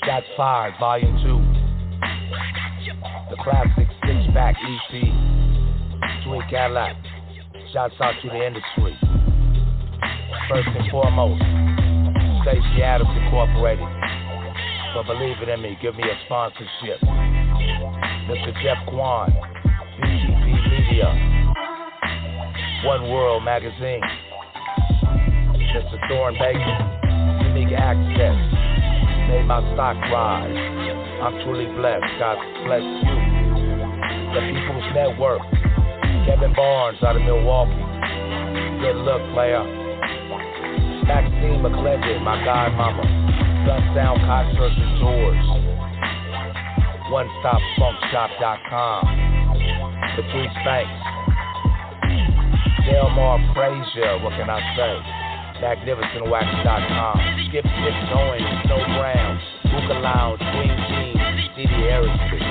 Shots Fired, Volume 2. The classic six-pack EP. Tweed Cadillac. Shouts out to the industry. First and foremost, Stacey Adams Incorporated. For believing in me, give me a sponsorship. Mr. Jeff Kwan, BGP Media, One World Magazine. Mr. Thorne Bacon, Unique Access. Made my stock rise. I'm truly blessed. God bless you. The People's Network. Kevin Barnes out of Milwaukee. Good look, player. Maxine McClendon, my godmama. Sundown Concerts and Tours. OneStopFunkShop.com. Patrice Banks. Delmar Frazier, what can I say? MagnificentWax.com. Skip Towing, Snow Brown, Hookah Lounge, Queen Jeans, Didi Harrison.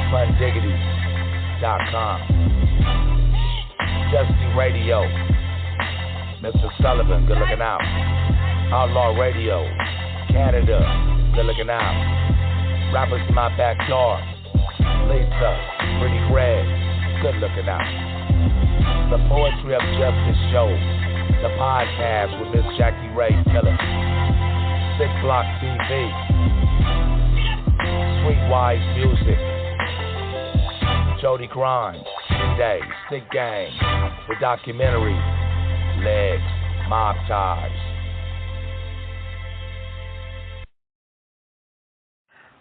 FunDiggity.com. Dusty Radio. Mr. Sullivan, good looking out. Outlaw Radio, Canada, good looking out. Rappers in my backyard. Lisa, Pretty Greg, good looking out. The Poetry of Justice Show, the podcast with Miss Jackie Ray Miller. Six Block TV, Streetwise Music, Jody Grimes, D-Day, Stick Gang, the documentary, Legs, Mob Ties.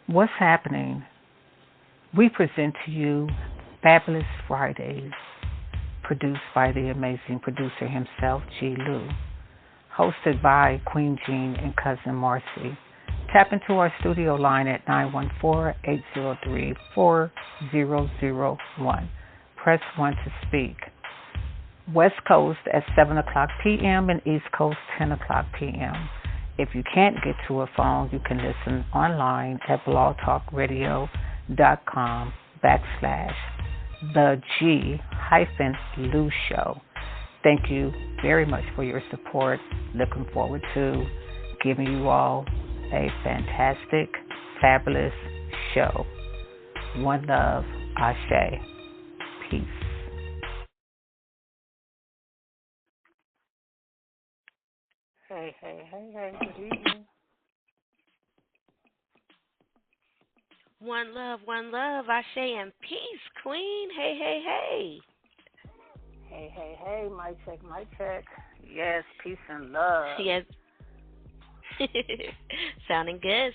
What's happening? We present to you Fabulous Fridays, produced by the amazing producer himself, G-Lew, hosted by Queen Jean and Cousin Marcy. Tap into our studio line at 914-803-4001. Press 1 to speak. West Coast at 7 o'clock p.m. and East Coast 10 o'clock p.m. If you can't get to a phone, you can listen online at blogtalkradio.com/the G-Lew Show. Thank you very much for your support. Looking forward to giving you all a fantastic, fabulous show. One love, Ashe. Peace. Hey, good evening. One love, Ashe and peace, Queen. Hey. Hey, mic check. Yes, peace and love. Yes. Sounding good.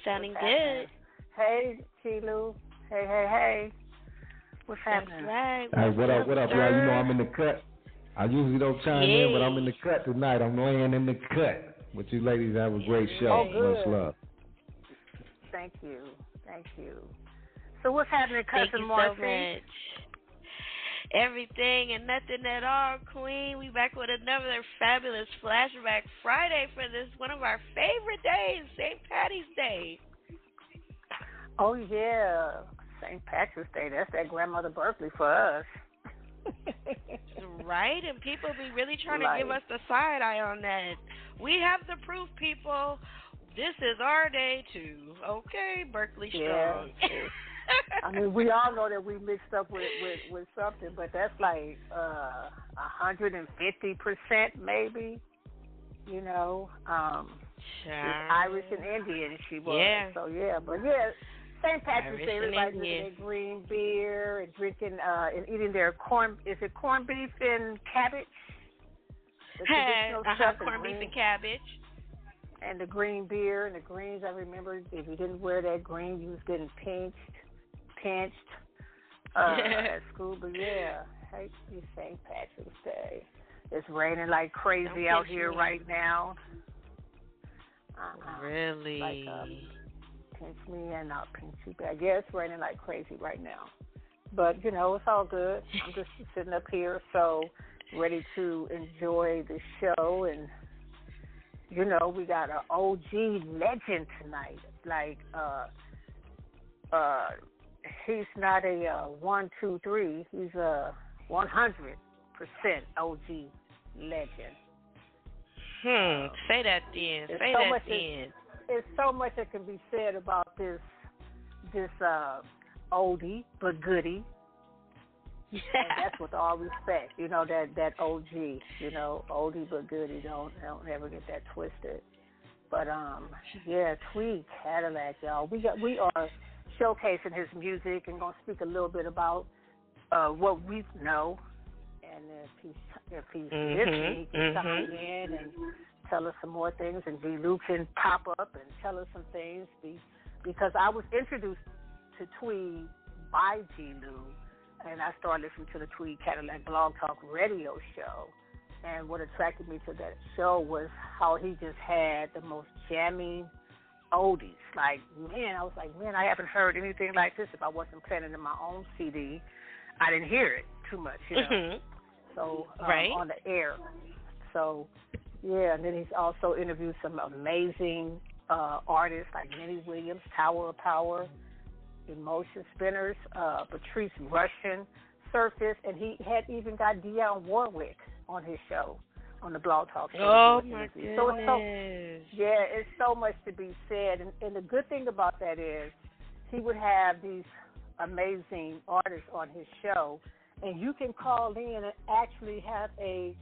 Hey, G-Lew. Hey. What's happening? Right. Hey, what up, y'all? You know I'm in the cut. I usually don't chime in, but I'm in the cut tonight. I'm laying in the cut. But you ladies have a great show. Oh, good. Much love. Thank you. So what's happening, Cousin Marcy? Thank you so much. Everything and nothing at all, Queen. We back with another fabulous Flashback Friday for this one of our favorite days, St. Patty's Day. Oh, yeah. St. Patrick's Day. That's that grandmother Berkeley for us. Right, and people be really trying to give us the side eye on that. We have the proof, people. This is our day too. Okay, Berkeley strong. Yeah. I mean, we all know that we mixed up with something, but that's like 150% maybe. You know, Irish and Indian she was. Yeah. So yeah, but yeah. St. Patrick's Day, everybody's drinking their green beer and drinking and eating their corned beef and cabbage? Corned beef and cabbage. And the green beer and the greens. I remember if you didn't wear that green, you was getting pinched at school. But yeah, happy St. Patrick's Day. It's raining like crazy out here right now. Really? Like, pinch me and not pinch you back. Yeah, it's raining like crazy right now. But, you know, it's all good. I'm just sitting up here, so ready to enjoy the show. And, you know, we got an OG legend tonight. Like, he's not a 1, 2, 3. He's a 100% OG legend. Say that then. it's so much that can be said about this oldie but goodie. Yeah. And that's with all respect, you know, that OG, you know, oldie but goodie. Don't ever get that twisted. But yeah, Tweed Cadillac, y'all. We are showcasing his music and gonna speak a little bit about what we know. And if he's listening, he can chime in and tell us some more things. And G-Lew can pop up and tell us some things. Because I was introduced to Tweed by G-Lew, and I started listening to the Tweed Cadillac Blog Talk radio show. And what attracted me to that show was how he just had the most jamming oldies. Like, man, I was like, man, I haven't heard anything like this. If I wasn't playing it in my own CD, I didn't hear it too much, you know. So, on the air. So, yeah, and then he's also interviewed some amazing artists like Minnie Williams, Tower of Power, Emotion Spinners, Patrice Rushen, Surface, and he had even got Dionne Warwick on his show, on the Blog Talk show. Oh, my goodness. So it's so much to be said. And the good thing about that is he would have these amazing artists on his show, and you can call in and actually have a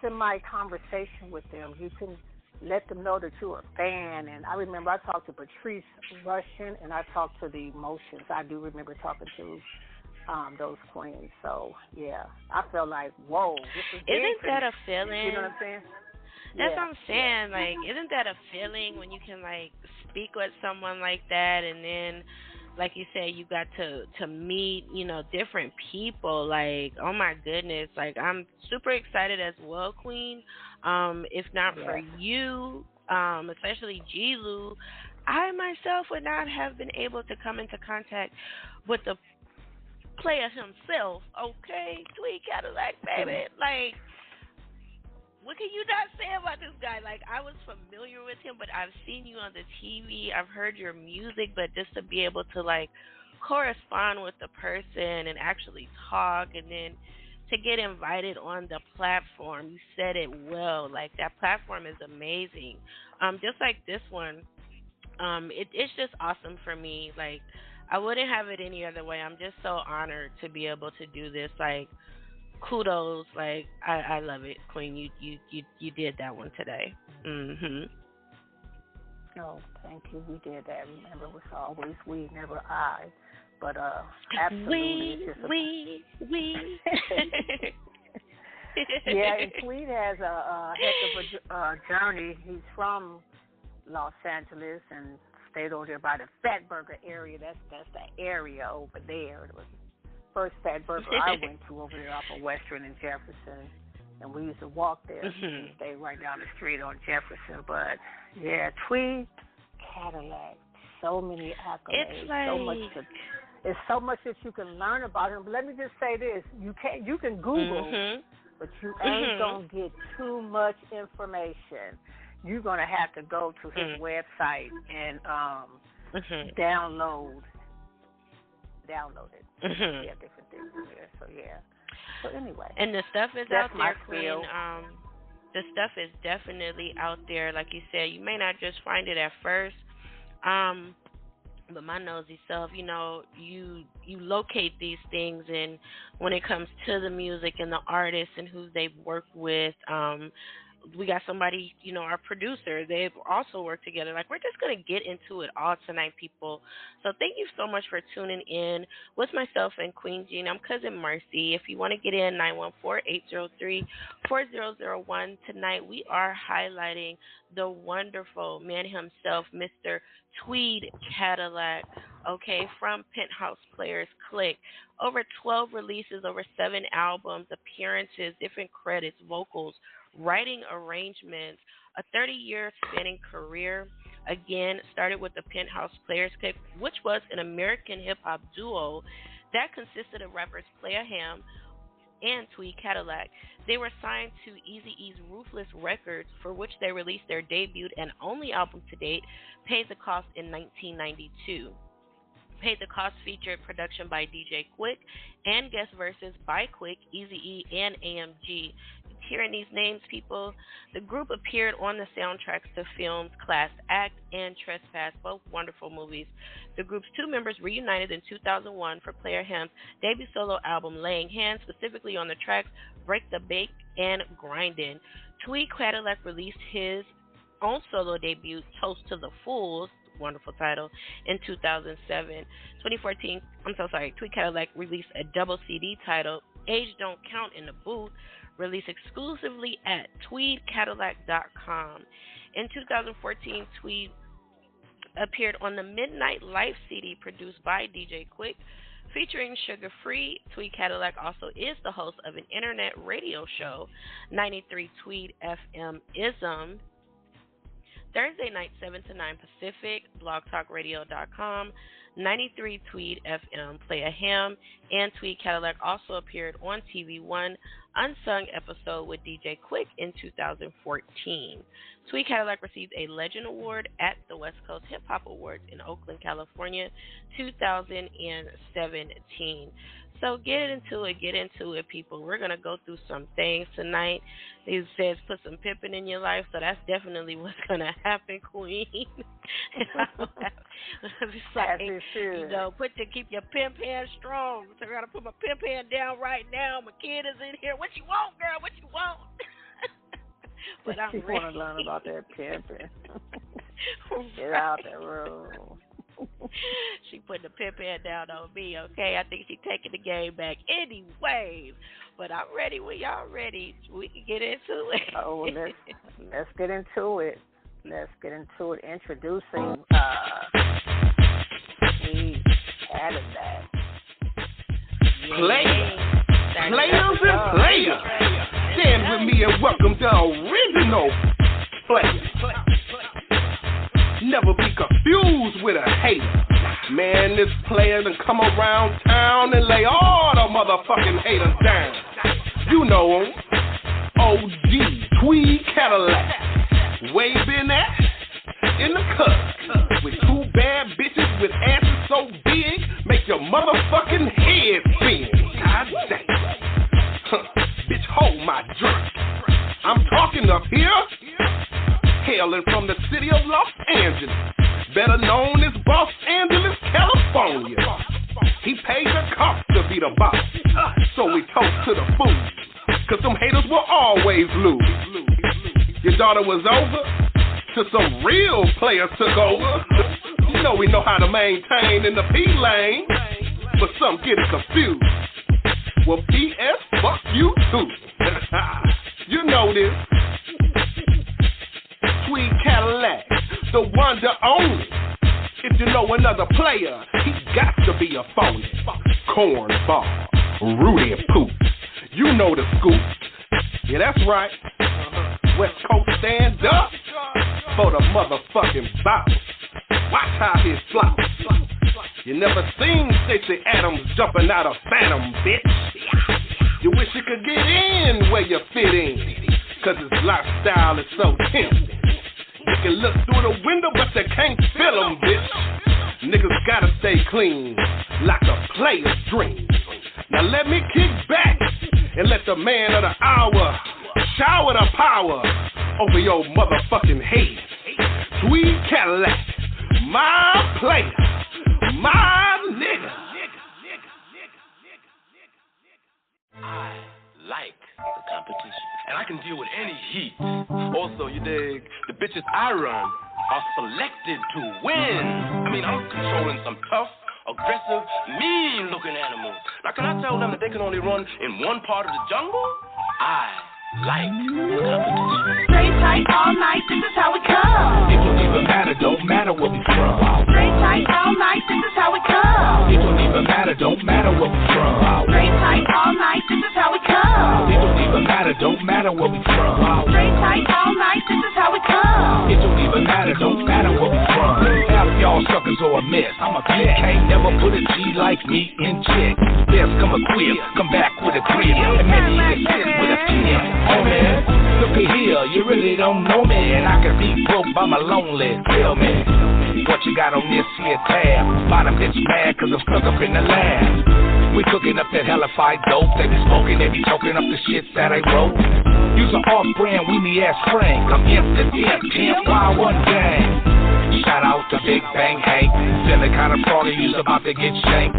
semi-conversation with them. You can let them know that you're a fan. And I remember I talked to Patrice Rushen, and I talked to the Emotions. I do remember talking to those queens. So, yeah, I felt like, whoa, this is Isn't that a feeling? You know what I'm saying? That's what I'm saying. Like, isn't that a feeling when you can, like, speak with someone like that, and then, like you said, you got to meet, you know, different people. Like, oh my goodness. Like, I'm super excited as well, Queen. If not for you, especially G-Lew, I myself would not have been able to come into contact with the player himself. Okay, Tweed Cadillac, baby. Like, what can you not say about this guy? Like, I was familiar with him, but I've seen you on the TV. I've heard your music, but just to be able to, like, correspond with the person and actually talk, and then to get invited on the platform, you said it well. Like, that platform is amazing. Just like this one, it's just awesome for me. Like, I wouldn't have it any other way. I'm just so honored to be able to do this. Like, kudos. Like, I love it, Queen. You did that one today. Oh, thank you. We did that. Remember, it was always we, never I. But absolutely, we. Yeah, and Tweed has a heck of a journey. He's from Los Angeles and stayed over there by the Fat Burger area. That's the area over there. It was the first Fat Burger I went to over there off of Western and Jefferson. And we used to walk there and stay right down the street on Jefferson. But, yeah, Tweed Cadillac, so many accolades, it's like, there's so much that you can learn about him. But let me just say this. You can Google, but you ain't going to get too much information. You're going to have to go to his website and download it. Yeah, different things in there. So, yeah. So, anyway. And the stuff is out there, Queen. The stuff is definitely out there. Like you said, you may not just find it at first. But my nosy self, you know, you locate these things, and when it comes to the music and the artists and who they've worked with, we got somebody, you know, our producer, they've also worked together. Like, we're just going to get into it all tonight, people. So thank you so much for tuning in with myself and Queen Jean. I'm Cousin Mercy. If you want to get in, 914-803-4001. Tonight we are highlighting the wonderful man himself, Mr. Tweed Cadillac, okay, from Penthouse Players Click. Over 12 releases, over 7 albums, appearances, different credits, vocals, writing arrangements, a 30-year spanning career. Again, started with the Penthouse Players Click, which was an American hip-hop duo that consisted of rappers Playa Ham and Tweed Cadillac. They were signed to Eazy-E's Ruthless Records, for which they released their debut and only album to date, Paid the Cost, in 1992. Paid the Cost featured production by DJ Quick and guest verses by Quick, Eazy-E, and AMG. Hearing these names, people, the group appeared on the soundtracks to films Class Act and Trespass, both wonderful movies. The group's two members reunited in 2001 for Player Hemp's debut solo album, Laying Hands, specifically on the tracks Break the Bank and Grindin'. Tweed Cadillac released his own solo debut, Toast to the Fools, wonderful title, in 2007. Tweed Cadillac released a double CD titled Age Don't Count in the Booth, released exclusively at tweedcadillac.com. In 2014, Tweed appeared on the Midnight Life CD produced by DJ Quick, featuring Sugar Free. Tweed Cadillac also is the host of an internet radio show, 93 Tweed FM Ism, Thursday night, 7 to 9 Pacific, blogtalkradio.com, 93 Tweed FM, Play a Ham, and Tweed Cadillac also appeared on TV One Unsung episode with DJ Quick in 2014. Tweed Cadillac received a Legend Award at the West Coast Hip Hop Awards in Oakland, California, 2017. So get into it, people. We're going to go through some things tonight. He says put some pimping in your life, so that's definitely what's going to happen, Queen. It's like, you know, keep your pimp hand strong. So I got to put my pimp hand down right now. My kid is in here. What you want, girl? What you want? But I'm ready. You want to learn about that pimping. Get out the room. She put the pimp hand down on me, okay? I think she's taking the game back anyways. But I'm ready when y'all ready. We can get into it. Oh, let's get into it. Introducing Tweed Cadillac. Players and players. Stand with me and welcome the original player. Never be confused with a hater. Man, this player done come around town and lay all the motherfucking haters down. You know him. OG, Tweed Cadillac. Where you been at? In the cut. With two bad bitches with asses so big, make your motherfucking head spin. God damn. Bitch, hold my drink. I'm talking up here. Hailing from the city of Los Angeles, better known as Los Angeles, California. He paid the cost to be the boss, so we toast to the food, cause some haters will always lose. Your daughter was over, till some real players took over. You know we know how to maintain in the P lane, but some get it confused. Well, P.S. fuck you too. You know this. Tweed Cadillac, the one, the only. If you know another player, he got to be a phony. Cornball, Rudy and Poop. You know the scoop. Yeah, that's right. West Coast stand up for the motherfucking boss. Watch how he flop. You never seen Stacey Adams jumping out of Phantom, bitch. You wish you could get in where you fit in, cause his lifestyle is so tempting. You can look through the window, but they can't feel them, bitch. Niggas gotta stay clean, like a player's dream. Now let me kick back and let the man of the hour shower the power over your motherfucking head. Tweed Cadillac, my player, my nigga. I like the competition, and I can deal with any heat. Also, you dig, the bitches I run are selected to win. I mean, I'm controlling some tough, aggressive, mean-looking animals. Now, can I tell them that they can only run in one part of the jungle? I like the competition. Straight tight all night, this is how it comes. It don't even matter, don't matter where we from. Straight tight all night, this is how it comes. It don't even matter, don't matter where we from. Straight tight all night, this is how it comes. It don't even matter, don't matter where we from. Straight tight all night, this is how it comes. It don't even matter, don't matter where we from. Half y'all suckers are a mess. I'm a bitch, can't never put a G like me in check. There's come a queer, come back with a crib, and maybe assist with a PM. Oh man, look at here, you really don't know me, and I can be broke by my lonely. Tell me what you got on this here tab. Bottom bitch mad cause I'm stuck up in the lab. We cooking up that hellified dope. They be smoking, they be choking up the shit that I wrote. Use an off-brand weenie ass Frank. I'm imp, wild one gang. Shout out to Big Bang Hank. Feeling kinda froggy, you's about to get shanked.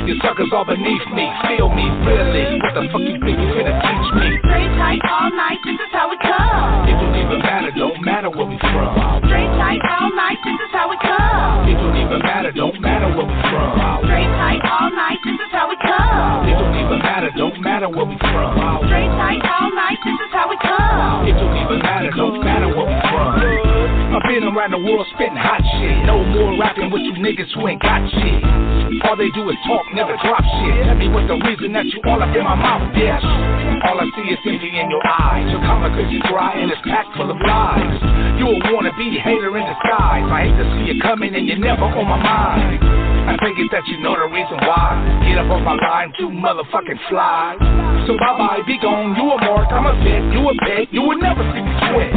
You suckers all beneath me, feel me, really. What the fuck you think you finna teach me? Straight tight all night, this is how it comes. It don't even matter, don't matter where we from. Straight tight all night, this is how it comes. It don't even matter, don't matter where we from. Straight tight all night, this is how it comes. It don't even matter, don't matter where we from. Straight tight all night, this is how it comes. It don't even matter, don't matter where we from. I've been around the world spitting hot shit. No more rapping with you niggas who ain't got shit. All they do is talk, never drop shit. Tell me what's the reason that you all up in my mouth, bitch. All I see is empty in your eyes. Your conversation dry and it's packed full of lies. You a wannabe hater in disguise. I hate to see you coming and you're never on my mind. I think it's that you know the reason why. Get up on my line, too motherfucking fly. So bye-bye, be gone, you a mark, I'm a vet, you a peg, you will never see me sweat.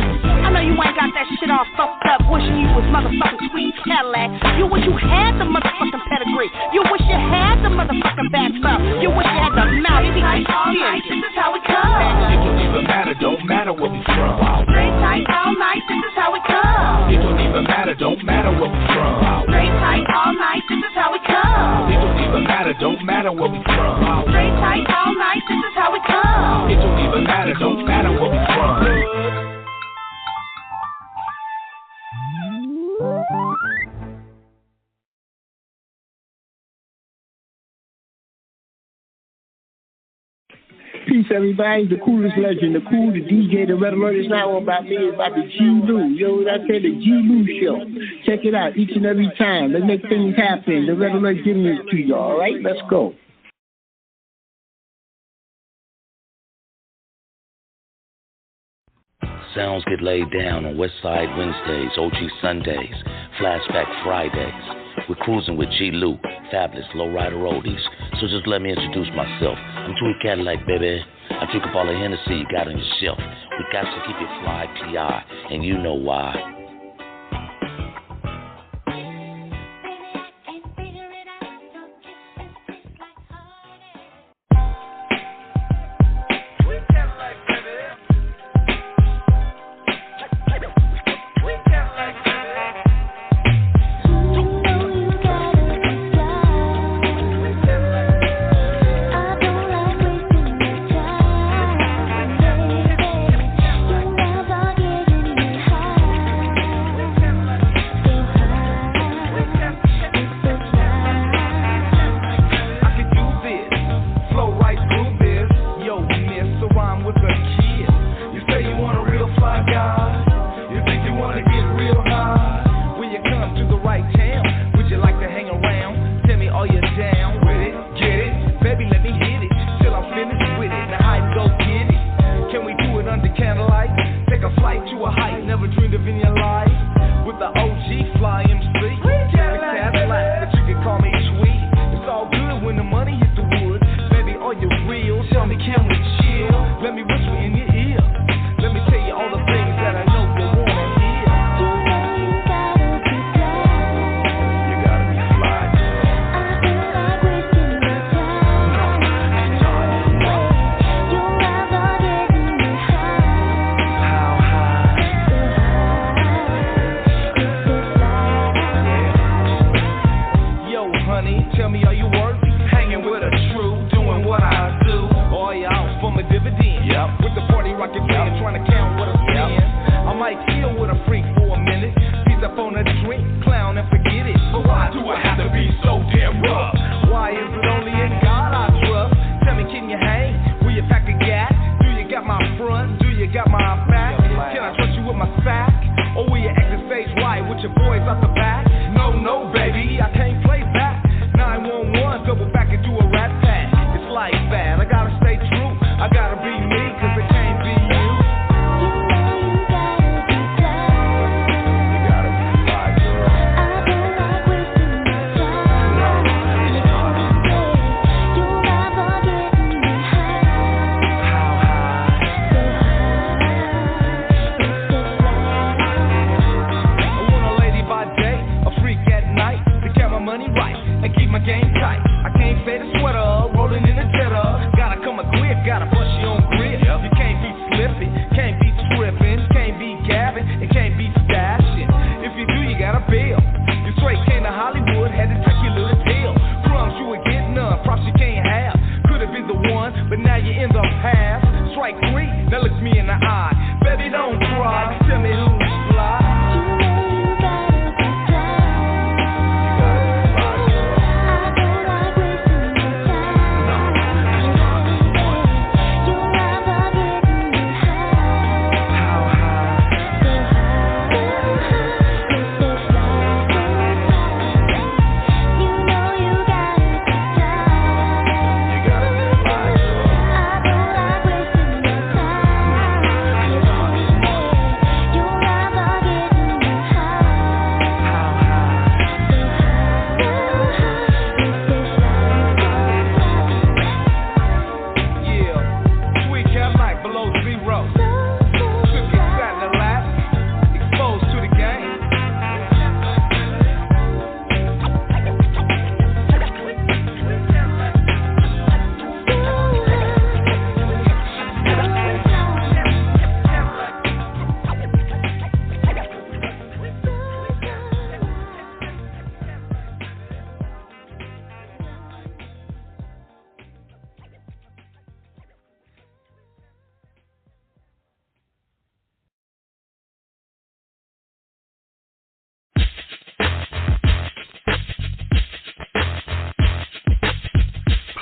I know you ain't got that shit all fucked up, wishing you was motherfucking Tweed Cadillac. You wish you had the motherfucking pedigree. You wish you had the motherfucking backbone. You wish you had the mouth. Straight tight all night, this is how it comes. It don't even matter, don't matter where we from. Straight tight all night, this is how it comes. It don't even matter, don't matter where we from. Straight tight all night, this is how it comes. It don't even matter, don't matter where we from. Straight tight all night, this is how it comes. It don't even matter, don't matter where we from. Peace, everybody. The coolest legend, the cool, the DJ, the Red Alert. It's not all about me. It's about the G-Lew. Yo, what I said, the G-Lew show. Check it out each and every time. Let's make things happen. The Red Alert giving it to you. All right, let's go. Sounds get laid down on Westside Wednesdays, OG Sundays, Flashback Fridays. We're cruising with G-Lew, fabulous lowrider oldies. So just let me introduce myself. I'm Tweed Cadillac, baby. I drink up all the Hennessy you got on your shelf. We got to keep it fly, P.I., and you know why.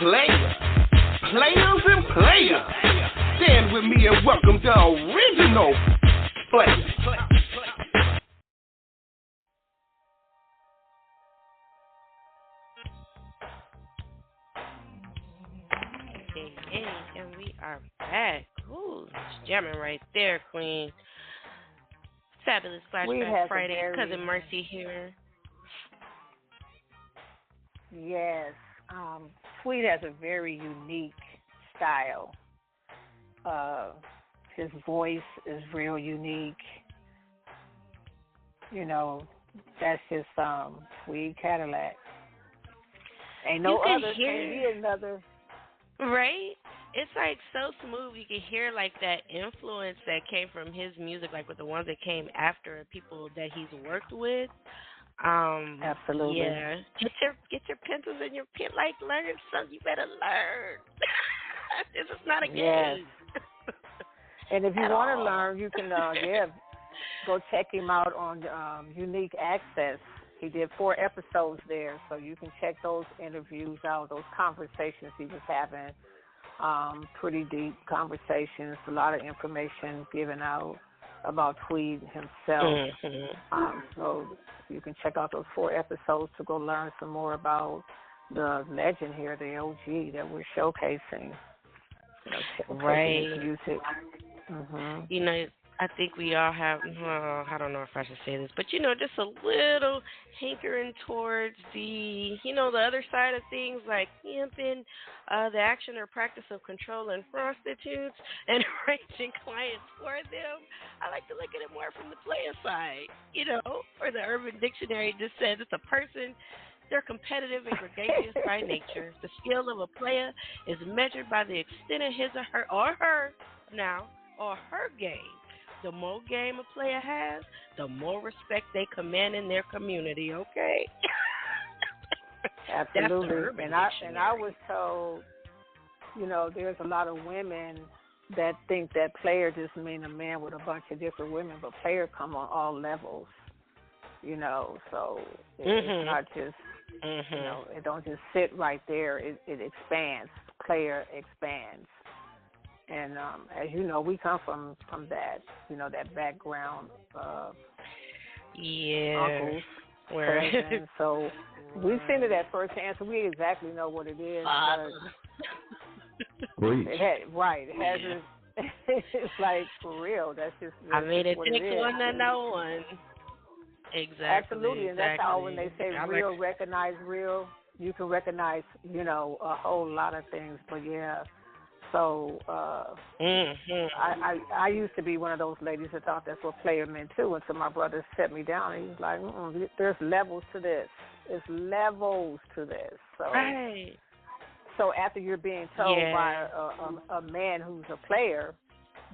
player. Players and players. Stand with me and welcome to original play. And we are back. Ooh, jamming right there, Queen. Fabulous Flashback Friday. Cousin Mercy here. Yes. Tweed has a very unique style. His voice is real unique. You know, that's just Tweed Cadillac. Ain't no other. Can't be another. Right? It's like so smooth. You can hear like that influence that came from his music, like with the ones that came after people that he's worked with. Absolutely. Yeah. Get your pencils and your pen. Like, learn something. You better learn. This is not a game. Yes. And if you want to learn, you can go check him out on Unique Access. He did 4 episodes there, so you can check those interviews out, those conversations he was having. Pretty deep conversations, a lot of information given out about Tweed himself. So you can check out those 4 episodes to go learn some more about the legend here, the OG that we're showcasing. Right. His music. Mm-hmm. You know, I think we all have, I don't know if I should say this, but, just a little hankering towards the, the other side of things, like pimping, the action or practice of controlling prostitutes and arranging clients for them. I like to look at it more from the player side, or the Urban Dictionary just says it's a person. They're competitive and gregarious by nature. The skill of a player is measured by the extent of his or her game. The more game a player has, the more respect they command in their community, okay? Absolutely. And I was told, there's a lot of women that think that player just mean a man with a bunch of different women, but player come on all levels, so it's not just, it don't just sit right there. It expands. Player expands. And as you know, we come from that, that background of uncles, cousins. So we've seen it at first hand, so we exactly know what it is. It has it's like for real. That's just. I mean, it takes one to know one. Exactly. Absolutely, and that's how when they say real, recognize real, you can recognize, a whole lot of things. But yeah. So I used to be one of those ladies that thought that's what player meant too. Until my brother set me down, and he was like, "There's levels to this. There's levels to this." So, right. So after you're being told by a man who's a player,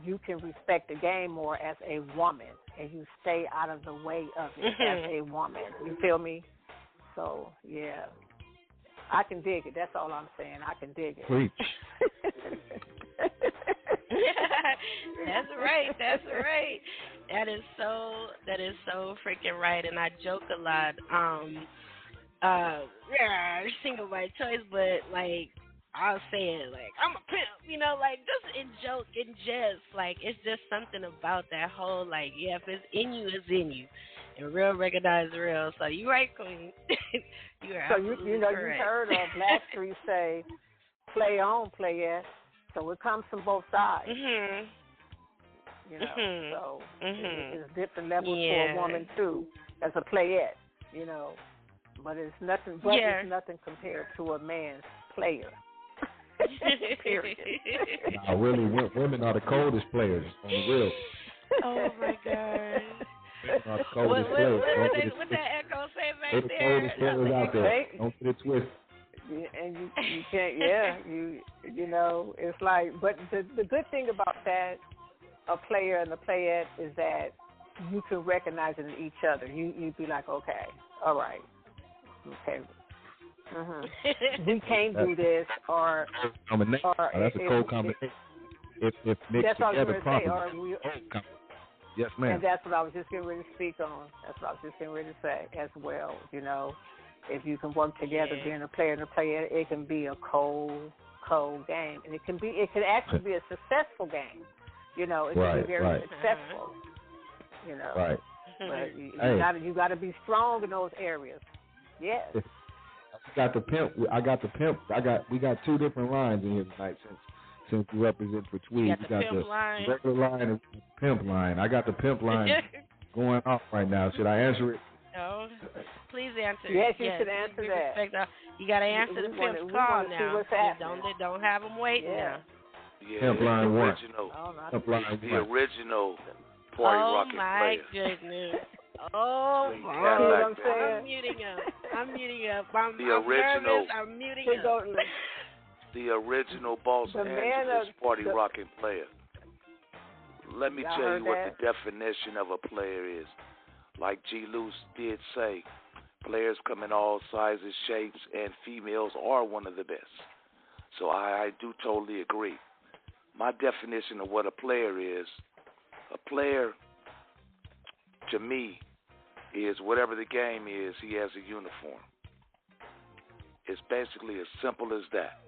you can respect the game more as a woman, and you stay out of the way of it as a woman. You feel me? So yeah. I can dig it. That's all I'm saying. I can dig it. Preach. That's right. That is so freaking right. And I joke a lot. Single by choice, but like I'll say it like I'm a pimp, like just in joke, in jest. Like it's just something about that whole like, if it's in you, it's in you. And real recognize real. So you're right, Queen. You're absolutely correct. You've heard of Blackstreet say, play on, play yes. So it comes from both sides. So it's different levels for a woman too, as a playette, But it's nothing. It's nothing compared to a man's player. Period. Really, women are the coldest players on the real. Oh my God. What that echo say back there? They're the coldest players out there. Don't get it twisted. Yeah, and you can't. It's like. But the good thing about that, a player and a playette, is that you can recognize it in each other. You'd be like, okay, all right, okay. We can't do this, or that's a cold combination. If mixed together properly. Yes, ma'am. And that's what I was just getting ready to speak on. That's what I was just getting ready to say as well, If you can work together, being a player and a player, it can be a cold game, and it can actually be a successful game. You know, it can be very successful. You know, but you got to be strong in those areas. Yes. We got the pimp. We got two different lines in here tonight since we represent for Tweed. We got the regular line and the pimp line. I got the pimp line going off right now. Should I answer it? No. Please answer. Yes, you should answer that. You got to answer the pimp's call now. Don't have them waiting now. Yeah, pimp line one. The original party rocking player. Oh my goodness. Oh, I'm muting up. I'm muting up. The original Los Angeles party rocking player. Let me tell you what the definition of a player is. Like G-Lew did say, players come in all sizes, shapes, and females are one of the best. So I do totally agree. My definition of what a player is, to me, is whatever the game is, he has a uniform. It's basically as simple as that.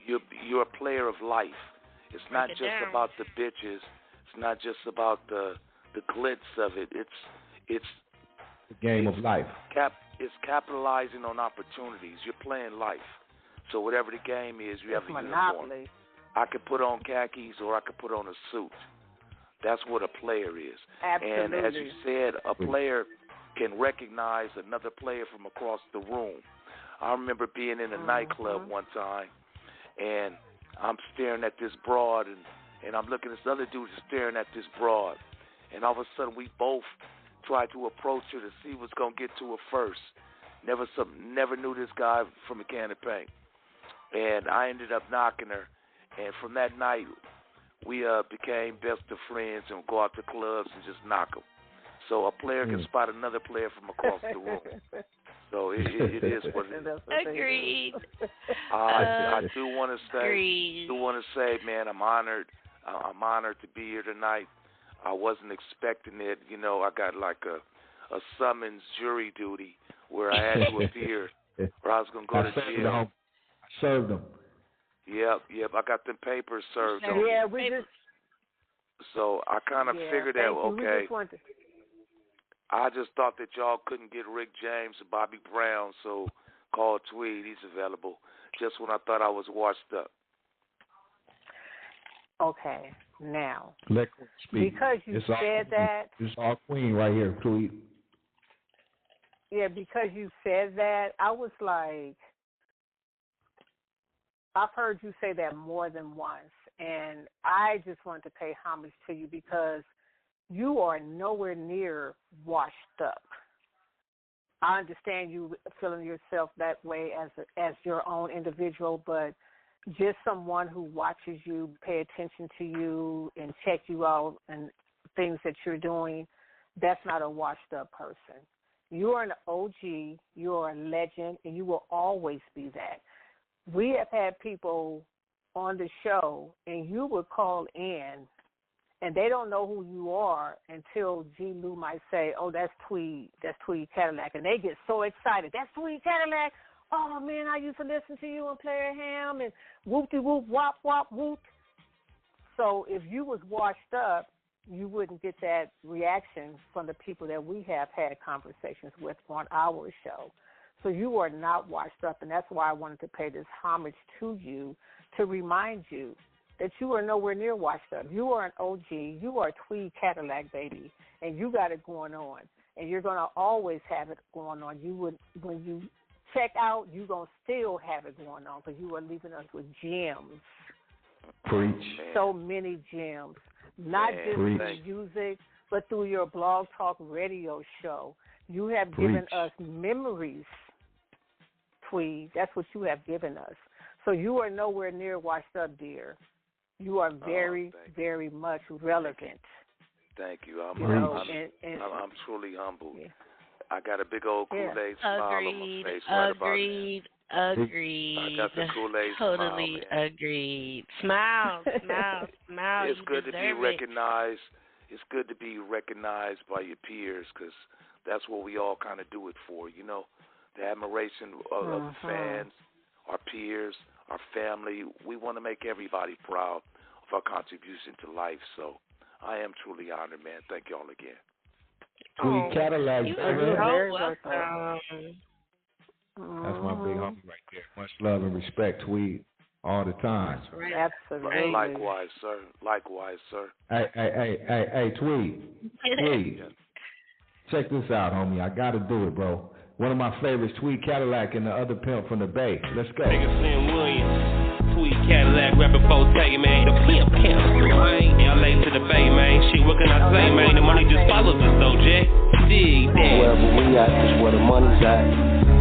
You're a player of life. It's not just about the bitches. It's not just about the glitz of it. It's the game of life. It's capitalizing on opportunities. You're playing life. So whatever the game is, you have a uniform. I could put on khakis or I could put on a suit. That's what a player is. Absolutely. And as you said, a player can recognize another player from across the room. I remember being in a nightclub one time, and I'm staring at this broad, and I'm looking at this other dude staring at this broad. And all of a sudden, we both tried to approach her to see what's going to get to her first. Never knew this guy from a can of paint. And I ended up knocking her. And from that night, we became best of friends and go out to clubs and just knock them. So a player can spot another player from across the room. So it is what it is. Agreed. I do want to say, man, I'm honored. I'm honored to be here tonight. I wasn't expecting it. You know, I got like a summons jury duty where I had to appear, or I was going to go to jail. I served them. Yep. I got them papers served on me. Yeah, we just. So I kind of figured that, okay. I just thought that y'all couldn't get Rick James and Bobby Brown, so called Tweed. He's available. Just when I thought I was washed up. Okay, now. Let Queen speak. Because you said that. It's our queen right here, Tweed. Yeah, because you said that, I was like, I've heard you say that more than once, and I just wanted to pay homage to you because you are nowhere near washed up. I understand you feeling yourself that way as your own individual, but just someone who watches you, pay attention to you, and check you out and things that you're doing, that's not a washed up person. You are an OG, you are a legend, and you will always be that. We have had people on the show, and you would call in, and they don't know who you are until G-Lew might say, oh, that's Tweed Cadillac, and they get so excited. That's Tweed Cadillac. Oh, man, I used to listen to you on Player Ham, and whoop-de-whoop, wop, wop, whoop. So if you was washed up, you wouldn't get that reaction from the people that we have had conversations with on our show. So you are not washed up, and that's why I wanted to pay this homage to you to remind you that you are nowhere near washed up. You are an OG. You are a Tweed Cadillac, baby, and you got it going on, and you're going to always have it going on. When you check out, you're going to still have it going on because you are leaving us with gems. Preach. So many gems, not just through music, but through your blog talk radio show. You have given us memories, Tweed. That's what you have given us. So you are nowhere near washed up, dear. You are very, very much relevant. Thank you. I'm truly humbled. Yeah. I got a big old Kool-Aid smile on my face right about now. Agreed. I got the Kool-Aid totally smile, agreed. Smile. It's good to be recognized. It's good to be recognized by your peers because that's what we all kind of do it for, you know, the admiration of the fans, our peers, our family. We want to make everybody proud of our contribution to life. So I am truly honored, man. Thank y'all again. Tweed Cadillac. Very welcome. That's my big homie right there. Much love and respect, Tweed, all the time. Right. Absolutely. Likewise, sir. Likewise, sir. Hey, Tweed. Tweed. Check this out, homie. I got to do it, bro. One of my favorites, Tweed Cadillac and the other pimp from the Bay. Let's go. Nigga Slim Williams, Tweed Cadillac, rapping Forte, man. The pimp, man. LA to the Bay, man. Shit, what can I say, man? The money just follows us, though, Jack. Dig that. Wherever we at is where the money's at.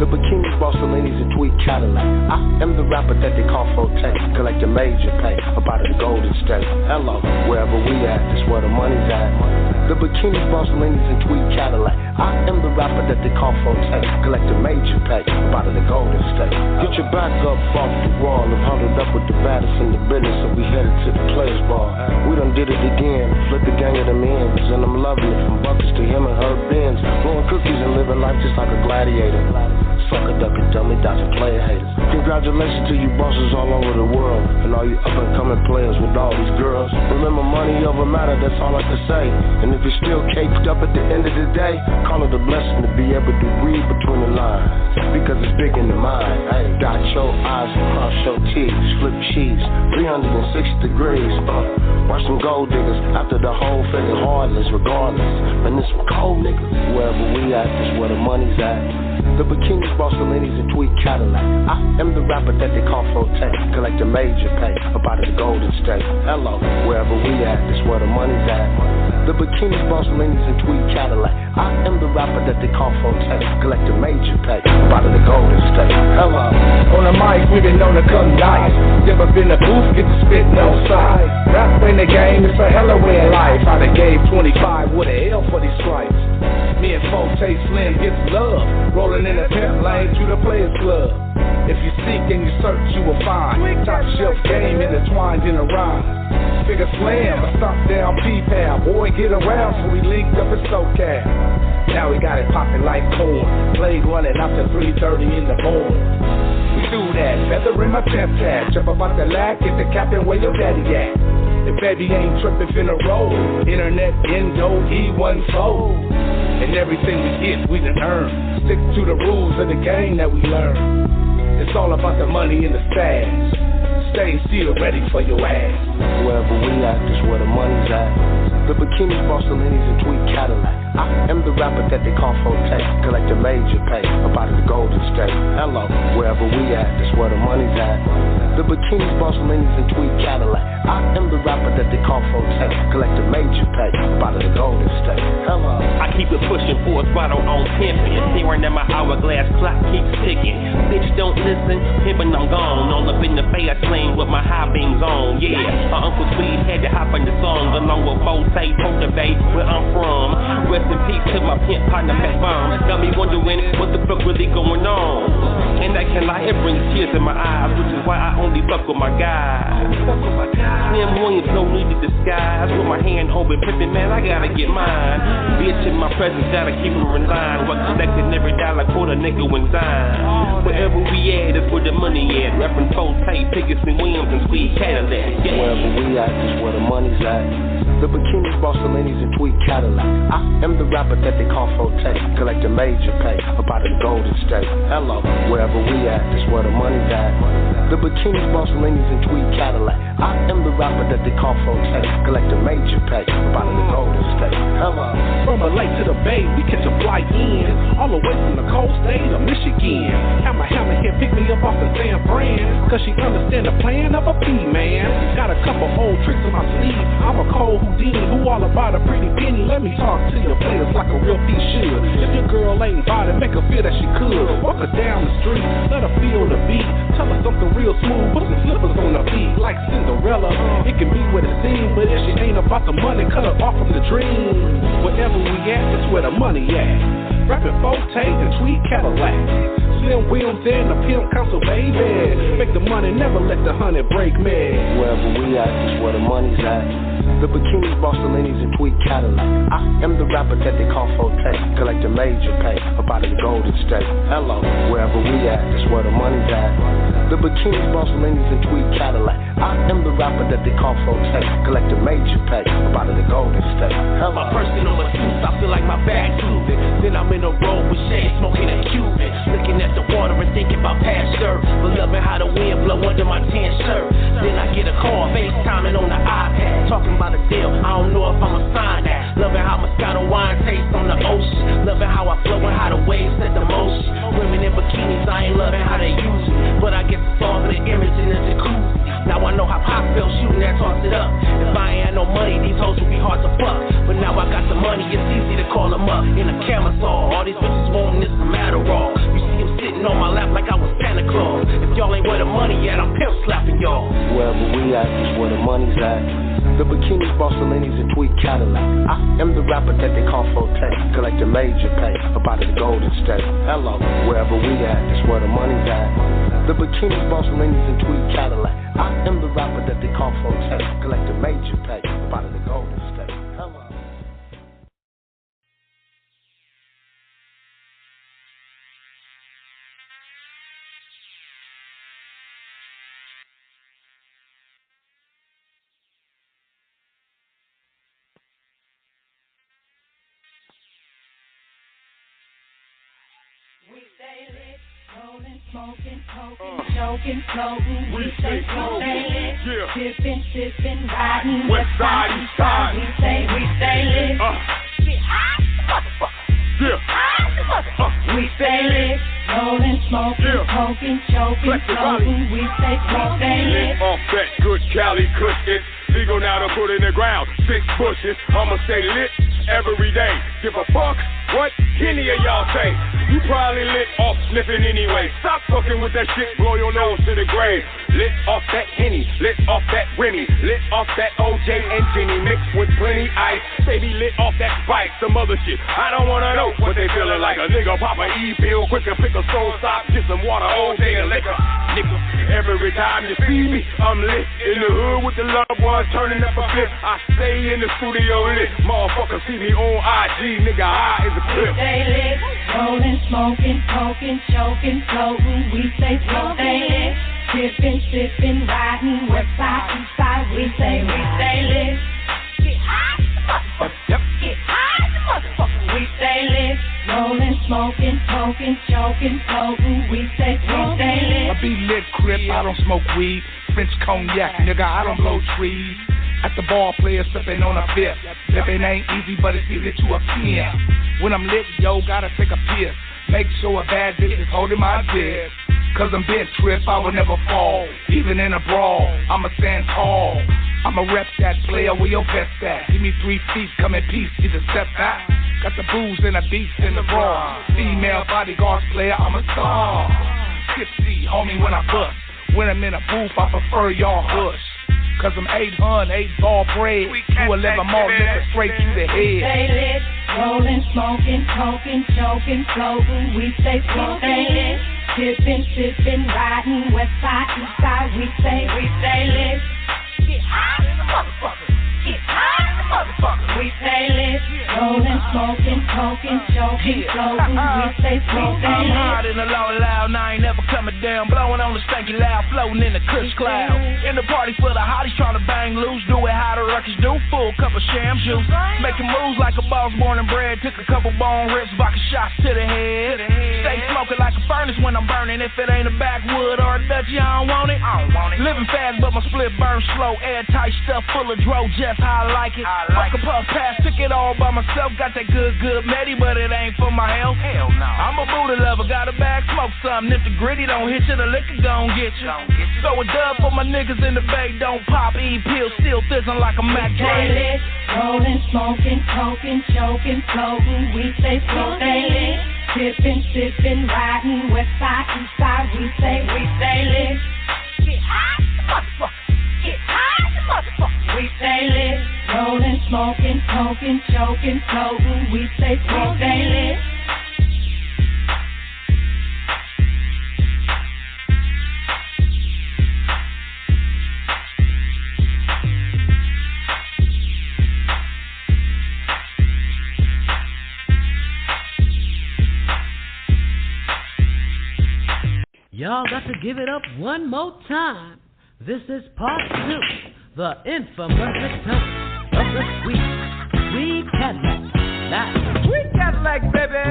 The bikinis, Bossolinis, and Tweed Cadillac. I am the rapper that they call Forte. Collect a major pay up out of the Golden State. Hello, wherever we at is where the money's at. The bikinis, Bossolinis, and Tweed Cadillac. I am the rapper that they call Forte. Collect a major pay up out of the Golden State. Get your back up off the wall and huddled up with the baddest in the business, so we headed to the players' bar. We done did it again, flip the gang of them ends, and I'm loving it from buckets to him and her bins. Blowing cookies and living life just like a gladiator. Sucker ducking, dummy dodging player haters. Congratulations to you bosses all over the world, and all you up and coming players with all these girls. Remember, money over matter, that's all I can say. And if you're still caked up at the end of the day, call it a blessing to be able to read between the lines, because it's big in the mind. Hey, dot your I's and cross your T's, flip sheets, 360 degrees. Watch some gold diggers after the whole figure heartless, regardless. And this some cold niggas. Wherever we at is where the money's at. The bikinis, Bossolinis, and Tweed Cadillac. I am the rapper that they call Forte. Collect a major pay up out of the Golden State. Hello, wherever we at is where the money's at. The bikinis, Bossolinis, and Tweed Cadillac. I am the rapper that they call Forte. Collect a major pay up out of the Golden State. Hello. On the mic, we been known to come nice. Step up in the booth, get to spit no side. Rap in the game, it's a hell of a way of life. I done gave 25 with a L for these stripes. Me and Forte Slim gets love. Rolling in the pimp lane to the Players Club. If you seek and you search, you will find top shelf game intertwined in a rhyme. Figure Slam, a stop down P-Pal. Boy, get around, so we linked up in SoCal. Now we got it popping like corn. Played running out to 3:30 in the morning. We do that, feather in my pimp tag. Jump up out the lag, get the captain where your daddy at. If baby ain't tripping, finna roll. Internet, endo, E14. And everything we get, we done earn. Stick to the rules of the game that we learn. It's all about the money and the stash. Stay still, ready for your ass. Wherever we at is where the money's at. The bikinis, Bossolinis, and Tweed Cadillac. I am the rapper that they call Forte. Collect a major pay up out of the Golden State. Hello, wherever we at is where the money's at. The bikinis, Bossolinis, and Tweed Cadillac. I am the rapper that they call Forte. Collect a major pay up out of the Golden State. Hello. I keep it pushing for a throttle on pimping. Staring at my hourglass clock keeps ticking. Bitch, don't listen, pimping, I'm gone. All up in the fast lane with my high beams on. Yeah, my Uncle Tweed had to hop in the song along with Forte, Bay, where I'm from. Rest in peace to my pimp partner, Pat Bomb. Got me wondering what the fuck really going on. And I can't lie, it brings tears in my eyes, which is why I only fuck with my guys. Slim Williams, no need to disguise. With my hand open, pimpin', man, I gotta get mine. Bitch in my presence, gotta keep him in line. What collecting every dollar, quarter, nickel, and dime. Wherever we at is where the money at. Reppin' Forte, Pickett, Williams, and Tweed Cadillac. Yeah. Wherever we at is where the money's at. The bikinis, Bossolinis, and Tweed Cadillac. I am the rapper that they call Forte. Collect a major pay up out of the Golden State. Hello, wherever we at is where the money's at. The bikinis, Bossolinis, and Tweed Cadillac. I am the rapper that they call Forte. Collect a major pay up out of the Golden State. Hello. From LA to the Bay, we catch a flight in. All the way from the cold state of Michigan. Hammer here, pick me up off the San Fran. Cause she understand the plan of a P-man. Got a couple old tricks on my sleeve. I'm a cold Houdini, who all about a pretty penny. Let me talk to your players like a real thief should. If your girl ain't bought it, make her feel that she could. Walk her down the street, let her feel the beat. Tell her something real smooth, put some slippers on her feet like Cinderella. It can be what it seems, but if she ain't about the money, cut her off from the dream. Wherever we at, that's where the money at. Rapping Forte and Tweed Cadillac. Slim Williams and the Pimp Council, baby. Make the money, never let the honey break me. Wherever we at is where the money's at. The bikinis, Bossolinis, and Tweed Cadillac. I am the rapper that they call Forte, collecting major pay, about the Golden State. Hello, wherever we at, that's where the money's at. The bikinis, Bossolinis, and Tweed Cadillac. I am the rapper that they call Forte, collecting major pay, about the Golden State. Hello. My personal masseuse, I feel like my bag's moving. Then I'm in a row with shade, smoking a Cuban, looking at the water and thinking about past dirt, but loving how the wind blow under my tan shirt. Then I get a call, FaceTiming on the iPad, talking about a deal, I don't know if I'ma sign that. Loving how Moscato wine tastes on the ocean, loving how I flow and how the waves set the motion. Women in bikinis, I ain't loving how they use me, but I guess it's all for the image in the jacuzzi. Now I know how I feel shooting that, toss it up. If I ain't had no money, these hoes would be hard to fuck, but now I got the money, it's easy to call them up in a camera saw. All these bitches wanting this from Adderall. You see them sitting on my lap like I was Santa Claus. If y'all ain't where the money at, I'm pimp slapping y'all. Wherever we at is where the money's at. The bikinis, Bossolinis, and Tweed Cadillac. I am the rapper that they call Forte, collecting major pay, about the Golden State. Hello, wherever we at is where the money's at. The bikinis, Bossolinis, and Tweed Cadillac. I am the rapper that they call Forte, collecting major pay, about the Golden State. Hello. We stay lit, rolling, smoking, poking, joking, floating. We stay lit, sipping, riding, west side, east side. We stay lit. Get high, motherfucker. Get high, we stay lit, rolling, smoking, poking, joking, floating. We stay lit. Off that good Cali cook, it's legal now to put in the ground. 6 bushes, I'ma stay lit every day. Give a fuck what any of y'all say. You probably lit off sniffing anyway. Stop fucking with that shit, blow your nose to the grave. Lit off that Henny, lit off that Remy, lit off that OJ and Jenny, mixed with plenty ice. Baby lit off that Spice, some other shit. I don't wanna know what they feeling like. A nigga pop a E-pill, quick to pick a soul stop, get some water, OJ and liquor. Nigga, every time you see me, I'm lit in the hood with the loved ones turning up a bit. I stay in the studio lit. Motherfuckers see me on IG, nigga, high as a clip. We stay lit, rolling, smoking, poking, choking, floating. We stay lit, sipping, riding, west side, east side. We stay lit. Get high, motherfucker. Yep. Get high, motherfucker. We stay lit, rolling, smoking, poking, choking, floating. We stay lit. I be lit, crip, I don't smoke weed. French cognac, nigga, I don't blow trees. At the bar, players sipping on a fifth. Sipping ain't easy, but it's easy to appear. When I'm lit, yo, gotta take a piss. Make sure a bad bitch is holding my dick. Cause I'm bent trip, I will never fall. Even in a brawl, I'ma stand tall. I'ma rep that player where your vest at. Give me 3 feet, come in peace, either step back. Got the booze and the beast in the brawl. Female bodyguards player, I'm a star. Tipsy, homie, when I bust. When I'm in a booth, I prefer y'all hush. Cause I'm 800, 8 ball bread. 211 more liquor straight to the head. Stay lit, rolling, smoking, poking, choking, floating. We stay lit, sipping, riding, west side, east side. We stay lit. Get high, motherfucker. Get high, motherfucker. We stay lit, rolling, smoking, poking, choking, floating. We stay lit. I'm hot in the loud, and I ain't never coming down. Blowing on the stanky loud, floating in the kush cloud. In the party for the hotties trying to bang loose. Do it how the records do, full cup of sham juice. Making moves like a boss born and bred. Took a couple bone rips, vodka shots to the head. Stay smoking like a furnace when I'm burning. If it ain't a backwood or a Dutchie, I don't want it. Living fast, but my split burns slow. Airtight stuff full of dro, just how I like it. Fuck a puff pass, took it all by myself. Got that good Medi, but it ain't for my health. Hell no. I'm a Buddha lover, got a bag, smoke something. If the gritty don't hit you, the liquor gon' get you. So a dub for my niggas in the bay, don't pop E-pills, still thizzing like a Mac lit, rolling, smoking, poking, choking, floating. We stay lit, sipping, riding, west side, east side. We stay lit. Get high, motherfucker. Get high, motherfucker. We stay lit, rolling, smoking, poking, choking, floating. We stay lit. Y'all got to give it up one more time. This is part 2, the infamous return of the Tweed Cadillac. That's Tweed Cadillac, baby.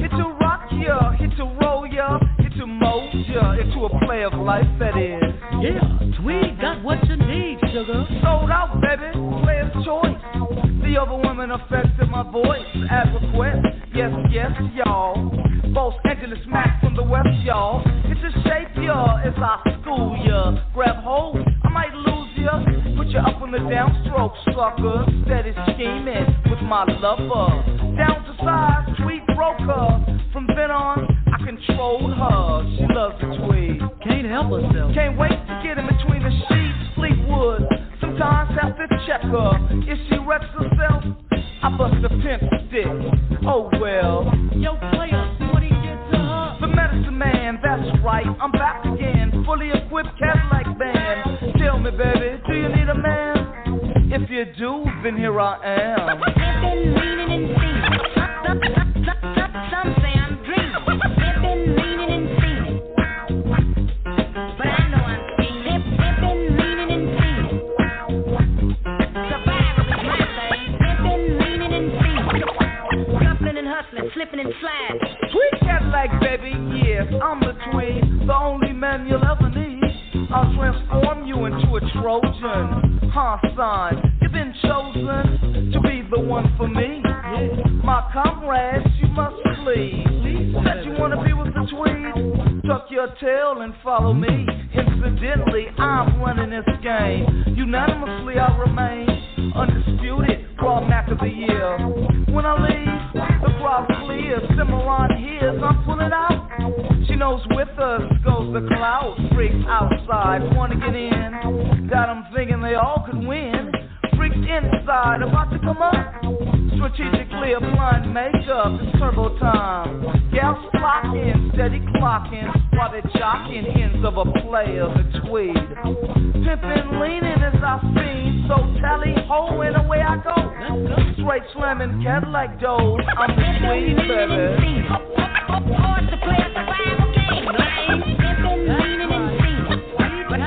Hit to rock ya, hit to roll ya, hit to mold ya, into a play of life that is. Yeah, Tweed got what you need, sugar. Sold out, baby, player's choice. The overwhelming effects of my voice as request. Yes, yes, y'all. Los Angeles Mac from the west, y'all. It's a shape, y'all, as I school ya. Grab hold, I might lose ya. Put you up on the downstroke, sucker. Steady scheming with my lover. Down to size, Tweed broker. From then on, I controlled her. She loves the Tweed. Can't help herself. Can't wait to get in between the sheets. Fleetwood. Sometimes have to check her. If she wrecks herself, I bust a pimp stick. Oh well. Yo, player, what do you get to her? The medicine man, that's right. I'm back again. Fully equipped Cadillac band. Tell me, baby, do you need a man? If you do, then here I am. Been leaning and feeling. Some say I'm dreaming. Been leaning and feeling. But I know I'm scheming. Been leaning and feeling. Survival is my thing. Been leaning and feeling. Scuffling and hustling, slipping and sliding. Tweed Cadillac, baby, yes, I'm the Tweed, the only man you'll ever need. I'll transform you into a Trojan. Huh, son, you've been chosen to be the one for me. My comrades, you must flee. Said you wanna be with the Tweed? Tuck your tail and follow me. Incidentally, I'm running this game. Unanimously, I remain undisputed. Raw Mac of the year. When I leave, the crowd clears. Cimarron hears I'm pulling out. She knows with us goes the cloud. Freaks outside wanna get in. Got them thinking they all could win. Freaks inside about to come up. Strategically applying makeup. It's turbo time. Gals flocking, steady clocking while they're jocking ends of a play of the Tweed. Pimpin' leaning as I seen, so tally ho and away I go. Straight slamming Cadillac doors. I'm the Tweed, baby. Hard to play a survival game, man. Been leaning and feeling. But I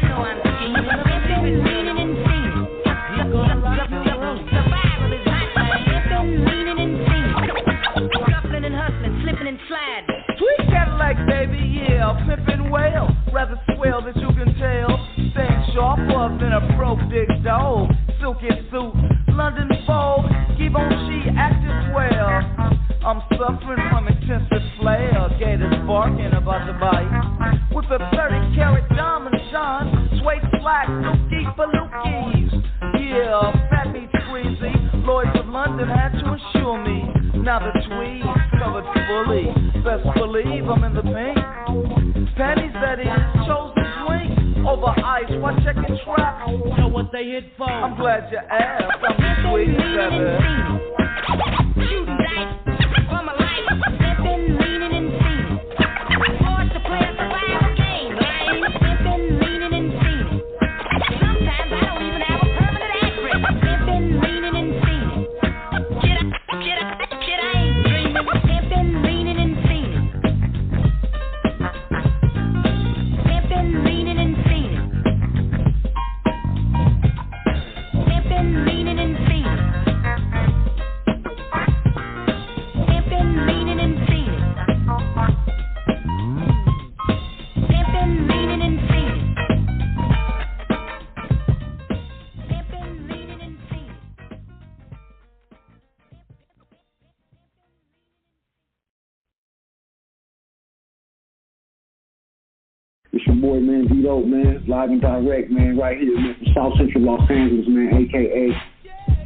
know I'm scheming. Been leaning and feeling. Survival is my thing. Been leaning and feeling. Scuffling and hustling, slipping and sliding. Tweed Cadillac, baby, yeah, pimpin' well. Rather swell that you can tell. Staying sharper than a broke dick dog. Silky suit, London Vogue. Keep on she active well. I'm suffering from intensive flair. Gators barking about the bite. With a 30-carat diamond shine. Suede slack, looky balookies. Yeah, fat meets greasy. Lloyds of London had to assure me. Now the Tweed's covered fully. Best believe I'm in the pink. Panties, that is, chose to drink. Over ice, while checking traps. Know what they hit for? I'm glad you asked. I'm the Tweed, baby. Shooting dice for my life. Been leaning and feeling. Hard to play a survival game, man. Been leaning and feeling. Sometimes I don't even have a permanent address. Been leaning and feeling. Kid, I ain't dreaming. Been leaning and feeling. Been leaning and feeling. Been leaning and feeling. Been leaning and feeling. Been leaning and feeling. Been leaning and feeling. It's your boy, man, Vito, man, live and direct, man, right here, man, from South Central Los Angeles, man, a.k.a.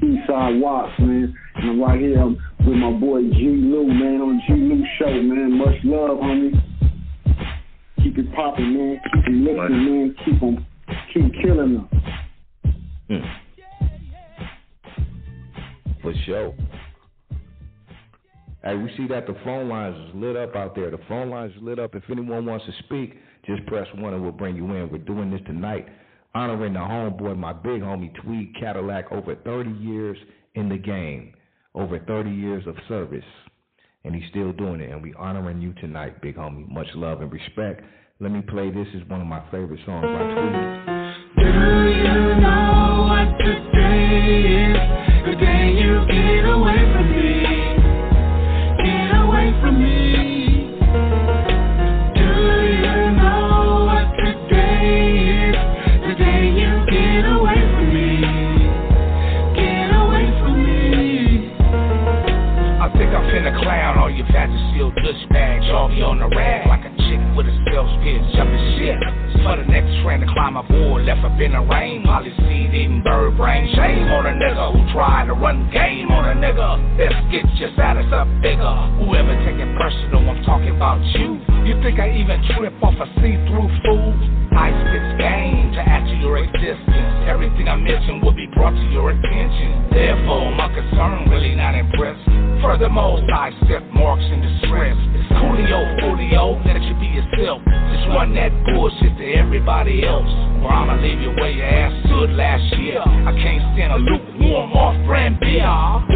Eastside Watts, man. And I'm right here with my boy G-Lew, man, on G-Lew Show, man. Much love, homie. Keep it popping, man. Keep them listening, man. Keep killing them. For sure. Hey, we see that the phone lines is lit up out there. The phone lines is lit up. If anyone wants to speak, just press 1 and we'll bring you in. We're doing this tonight, honoring the homeboy, my big homie, Tweed Cadillac, over 30 years in the game, over 30 years of service. and he's still doing it. And we honoring you tonight, big homie. Much love and respect. Let me play this. Is one of my favorite songs by Tweed. Do you know what today is? The day you get away from me. Get away from me. Do you know what today is? The day you get away from me. Get away from me. I think I'm finna clown all your fantasy douchebags. Y'all be on the rag like a chick with a sales pitch. Jumping shit for the next friend to climb aboard. Left up in the rain. Molly seed eating bird brain. Shame on a nigga who tried to run game on a nigga. Let's get your status up bigger. Whoever take it personal, I'm talking about you. You think I even trip off a see-through fool? I spit game to add to your existence. Everything I mention will be brought to your attention. Therefore, my concern really not impressed. Furthermore, I step marks in distress. It's Coolio, let you be yourself. Just run that bullshit to everybody else. Or I'ma leave you where your ass stood last year. I can't stand a lukewarm off-brand beer. Do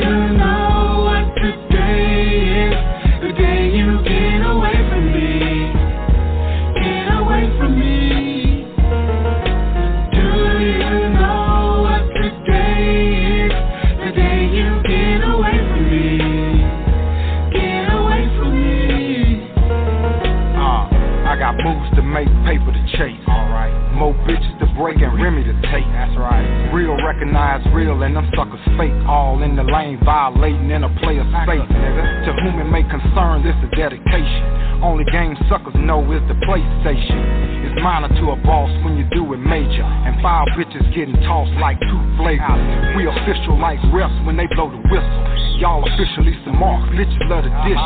you know what today is? The day you get away from me. Get away from me. Do you know what today is? The day you get away from me. Get away from me. I got moves to make, paper to chase. Alright. More bitches to break and Remy to take. That's right. Real recognize real and them suckers fake. All in the lane, violating in a player space, nigga. To whom it may concern, this is dedication. Only game suckers know is the PlayStation. It's minor to a boss when you do it major. And 5 bitches getting tossed like 2 flavors. We official like refs when they blow the whistle. Y'all officially some marks, bitches love the dish.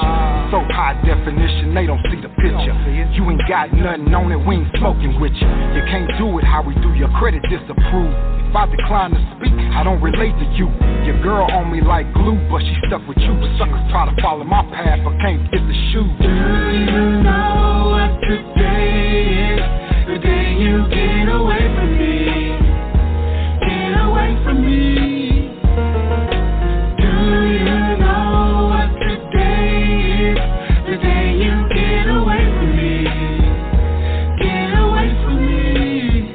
So high definition, they don't see the picture. You ain't got nothing on it, we ain't smoking with you. You can't do it how we do, your credit disapproved. If I decline to speak, I don't relate to you. Your girl on me like glue, but she stuck with you. Suckers try to follow my path, but can't get the shoe. Do you know what today is? The day you get away from me. Get away from me. Do you know what today is? The day you get away from me. Get away from me.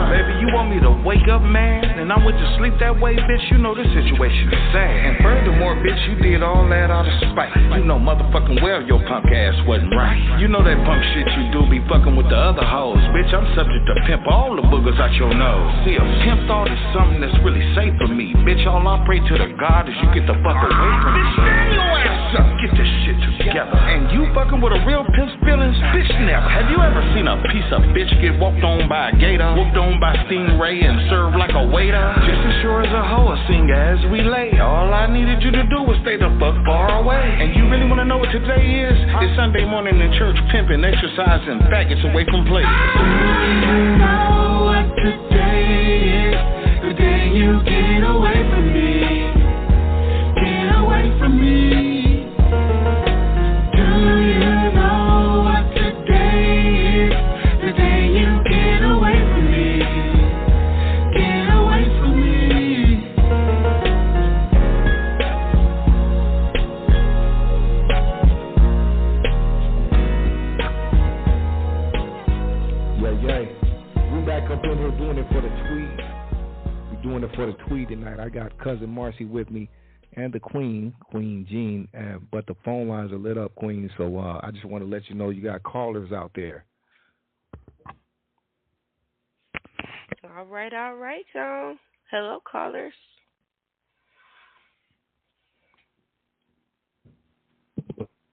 Baby, you want me to wake up, man? And I went to sleep that way, bitch, you know this situation is sad. And furthermore, bitch, you did all that out of spite. You know motherfucking well your punk ass wasn't right. You know that punk shit you do be fucking with the other hoes. Bitch, I'm subject to pimp all the boogers out your nose. See, a pimp thought is something that's really safe for me. Bitch, all I pray to the God is you get the fuck away from me. Bitch, your ass up, get this shit together. And you fucking with a real pimp's feelings? Bitch, never. Have you ever seen a piece of bitch get walked on by a gator, whooped on by Stingray, and served like a waiter? Just as sure as a hoe, a singer as we lay. All I needed you to do was stay the fuck far away. And you really wanna know what today is? It's Sunday morning in church, pimping, exercising, faggots away from play. Do you know what today is? The day you get away from me. Get away from me. Do you know what today is? The day you get away from me. Get away from me. We back up in here doing it for the Tweed. We're doing it for the Tweed tonight. I got cousin Marcy with me and the Queen Jean, but the phone lines are lit up, Queen. So I just want to let you know you got callers out there. All right, y'all. Hello, callers.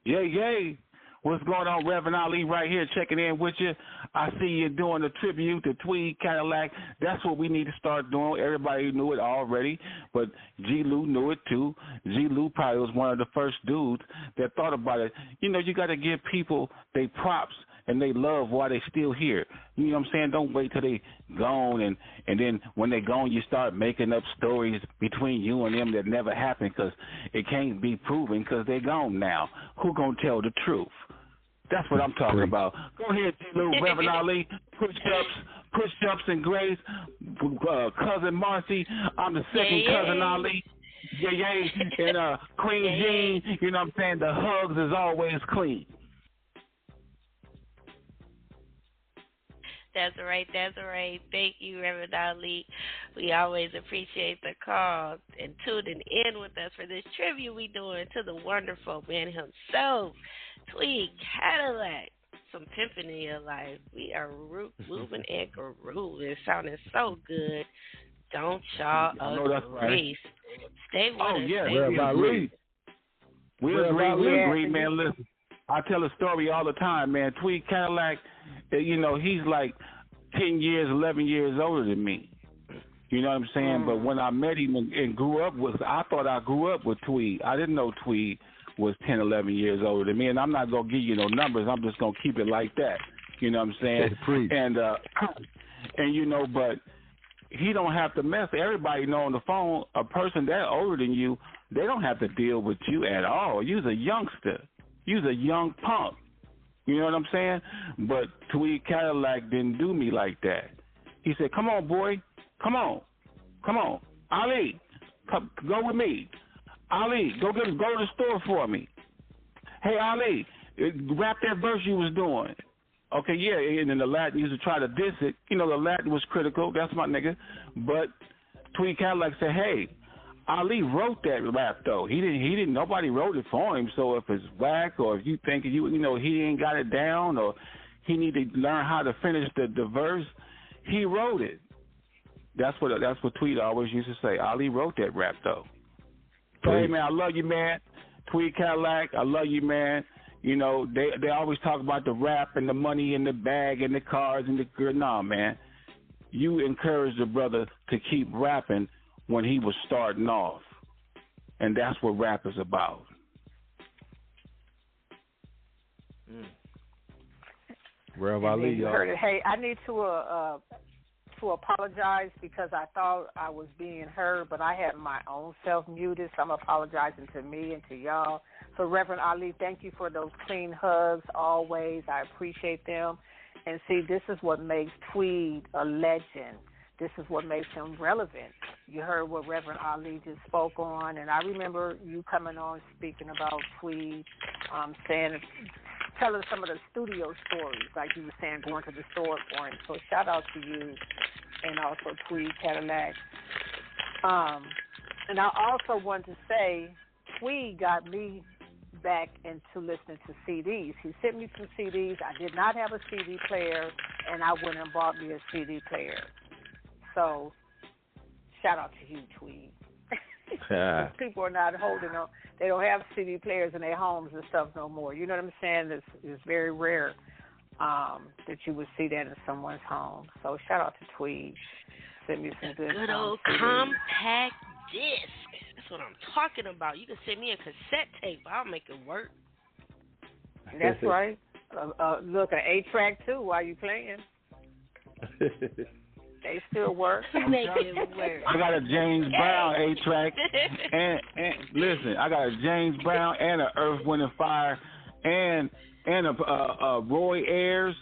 Yay. What's going on, Reverend Ali right here checking in with you. I see you doing a tribute to Tweed Cadillac. That's what we need to start doing. Everybody knew it already, but G-Lew knew it too. G-Lew probably was one of the first dudes that thought about it. You know, you got to give people their props and they love while they still here. You know what I'm saying? Don't wait till they gone, and then when they gone, you start making up stories between you and them that never happened because it can't be proven because they gone now. Who gonna tell the truth? That's what I'm talking about. Go ahead, G-Lew, Reverend Ali, push-ups and grace. Cousin Marcy, I'm the second cousin Ali. and Queen Jean, you know what I'm saying? The hugs is always clean. That's right. Thank you, Reverend Ali. We always appreciate the call and tuning in with us for this tribute we doing to the wonderful man himself, Tweed Cadillac. Some pimping in your life. We are moving and grooving. Sounding so good. Don't y'all agree? Stay with us. Yeah, we agree. We agree, man. Listen, I tell a story all the time, man. Tweed Cadillac, you know, he's like 10 years, 11 years older than me. You know what I'm saying? But when I met him and grew up with, I thought I grew up with Tweed. I didn't know Tweed was 10, 11 years older than me. And I'm not going to give you no numbers. I'm just going to keep it like that. You know what I'm saying? And you know, but he don't have to mess. Everybody know on the phone, a person that older than you, they don't have to deal with you at all. You's a youngster. You's a young punk. You know what I'm saying? But Tweed Cadillac didn't do me like that. He said, come on, boy. Come on. Ali, go with me. Ali, go to the store for me. Hey, Ali, rap that verse you was doing. Okay, yeah, and then the Latin used to try to diss it. You know, the Latin was critical. That's my nigga. But Tweed Cadillac said, hey, Ali wrote that rap though. He didn't. Nobody wrote it for him. So if it's whack, or if you think you know he ain't got it down, or he need to learn how to finish the verse, he wrote it. That's what Tweed always used to say. Ali wrote that rap though. So, hey man, I love you, man. Tweed Cadillac, I love you, man. You know, they always talk about the rap and the money in the bag and the cars and the girl. Nah, man. You encouraged the brother to keep rapping when he was starting off. And that's what rap is about. Rev Ali, y'all. Heard it. Hey, I need to apologize because I thought I was being heard, but I had my own self muted, so I'm apologizing to me and to y'all. So, Reverend Ali, thank you for those clean hugs always. I appreciate them. And see, this is what makes Tweed a legend. This is what makes him relevant. You heard what Reverend Ali just spoke on, and I remember you coming on speaking about Tweed, telling some of the studio stories, like you were saying, going to the store for him. So shout out to you and also Tweed Cadillac. And I also want to say, Tweed got me back into listening to CDs. He sent me some CDs. I did not have a CD player, and I went and bought me a CD player. So, shout out to you, Tweed. People are not holding on. They don't have CD players in their homes and stuff no more. You know what I'm saying? It's very rare that you would see that in someone's home. So, shout out to Tweed. Send me some good old compact disc. That's what I'm talking about. You can send me a cassette tape. I'll make it work. That's right. Look, an 8-track too while you playing. They still work. Make it work. I got a James Brown 8-track, and listen, I got a James Brown and an Earth, Wind and Fire, and a Roy Ayers,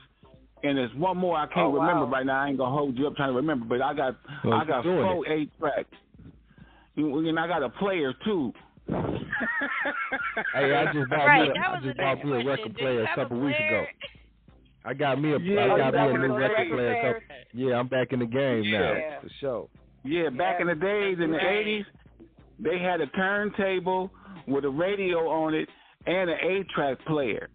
and there's one more I can't remember right now. I ain't gonna hold you up trying to remember, but I got 4 8-tracks, and I got a player too. Hey, I just bought me a record player a couple weeks ago. I got me a new record player. Yeah, I'm back in the game now, for sure. Yeah, back in the days, in the 80s, they had a turntable with a radio on it and an 8-track player.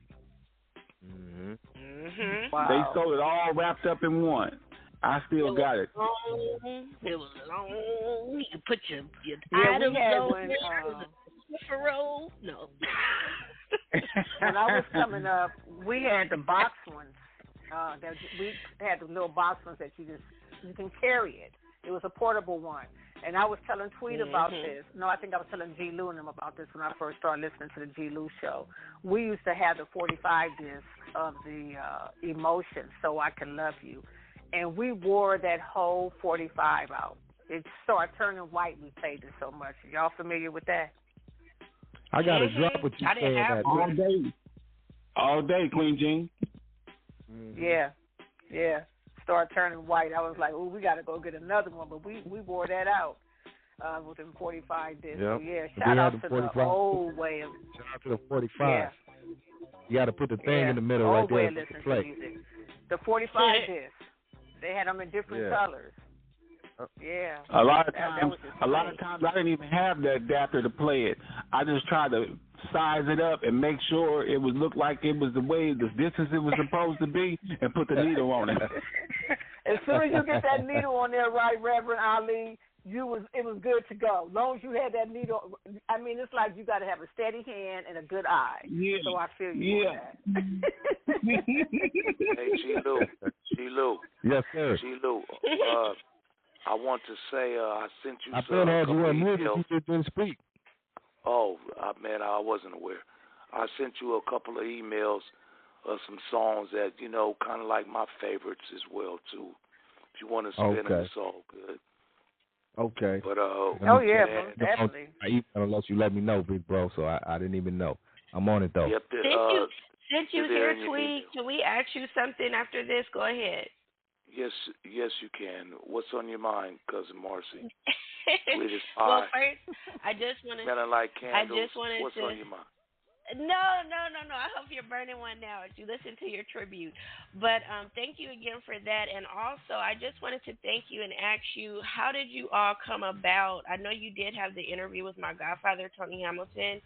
Wow. They sold it all wrapped up in one. I still got it. It was long. You could put your items on it. No. When I was coming up, we had the box ones. We had the little box ones that you can carry it. It was a portable one. And I was telling Tweed about this. No, I think I was telling G-Lew and them about this when I first started listening to the G-Lew show. We used to have the 45 disc of the Emotion, So I Can Love You. And we wore that whole 45 out. It started turning white. We played it so much. Y'all familiar with that? I got to drop what you saying that all day, Queen Jean. Yeah. Started turning white. I was like, oh, we got to go get another one. But we wore that out. with them 45 discs. Yep. So, yeah, shout out to the old way of. Shout out to the 45. Yeah. You got to put the thing in the middle right there. Listen to music. The 45 discs. They had them in different colors. Yeah. A lot of times I didn't even have the adapter to play it. I just tried to size it up and make sure it would look like it was the way, the distance it was supposed to be, and put the needle on it. As soon as you get that needle on there, right, Reverend Ali, it was good to go. As long as you had that needle, I mean, it's like you got to have a steady hand and a good eye. Yeah. So I feel you on that. Hey, G-Lew. Yes, sir. G-Lew, I want to say I sent you I some thought you were moving, emails. you didn't speak. Oh, man, I wasn't aware. I sent you a couple of emails of some songs that, kind of like my favorites as well, too. If you want to spin them, it's all good. Okay. But, definitely. I email unless you let me know, big bro, so I didn't even know. I'm on it, though. Yep, since you here, Tweed, can we ask you something after this? Go ahead. Yes, you can. What's on your mind, Cousin Marcy? Well, first, I just want to. Smelling like candles. What's on your mind? No. I hope you're burning one now as you listen to your tribute. But thank you again for that. And also, I just wanted to thank you and ask you, how did you all come about? I know you did have the interview with my godfather, Tony Hamilton.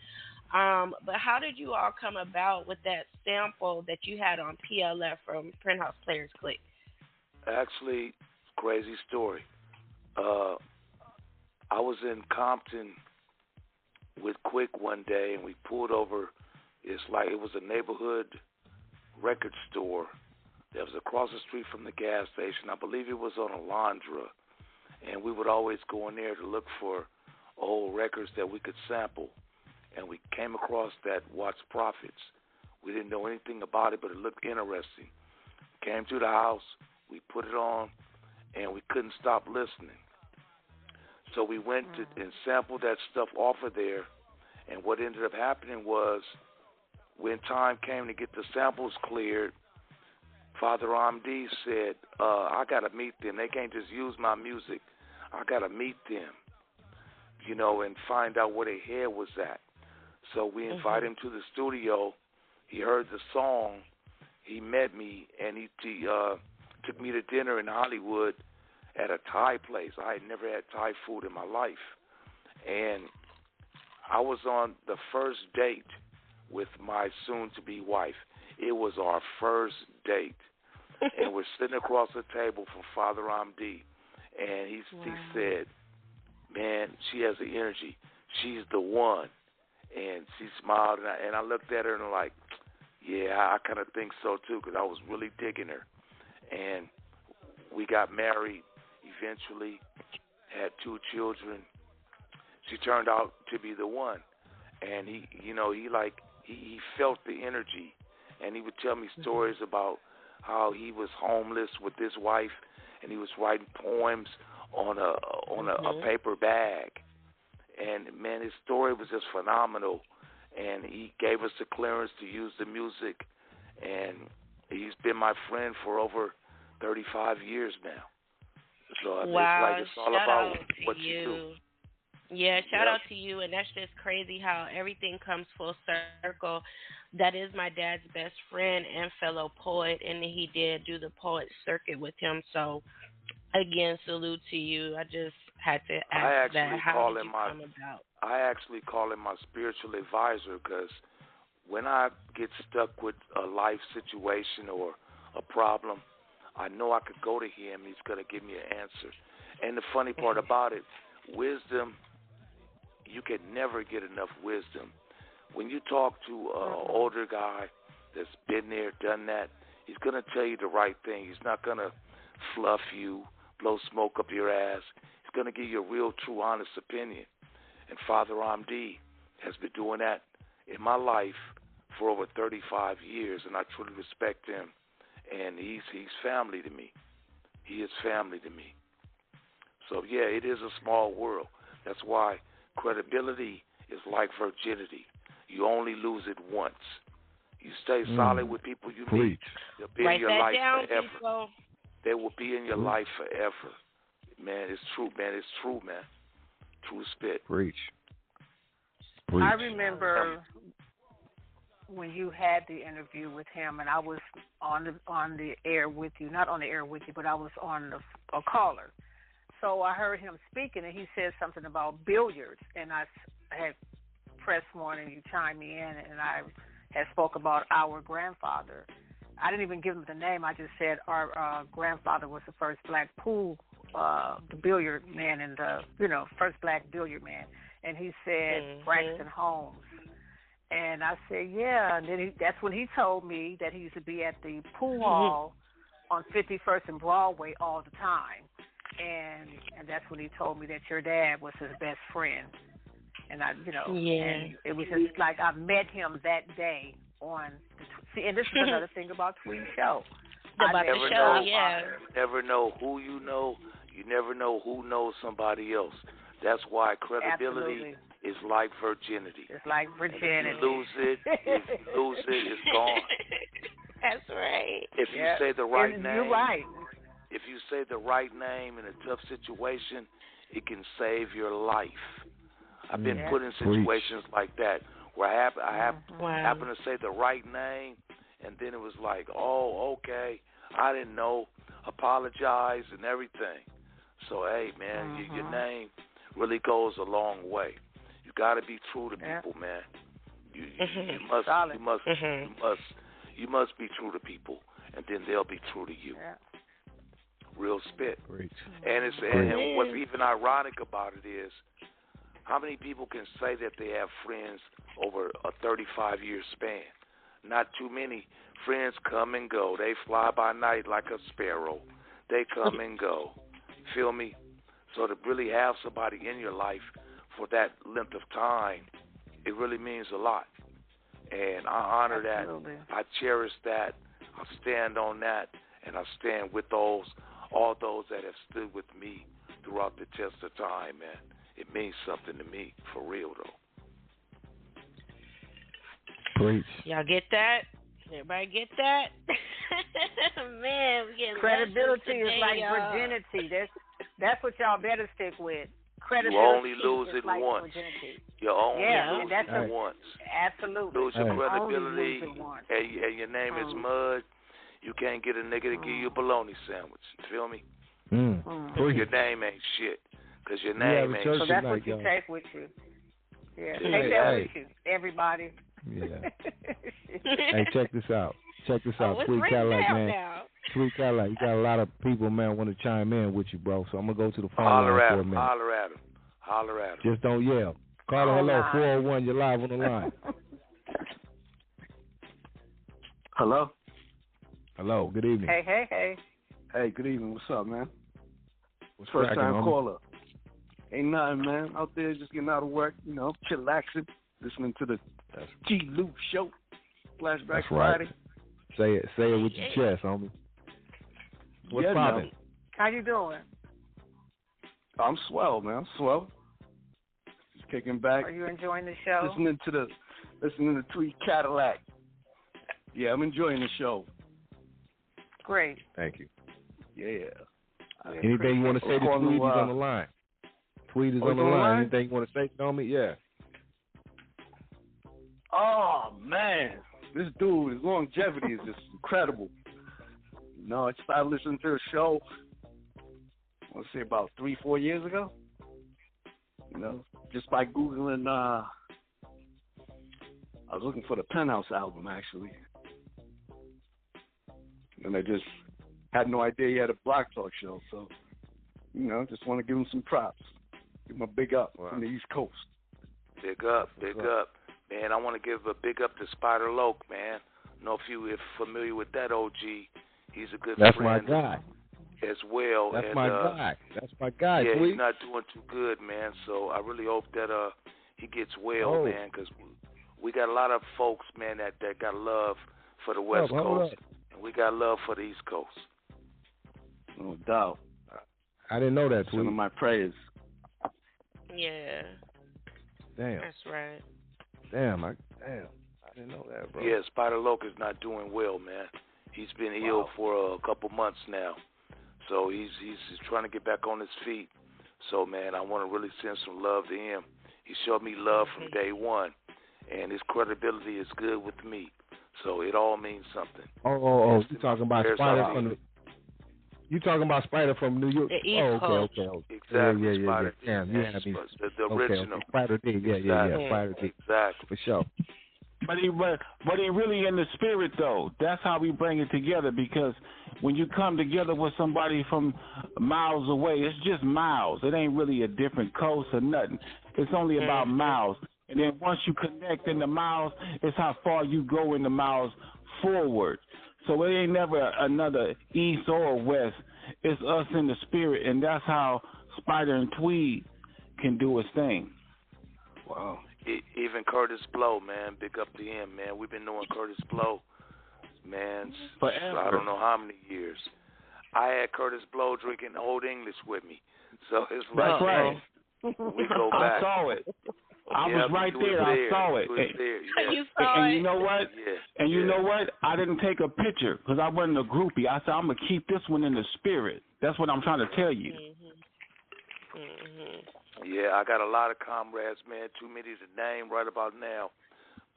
But how did you all come about with that sample that you had on PLF from Print House Players Clique? Actually, crazy story. I was in Compton with Quick one day, and we pulled over. It was a neighborhood record store that was across the street from the gas station. I believe it was on Alondra, and we would always go in there to look for old records that we could sample. And we came across that Watts Prophets. We didn't know anything about it, but it looked interesting. Came to the house, we put it on, and we couldn't stop listening. So we went and sampled that stuff off of there, and what ended up happening was when time came to get the samples cleared, Father Amdi said, I got to meet them. They can't just use my music. I got to meet them, and find out where their head was at. So we invited him to the studio. He heard the song. He met me, and he took me to dinner in Hollywood at a Thai place. I had never had Thai food in my life. And I was on the first date with my soon-to-be wife. It was our first date. And we're sitting across the table from Father Amdi. And he said, man, she has the energy. She's the one. And she smiled, and I looked at her and I'm like, yeah, I kind of think so too, because I was really digging her. And we got married eventually, had 2 children. She turned out to be the one. And he felt the energy. And he would tell me stories about how he was homeless with his wife, and he was writing poems on a paper bag. And, man, his story was just phenomenal. And he gave us the clearance to use the music. And he's been my friend for over 35 years now. So it's all about what you do. Yeah, shout out to you. And that's just crazy how everything comes full circle. That is my dad's best friend and fellow poet. And he did do the poet circuit with him. So, again, salute to you. I just had to ask that. How did you come about? I actually call him my spiritual advisor, because when I get stuck with a life situation or a problem, I know I could go to him. He's going to give me an answer. And the funny part about it, wisdom, you can never get enough wisdom. When you talk to an older guy that's been there, done that, he's going to tell you the right thing. He's not going to fluff you, blow smoke up your ass. He's going to give you a real, true, honest opinion. And Father Amdi has been doing that in my life for over 35 years, and I truly respect him. And he's family to me. He is family to me. So, yeah, it is a small world. That's why credibility is like virginity. You only lose it once. You stay solid with people you meet. They'll be in your life forever. People. They will be in your life forever. Man, it's true, man. It's true, man. True spit. Preach. I remember when you had the interview with him, and I was on the air with you. Not on the air with you, but I was on a caller. So I heard him speaking, and he said something about billiards, and I had pressed one, and you chimed me in, and I had spoke about our grandfather. I didn't even give him the name. I just said our grandfather was the first black pool, the billiard man, and the first black billiard man. And he said Braxton Holmes. And I said, yeah. And then that's when he told me that he used to be at the pool hall on 51st and Broadway all the time. And that's when he told me that your dad was his best friend. And and it was just like I met him that day on see, and this is another thing about Tweed Show. About the show, yeah. You never know who you know. You never know who knows somebody else. That's why credibility is like virginity. It's like virginity. If you lose it, it's gone. That's right. If you say the right name, you're right. If you say the right name in a tough situation, it can save your life. I've been put in situations like that where I happen to say the right name, and then it was like, oh, okay, I didn't know, apologize and everything. So, hey, man, your name really goes a long way. You got to be true to people, man. You must be true to people, and then they'll be true to you. Yeah. Real spit. Great. And what's even ironic about it is, how many people can say that they have friends over a 35-year span? Not too many. Friends come and go. They fly by night like a sparrow. They come and go. Feel me? So to really have somebody in your life for that length of time, it really means a lot. And I honor that. I cherish that. I stand on that. And I stand with all those that have stood with me throughout the test of time, man. It means something to me, for real, though. Preach. Y'all get that? Everybody get that? Man, we getting credibility is like virginity. That's what y'all better stick with. Credibility. You only lose it like once. Virginity. You only lose it once. Absolutely. Lose your credibility, and your name is mud. You can't get a nigga to give you a bologna sandwich. You feel me? Your name ain't shit. Because your name ain't shit. So that's what you take with you. Yeah, take that with you, everybody. Yeah. Hey, check this out. Tweed Cadillac, man. Tweed Cadillac, you got a lot of people, man, want to chime in with you, bro. So I'm going to go to the phone line for a minute. Holler at him. Just don't yell. Caller, hello, 401, you're live on the line. Hello? Hello, good evening. Hey. Hey, good evening. What's up, man? First time caller. Ain't nothing, man. Out there just getting out of work, chillaxing, listening to the G-Lew show. Flashback That's Friday. Right. Say it with your chest, homie. What's poppin'? How you doing? I'm swell, man. I'm swell. Just kicking back. Are you enjoying the show? Listening to Tweed Cadillac. Yeah, I'm enjoying the show. Great. Thank you. Yeah. Anything you want to say to Tweed? He's on the line. Tweed is on the line. Anything you want to say to me? Yeah. Oh, man. This dude, his longevity is just incredible. I started listening to the show, let's say about 3-4 years ago. Just by Googling, I was looking for the Penthouse album, actually. And I just had no idea he had a Block Talk show. So, just want to give him some props. Give him a big up from the East Coast. Big up. Man, I want to give a big up to Spider Loke, man. I don't know if you are familiar with that OG. He's a good friend. That's my guy. As well. That's my guy. Yeah, Tweed. He's not doing too good, man. So I really hope that he gets well, man, because we got a lot of folks, man, that got love for the West Coast. And we got love for the East Coast. No doubt. I didn't know that, Tweed. Sending my prayers. Yeah. Damn. That's right. Damn, I didn't know that, bro. Yeah, Spider Loke is not doing well, man. He's been ill for a couple months now. So he's trying to get back on his feet. So, man, I want to really send some love to him. He showed me love from day one, and his credibility is good with me. So it all means something. Oh, you talking about Spider from the... You talking about Spider from New York? The East Coast. Exactly, yeah. Spider. Damn, I mean, the original. Okay. Spider D, yeah. Spider D. Exactly. For sure. But he really in the spirit, though. That's how we bring it together, because when you come together with somebody from miles away, it's just miles. It ain't really a different coast or nothing. It's only about miles. And then once you connect in the miles, it's how far you go in the miles forward. So it ain't never another east or west. It's us in the spirit, and that's how Spider and Tweed can do his thing. Wow. Even Curtis Blow, man, big up to him, man. We've been knowing Curtis Blow, man, forever. I don't know how many years. I had Curtis Blow drinking Old English with me, so it's like, that's right. We go back. I saw it. I was right there. I saw it. You saw and it. you know what? Yeah. And you know what? I didn't take a picture because I wasn't a groupie. I said, I'm going to keep this one in the spirit. That's what I'm trying to tell you. Yeah, I got a lot of comrades, man. Too many to name right about now.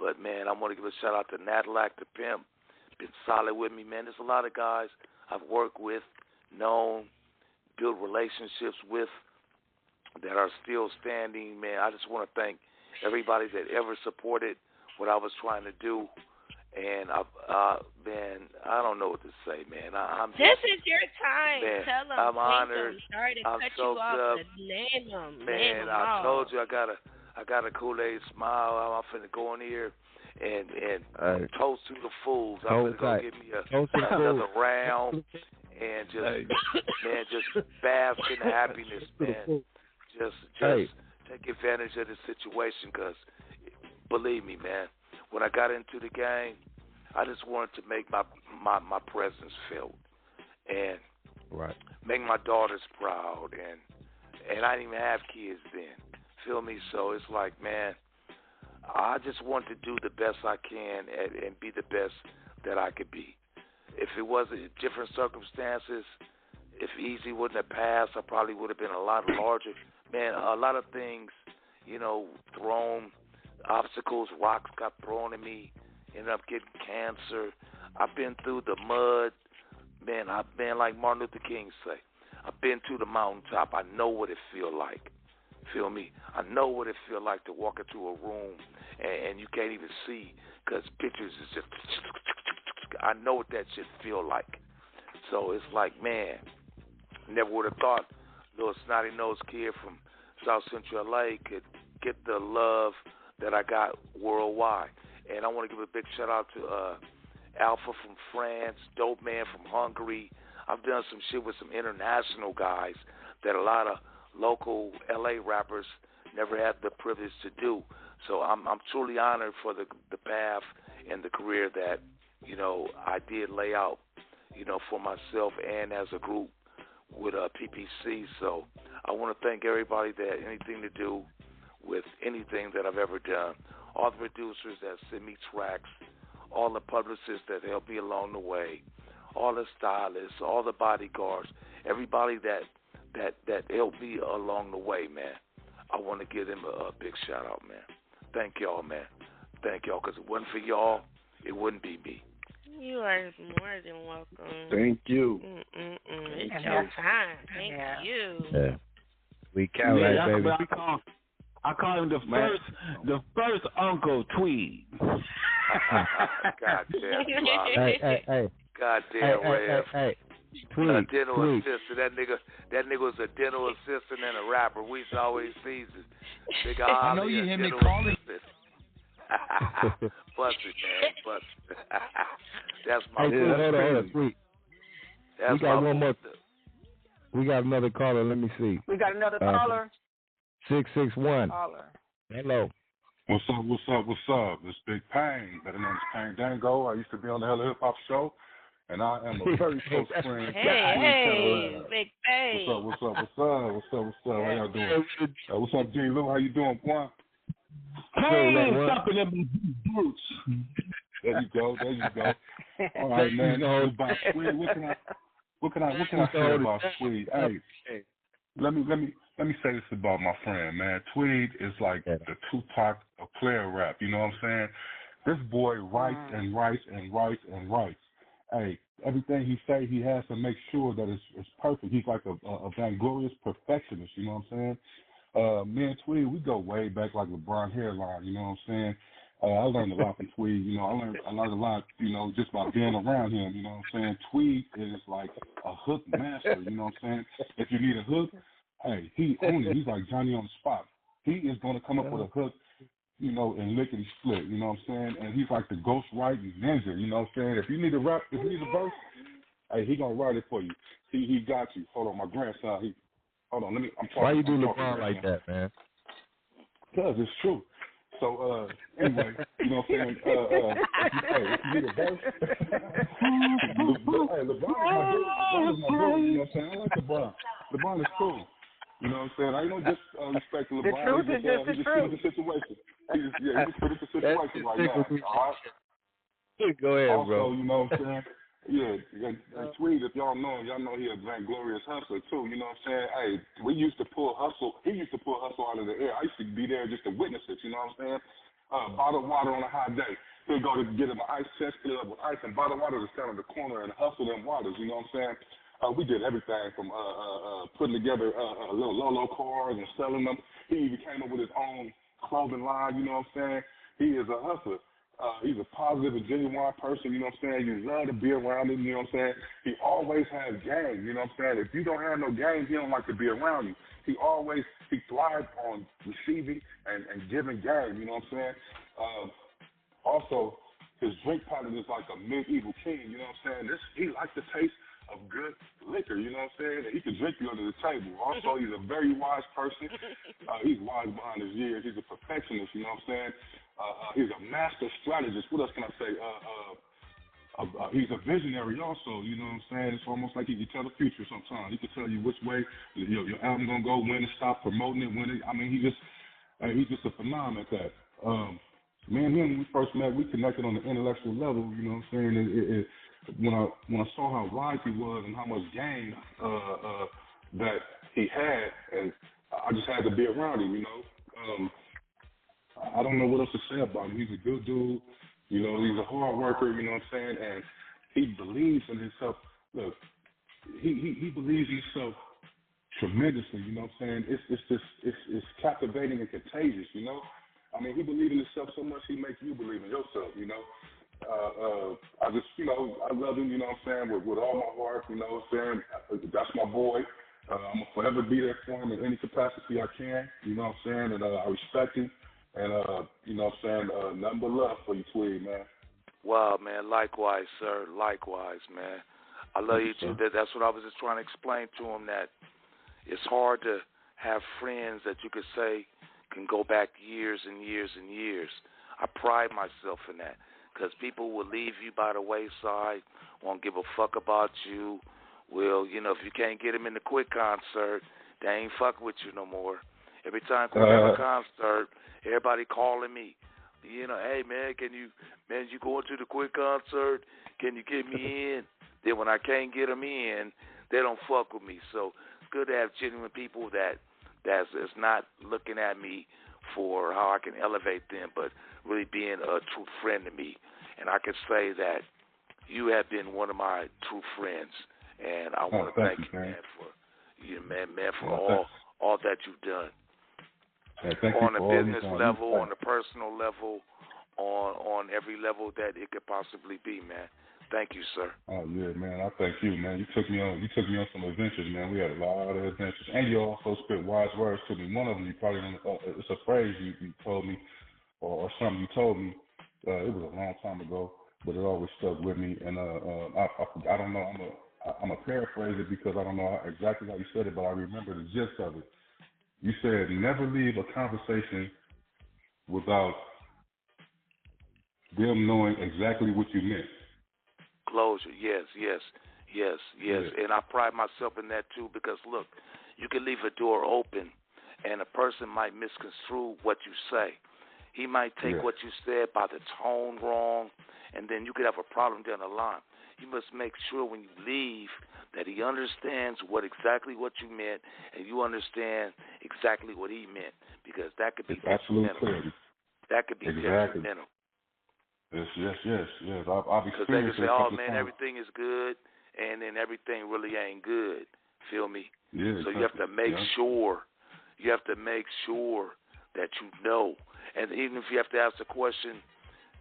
But, man, I want to give a shout-out to Cadillac, the pimp. Been solid with me, man. There's a lot of guys I've worked with, known, built relationships with that are still standing, man. I just want to thank everybody that ever supported what I was trying to do. And, man, I don't know what to say, man. This is your time. Man, Tell them. I'm honored. Sorry to I'm cut so you off, up. but name them. Man, I told you I got a Kool-Aid smile. I'm finna go in here and toast to the fools. I'm finna go get me another round and just bask in the happiness, man. Just take advantage of the situation, because believe me, man, when I got into the game, I just wanted to make my presence felt and make my daughters proud, and I didn't even have kids then. Feel me? So it's like, man, I just want to do the best I can and be the best that I could be. If it wasn't different circumstances, if Easy wouldn't have passed, I probably would have been a lot larger. Man, a lot of things, thrown, obstacles, rocks got thrown at me, ended up getting cancer. I've been through the mud. Man, I've been, like Martin Luther King say, I've been to the mountaintop. I know what it feel like. Feel me? I know what it feel like to walk into a room and you can't even see because pictures is just, I know what that shit feel like. So it's like, man, never would have thought little snotty-nosed kid from South Central LA could get the love that I got worldwide. And I want to give a big shout-out to Alpha from France, Dope Man from Hungary. I've done some shit with some international guys that a lot of local LA rappers never had the privilege to do. So I'm truly honored for the path and the career that, I did lay out, for myself and as a group with PPC. So I want to thank everybody that had anything to do with anything that I've ever done. All the producers that send me tracks, all the publicists that helped me along the way, all the stylists, all the bodyguards, everybody that helped me along the way, man. I want to give them a big shout out, man. Thank y'all, man. Thank y'all, because if it wasn't for y'all, it wouldn't be me. You are more than welcome. Thank you. It's your time. Thank you. Yeah. We count that, baby. I call him the first Uncle Tweed. Goddamn. Hey. Goddamn, Rev. Hey. Tweed. A dental assistant. That nigga was a dental assistant and a rapper. We used to always tease it. I know you hear me calling. Busted, man. Busted. That's my hold on, Tweed. That's we got one more. We got another caller. Let me see. We got another caller. 661. Caller. Hello. What's up? It's Big Pain. Better known as Pain Dango. I used to be on the Hella Hip Hop Show, and I am a very close friend. Hey, Big Pain. What's up? How y'all doing? What's up, G-Lew? How you doing, boy? Pain, stopping them boots. There you go. All right, man. About Tweed. What can I say about Tweed? Hey, let me let me say this about my friend, man. Tweed is like the Tupac of player rap. You know what I'm saying? This boy writes and writes and writes and writes. Hey, everything he say, he has to make sure that it's perfect. He's like a vainglorious perfectionist. You know what I'm saying? Me and Tweed, we go way back like LeBron hairline. You know what I'm saying? I learned a lot from Tweed. You know, I learned a lot. You know, just by being around him. You know what I'm saying? Tweed is like a hook master. You know what I'm saying? If you need a hook, hey, he owns it. He's like Johnny on the spot. He is going to come up with a hook, you know, and lickety split. You know what I'm saying? And he's like the ghost writing ninja. You know what I'm saying? If you need a rap, if you need a verse, hey, he gonna write it for you. He got you. Hold on, my grandson. Hold on. I'm talking. Why you do LeBron like that, man? Because it's true. So anyway, you know what I'm saying? Hey, if you need a verse, hey, LeBron is my brother. You know what I'm saying? I like LeBron. LeBron is cool. You know what I'm saying? I don't just respect LeBron. The truth is just the truth. He just put it the situation right now. All right? Go ahead, also, bro. You know what I'm saying? Yeah, Tweed, if y'all know him, y'all know he a vainglorious hustler too. You know what I'm saying? Hey, we used to pull hustle. He used to pull hustle out of the air. I used to be there just to witness it. You know what I'm saying? Bottled water on a hot day. He'll go to get him an ice chest, fill it up with ice, and bottled water to stand on the corner and hustle them waters. You know what I'm saying? We did everything from putting together little Lolo cars and selling them. He even came up with his own clothing line. You know what I'm saying? He is a hustler. He's a positive and genuine person, you know what I'm saying? You love to be around him, you know what I'm saying? He always has game, you know what I'm saying? If you don't have no game, he don't like to be around you. He thrives on receiving and giving game, you know what I'm saying? Also, his drink pattern is like a medieval king, you know what I'm saying? He likes the taste of good liquor, you know what I'm saying? And he can drink you under the table. Also, he's a very wise person. He's wise behind his years. He's a perfectionist, you know what I'm saying? He's a master strategist. What else can I say? He's a visionary also, you know what I'm saying? It's almost like he can tell the future sometimes. He can tell you which way your album going to go, when to stop promoting it, I mean, he's just a phenomenon at that. Me and him, when we first met, we connected on the intellectual level, you know what I'm saying? When I saw how wise he was and how much game that he had, and I just had to be around him, you know. I don't know what else to say about him. He's a good dude, you know. He's a hard worker, you know what I'm saying, and he believes in himself. Look, he believes in himself tremendously, you know what I'm saying. It's captivating and contagious, you know. I mean, he believes in himself so much he makes you believe in yourself, you know. I just, you know, I love him, you know what I'm saying, with all my heart, you know what I'm saying. That's my boy. I'm going to forever be there for him in any capacity I can, you know what I'm saying, and I respect him. And, you know what I'm saying, nothing but love for you, Tweed, man. Wow, man, likewise, sir, likewise, man. I love you, too. That's what I was just trying to explain to him, that it's hard to have friends that you could say can go back years and years and years. I pride myself in that. Because people will leave you by the wayside, won't give a fuck about you. Well, you know, if you can't get them in the Quick concert, they ain't fucking with you no more. Every time Quick have a concert, everybody calling me. You know, hey, man, you going to the Quick concert? Can you get me in? Then when I can't get them in, they don't fuck with me. So it's good to have genuine people that's not looking at me for how I can elevate them, but really being a true friend to me. And I can say that you have been one of my true friends, and I want to thank you, man, for all that you've done. On the business level, on the personal level, on every level that it could possibly be, man. Thank you, sir. Oh yeah, man. I thank you, man. You took me on some adventures, man. We had a lot of adventures, and you also spit wise words to me. One of them, you probably don't. It's a phrase you told me, or something you told me. It was a long time ago, but it always stuck with me. And I don't know. I'm a paraphrase it because I don't know exactly how you said it, but I remember the gist of it. You said, "Never leave a conversation without them knowing exactly what you meant." Closure, yes. And I pride myself in that, too, because, look, you can leave a door open, and a person might misconstrue what you say. He might take what you said by the tone wrong, and then you could have a problem down the line. you must make sure when you leave that he understands exactly what you meant, and you understand exactly what he meant, because that could be detrimental. That could be detrimental. Yes. I've experienced it. Because they can say, "Oh man, everything is good," and then everything really ain't good. Feel me? Yeah. So you have to make sure. You have to make sure that you know, and even if you have to ask the question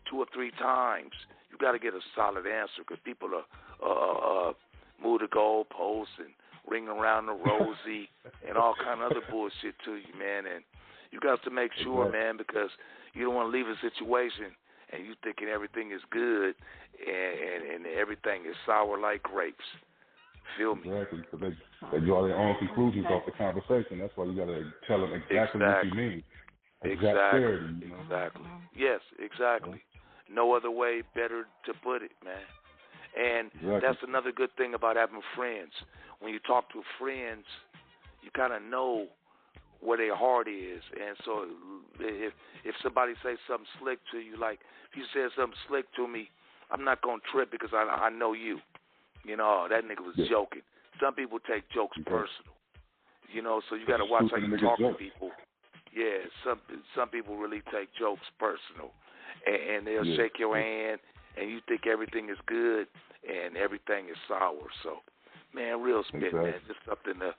2 or 3 times, you got to get a solid answer, because people are move the goalposts and ring around the rosy and all kind of other bullshit to you, man. And you got to make sure, man, because you don't want to leave a situation and you thinking everything is good and everything is sour like grapes. Feel me? Exactly, because they draw their own conclusions off the conversation. That's why you got to tell them exactly what you mean. Clarity, you know? Exactly. Yes, exactly. No other way better to put it, man. And that's another good thing about having friends. When you talk to friends, you kind of know where their heart is. And so if somebody says something slick to you, like if you said something slick to me, I'm not going to trip because I know you. You know, that nigga was joking. Some people take jokes personal. You know, so you got to watch how you talk to people. Yeah, some people really take jokes personal. And they'll shake your hand, and you think everything is good, and everything is sour. So, man, real spit, man. Just something to,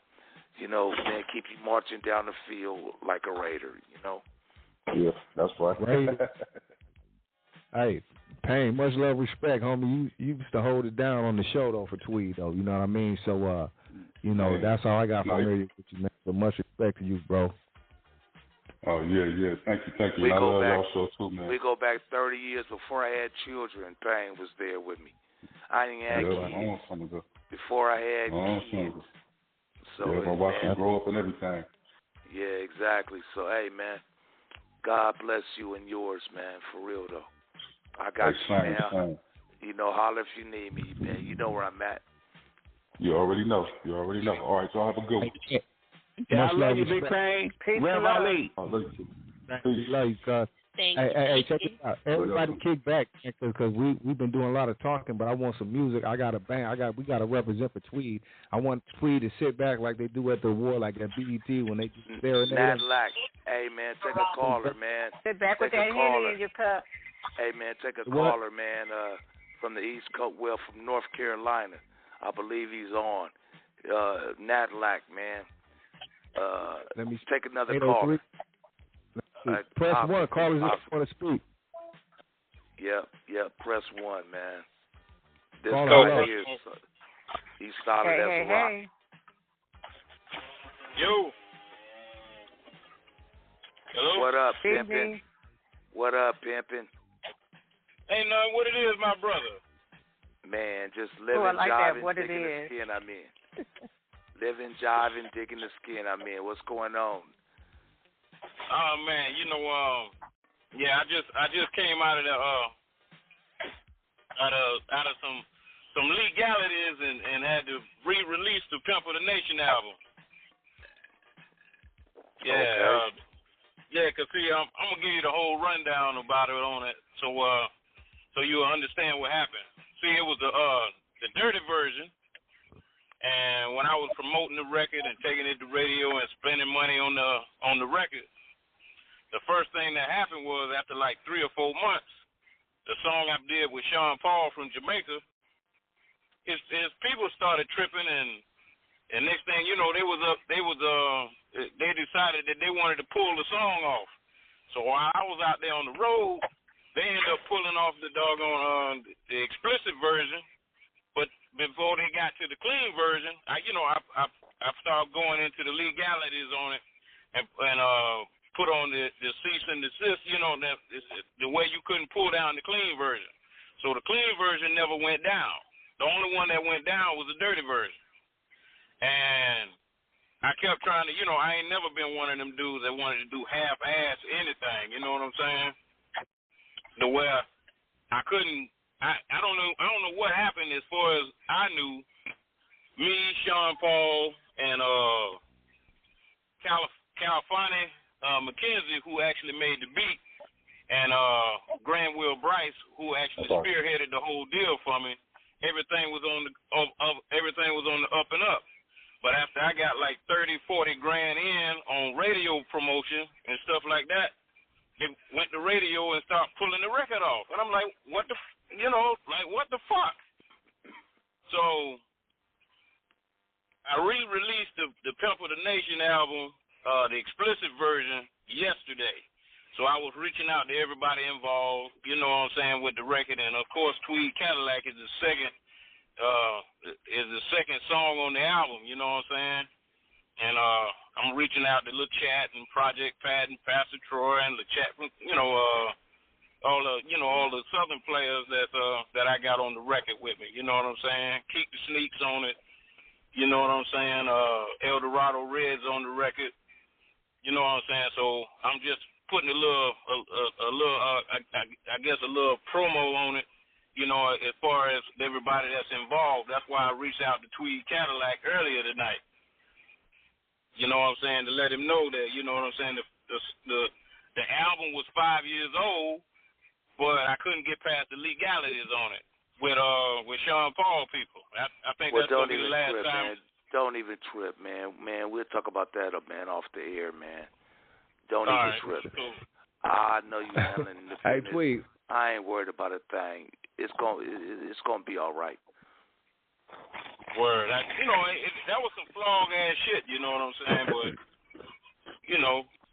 you know, man, keep you marching down the field like a Raider, you know? Yeah, that's right. Hey, Payne, much love, respect, homie. You used to hold it down on the show, though, for Tweed, though. You know what I mean? So, you know, that's all I got familiar with you, man. So much respect to you, bro. Oh, yeah. Thank you. I love y'all show, too, man. We go back 30 years before I had children. Payne was there with me. I didn't have kids before I had kids. So, I watched you grow up and everything. Yeah, exactly. So, hey, man, God bless you and yours, man, for real, though. I got you, man. You know, holler if you need me, man. You know where I'm at. You already know. All right, y'all have a good one. Yeah, I love you, Big Payne. Rev Ali. I love you. Love you, cuz. Hey, check it out. Everybody kick back, because we've been doing a lot of talking, but I want some music. I got a band. We got to represent for Tweed. I want Tweed to sit back like they do at the war, like at BET when they just serenade. Nat Lack. Hey, man, take a caller, man. Sit back with that Henny in your cup. Hey, man, take a caller, man, from the East Coast, from North Carolina. I believe he's on. Nat Lack, man. Let me take another caller. Press 1. Callers just want to speak. Yep. Press 1, man. This Caller, guy here, he's solid as a rock. Hey. Yo. Hello. What up, pimpin'? What up, pimpin'? Ain't nothing. What it is, my brother? Man, just living, jiving, digging the skin I'm in. Living, jiving, digging the skin I'm in. What's going on? Oh man, you know, I just came out of the out of some legalities and had to re-release the Pimp of the Nation album. Yeah, okay. Cause see, I'm gonna give you the whole rundown about it on it, so you'll understand what happened. See, it was the dirty version. And when I was promoting the record and taking it to radio and spending money on the record, the first thing that happened was after like 3 or 4 months, the song I did with Sean Paul from Jamaica, his people started tripping, and next thing you know, they decided that they wanted to pull the song off. So while I was out there on the road, they ended up pulling off the doggone the explicit version. But before they got to the clean version, I started going into the legalities on it and put on the cease and desist, the way you couldn't pull down the clean version. So the clean version never went down. The only one that went down was the dirty version. And I kept trying to, I ain't never been one of them dudes that wanted to do half-ass anything, you know what I'm saying? To where I couldn't. I don't know what happened as far as I knew. Me, Sean Paul, and California McKenzie, who actually made the beat, and Grant Will Bryce, who actually spearheaded the whole deal for me, everything was on the up and up. But after I got like 30, 40 grand in on radio promotion and stuff like that, they went to radio and started pulling the record off. And I'm like, what the fuck? So I re-released the Pimp of the Nation album, the explicit version, yesterday. So I was reaching out to everybody involved, you know what I'm saying, with the record. And, of course, Tweed Cadillac is the second song on the album, you know what I'm saying? And I'm reaching out to Lil Chat and Project Pat and Pastor Troy and Lil Chat, all the Southern players that I got on the record with me, you know what I'm saying? Keep the Sneaks on it, you know what I'm saying? El Dorado Red's on the record, you know what I'm saying? So I'm just putting a little promo on it, you know, as far as everybody that's involved. That's why I reached out to Tweed Cadillac earlier tonight. You know what I'm saying? To let him know that, you know what I'm saying, the album was 5 years old, but I couldn't get past the legalities on it with Sean Paul people. I think that's going to be the last time. Man. Don't even trip, man. Man, we'll talk about that, man, off the air, man. Don't even trip. Cool. I know you handling the Hey, Tweed. I ain't worried about a thing. It's gonna be all right. Word. That was some flawed ass shit. You know what I'm saying? But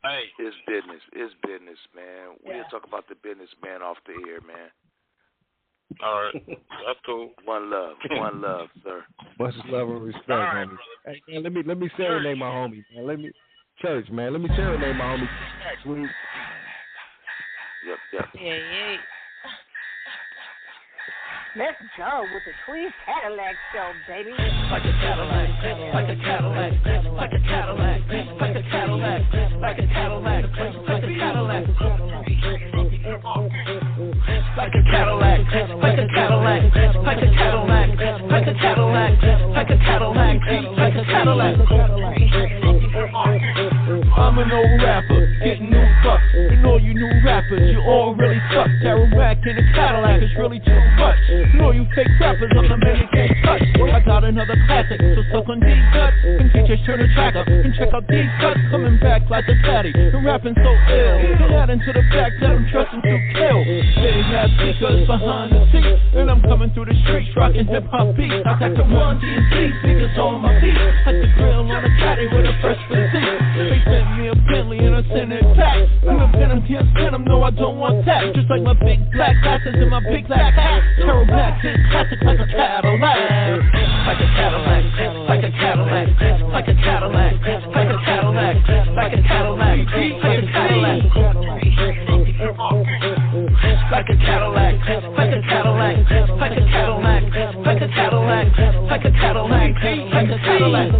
hey, it's business, man. We'll talk about the business, man, off the air, man. All right, that's cool. One love, sir. Much love and respect, homie. Hey, man, let me serenade my homie, man. Let me serenade my homie. Tweed. Yep. Yeah. Let's go with the Tweed Cadillac show, baby. Like a Cadillac, like a Cadillac, like a Cadillac, like a Cadillac, like a Cadillac, like a Cadillac. Like a Cadillac, like a Cadillac, like a Cadillac, like a Cadillac, like a Cadillac, like a Cadillac. I'm an old rapper, getting new fucks. And all you new rappers, you all really suck. Cadillac in a Cadillac is really too much. And all you fake rappers, I'm the man that can't touch. I got another classic, so suck on these guts. And just turn the track up and check out these cuts. Coming back like a fatty, and rapping so ill. And adding to the fact that I'm trusting to kill. They have speakers behind the seats, and I'm coming through the streets rocking hip hop beats. I got the 1, 2, and 3 speakers on my feet. Like the grill on a caddy with a fresh receipt. They sent me a Bentley and I sent it back. And the venom can't send them, no I don't want that. Just like my big black glasses and my big black hat. Terror black is classic like a Cadillac. Like a Cadillac, like a Cadillac, like a Cadillac, like a Cadillac, like a Cadillac, like a Cadillac. Like a Cadillac, like a Cadillac, like a Cadillac, like a Cadillac, like a Cadillac, like a Cadillac.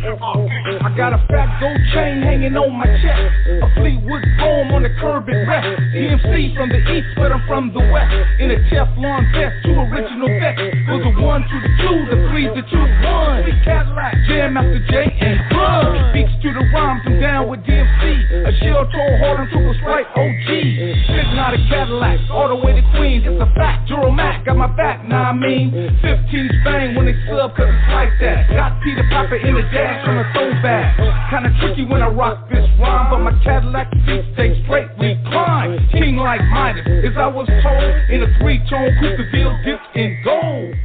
I got a fat gold chain hanging on my chest, a Fleetwood foam on the curb at rest. DMC from the east, but I'm from the west. In a Teflon vest, 2 original vests. Goes the 1 to the 2, the 3 to 2, 1. Tweed Cadillac, jam after J and Blood. Beats to the rhymes, I'm down with DMC. A shell toe hard and triple strike OG. Sitting out of Cadillac, all the way to Queens. It's a fact, Duro Mac got my back, nah I mean 15 bang when they sub, cause it's like that. Got Peter Piper in the dash on a throwback. Kinda tricky when I rock this rhyme, but my Cadillac seats stay straight recline. King like Midas, as I was told, in a 3-tone coupe de ville dipped in gold.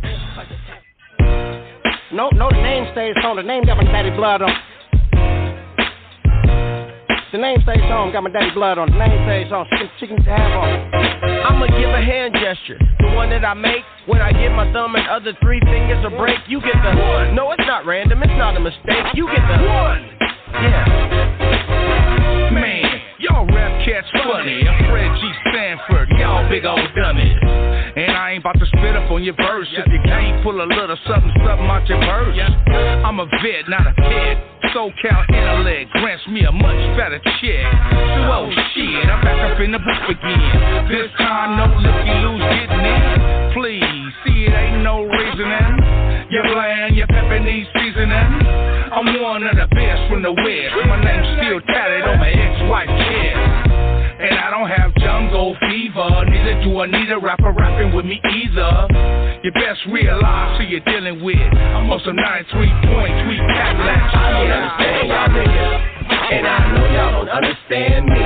No, the name stays on. The name got my daddy blood on. The name stays on, got my daddy blood on. The name stays on. Chicken to have on. I'ma give a hand gesture, the one that I make when I give my thumb and other 3 fingers a break. You get the 1. No, it's not random, it's not a mistake. You get the 1. Yeah. Man, y'all rap cats funny. I'm Fred G. Stanford, y'all big old dummies. And I ain't about to spit up on your verse if you can't pull a little something out your verse. I'm a vet, not a kid. SoCal intellect grants me a much better check. So, oh shit, I'm back up in the booth again. This time, no looky-loos getting in. Please, see it ain't no reasoning. You're bland, you're peppin' these seasoning. I'm one of the best from the West. My name's still tatted on my ex-wife's chest. And I don't have jungle fever, neither do I need a rapper rapping with me either. You best realize who you're dealing with. I'm on some 9-3-point, Tweed Cadillac. I don't understand y'all niggas, and I know y'all don't understand me.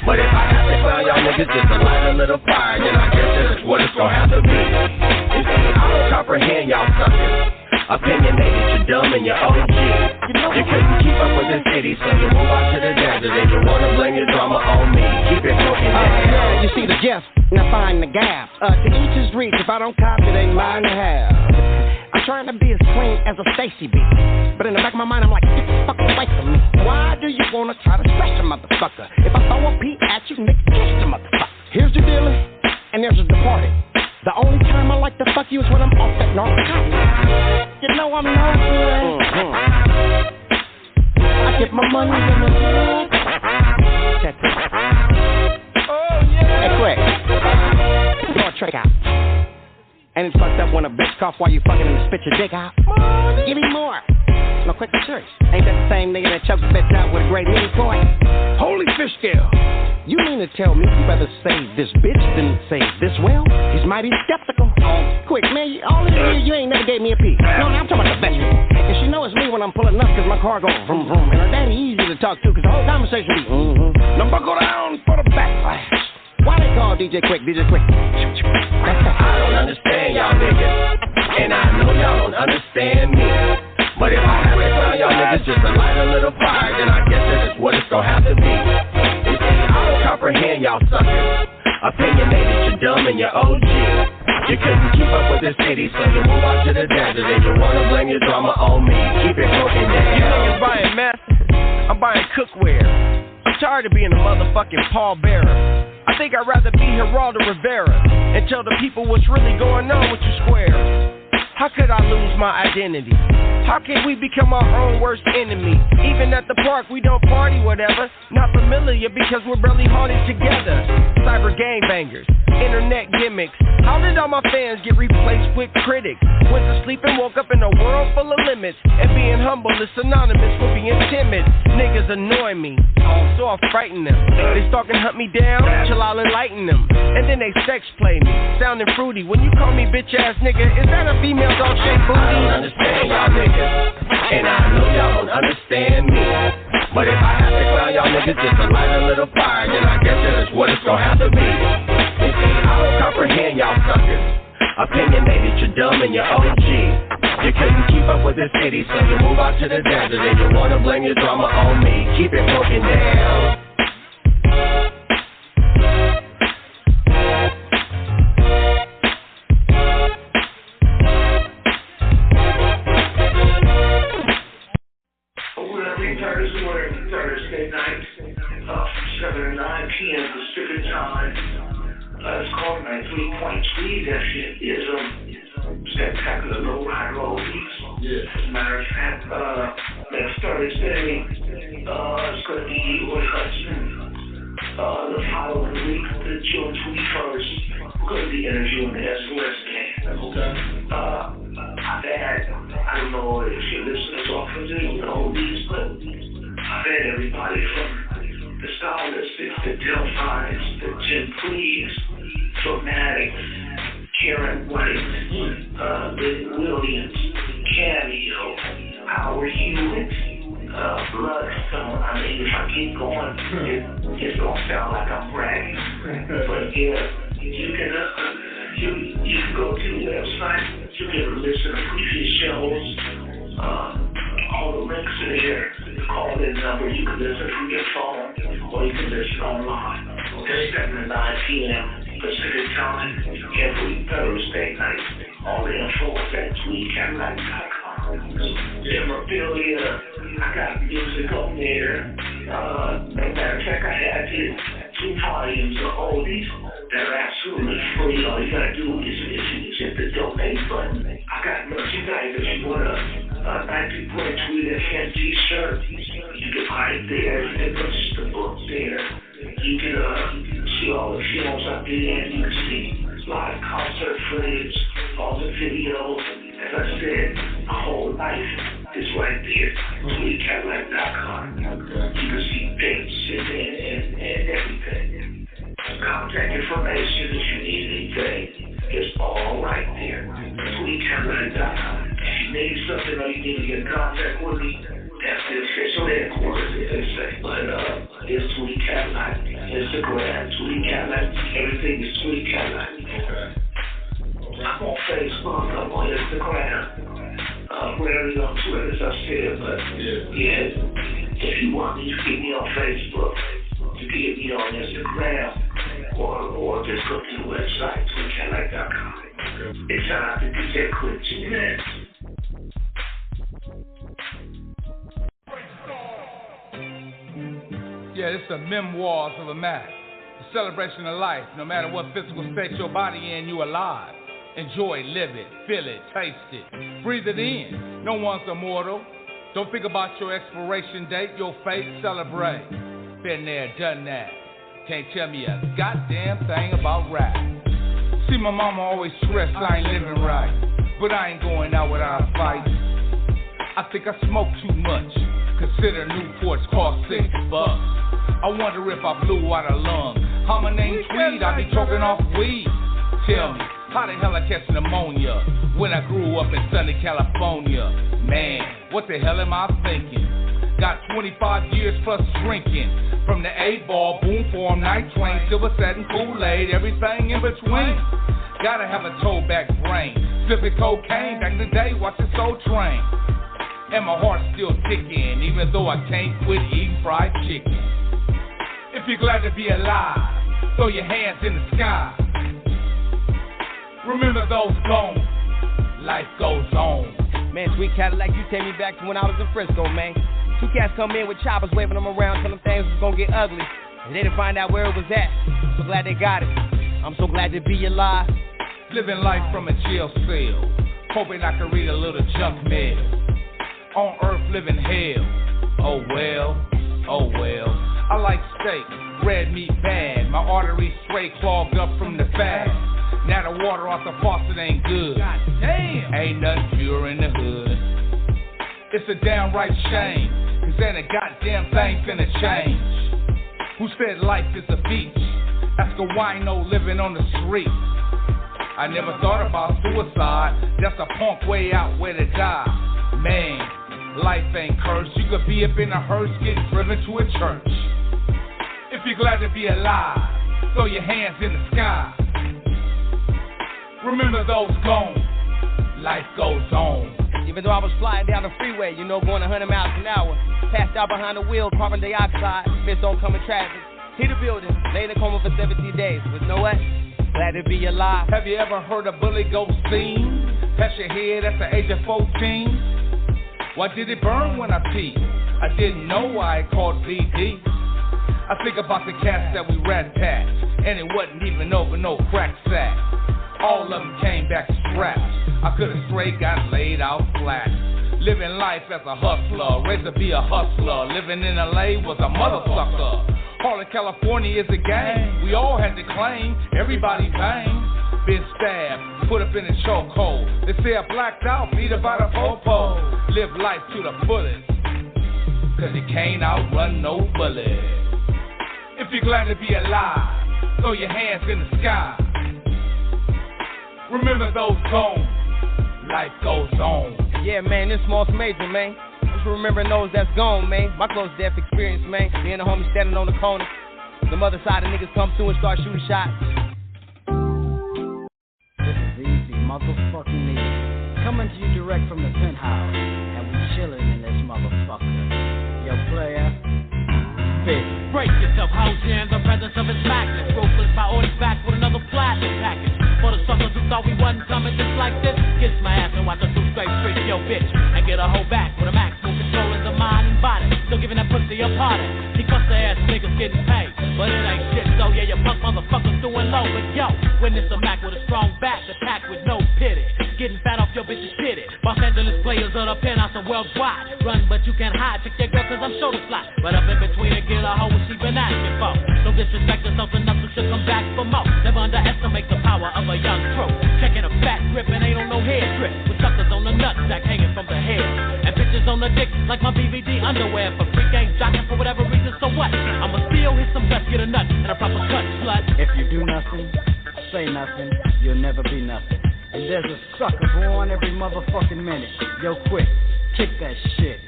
But if I have to clown y'all niggas just to light a little fire, then I guess that's what it's gonna have to be. You see, I don't comprehend y'all suckers. Opinionated, you're dumb and you're OG. You couldn't keep up with the city, so you move out to the desert and you wanna blame your drama on me. Keep it broken down. Yeah, you see the gift, now find the gap. To each his reach, if I don't cop it, ain't mine to have. I'm trying to be as clean as a Stacy B, but in the back of my mind, I'm like, get the fuck away from me. Why do you wanna try to stretch a motherfucker? If I throw a P at you, nigga, catch the motherfucker. Here's the dealer, and there's the departed. The only time I like to fuck you is when I'm off that narcotic. You know I'm no good. I get my money in the hood. Check this. Oh, yeah. Hey, quick. Throw a trick out. And it's fucked up when a bitch cough while you fucking and spit your dick out. Give me more. No, quick, I'm serious. Ain't that the same nigga that choked the bitch out with a great mini point? Holy fish scale. You mean to tell me you rather save this bitch than save this well? He's mighty skeptical. Quick, man, all in here, you ain't never gave me a peek. No, I'm talking about the vegetable. And she knows it's me when I'm pulling up because my car goes vroom vroom. And her daddy easy to talk to because the whole conversation be Now buckle down for the backlash. Why they call DJ Quick, DJ Quick? I don't understand y'all niggas, and I know y'all don't understand me. But if I have to clown y'all niggas just to light a little fire, then I guess that is what it's gonna have to be. You see, I don't comprehend y'all suckers. Opinionated, you're dumb and you're OG. You couldn't keep up with the city, so you move out to the desert and you wanna blame your drama on me. Keep it broken down. You niggas buying meth, I'm buying cookware. I'm tired of being a motherfucking pallbearer. I think I'd rather be Geraldo Rivera and tell the people what's really going on with you squares. How could I lose my identity? How can we become our own worst enemy? Even at the park, we don't party, whatever. Not familiar because we're barely holding together. Cyber gangbangers, internet gimmicks. How did all my fans get replaced with critics? Went to sleep and woke up in a world full of limits. And being humble is synonymous with being timid. Niggas annoy me, so I frighten them. They stalk and hunt me down, till I'll enlighten them. And then they sex play me, sounding fruity. When you call me bitch ass nigga, is that a female dog shaped booty? I don't understand y'all niggas, and I know y'all don't understand me. But if I have to clown y'all niggas just to light a little fire, then I guess that is what it's gonna have to be. You see, I don't comprehend y'all suckers. Opinionated, you're dumb and you're OG. You couldn't keep up with the city, so you move out to the desert and you wanna blame your drama on me. Keep it broken down. Thursday night, from 7 to 9 p.m. Pacific time. It's called 9-3-point Tweed. That shit is spectacular low-ride roll beats. As a matter of fact, next Thursday, it's going to be with Hudson. The following week, the June 21st, we're going to be interviewing the SOS gang. I've had, I don't know if your listeners are familiar with these, but I've had everybody from the Stylistics, the Delphines, the Jim Please, Dramatics, Karen White, Lynn Williams, Cameo, Howard Hewitt, Bloodstone. I mean, if I keep going, it's going to sound like I'm bragging. But yeah, you can go to the website, you can listen to previous shows, all the links are there. Call that number, you can listen from your phone, or you can listen online. It's 7 to 9 p.m. Pacific time, every Thursday night. All the info is at tweedcadillac.com. Memorabilia, I got music on there. Matter of fact, I had 2 volumes of oldies that are absolutely free. All you gotta do is hit the donate button. I got merchandise if you want a 90-point Tweed FM t-shirt. You can buy it there. You can purchase the book there. You can see all the films I did. You can see live concert footage, all the videos. As I said, my whole life is right there. TweedCadillac.com. You can see dates and everything. Contact information if you need anything. It's all right there. need something or you need to get in contact with me, that's the official headquarters, as they say. But it's Tweed Cadillac. Instagram, Tweed Cadillac. Everything is Tweed Cadillac. Okay. I'm on Facebook, I'm on Instagram. Rarely on Twitter, as I said, but yeah, if you want me, you get me on Facebook. You can get me on Instagram, or just go to the website, tweedcadillac.com. It's time to DJ Quick G-Man. Yeah, it's the memoirs of a man. The celebration of life. No matter what physical state your body in, you alive. Enjoy, live it, feel it, taste it. Breathe it in. No one's immortal. Don't think about your expiration date, your fate, celebrate. Been there, done that. Can't tell me a goddamn thing about rap. See, my mama always stressed I ain't living right. But I ain't going out without a fight. I think I smoke too much. Consider Newports cost $6. I wonder if I blew out a lung. How my name's Tweed, I be choking off weed. Tell me, how the hell I catch pneumonia when I grew up in sunny California? Man, what the hell am I thinking? Got 25 years plus drinking. From the 8-ball, boom form, night train, silver satin, Kool-Aid, everything in between. Gotta have a toe-back brain. Slipping cocaine, back in the day, watching Soul Train. And my heart's still ticking, even though I can't quit eating fried chicken. If you're glad to be alive, throw your hands in the sky. Remember those gone, life goes on. Man, Tweed Cadillac, you take me back to when I was in Frisco, man. Two cats come in with choppers, waving them around, telling them things was gonna get ugly. And they didn't find out where it was at. I'm so glad they got it. I'm so glad to be alive. Living life from a jail cell, hoping I can read a little junk mail. On earth living hell, oh well, oh well. I like steak, red meat bad. My arteries straight clogged up from the fast. Now the water off the faucet ain't good. God damn. Ain't nothing pure in the hood. It's a downright shame, cause ain't a goddamn thing finna change. Who said life is a beach? Ask a wino living on the street. I never thought about suicide. That's a punk way out where to die. Man, life ain't cursed. You could be up in a hearse getting driven to a church. If you're glad to be alive, throw your hands in the sky. Remember those gone, life goes on. Even though I was flying down the freeway, you know, going 100 miles an hour. Passed out behind the wheel, carbon dioxide, fists don't come in traffic. Hit a building, lay in a coma for 17 days. But you know what? Glad to be alive. Have you ever heard a bullet go steam past your head at the age of 14? Why did it burn when I peed? I didn't know why it called VD. I think about the cats that we rat-tat, and it wasn't even over no crack sack. All of them came back strapped. I could've straight got laid out flat. Living life as a hustler, raised to be a hustler. Living in LA was a motherfucker. All in California is a game. We all had to claim, everybody bang. Been stabbed, put up in a chokehold. They say I blacked out, beat about a popo. Live life to the fullest, cause you can't outrun no bullet. If you're glad to be alive, throw your hands in the sky. Remember those gone, life goes on. Yeah, man, this small's major, man. Just remembering those that's gone, man. My close death experience, man. Me and the homie standing on the corner. The other side of niggas come through and start shooting shots. This is easy, motherfucking easy. Coming to you direct from the penthouse, and we chilling in this motherfucker. Yo, player. Brace yourself, house in the presence of his magnets. Ruthless by orders back with another platinum package. For the suckers who thought we wasn't coming just like this, kiss my ass and watch us do straight freak your bitch. And get a hoe back with a maximum control in the mind and body. Still giving that pussy a party. He bust the ass niggas getting paid, but it ain't shit. So yeah, you punk motherfuckers doing low. But yo, witness a Mac with a strong back, attack with no pity. Getting fat off your bitch's pity. Los Angeles players of the penthouse are worldwide. Run but you can't hide, check your girl cause I'm shoulder fly. But up in between and get a hoe what she been asking for. Don't disrespect herself enough so she'll come back for more. Never underestimate the power of a young throat. Checking a fat grip and ain't on no hair trip. With suckers on the nutsack hanging from the hair. And bitches on the dick like my BVD underwear. For free game jocking for whatever reason, so what? I'ma still hit some guts, get a nut and a proper cut, slut. If you do nothing, say nothing, you'll never be nothing. And there's a sucker born every motherfucking minute. Yo, quick, kick that shit.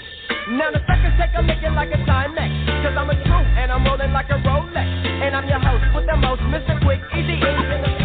Now the suckers take a licking like a Timex, cause I'm a true and I'm rolling like a Rolex. And I'm your host with the most, Mr. Quick, easy E's in the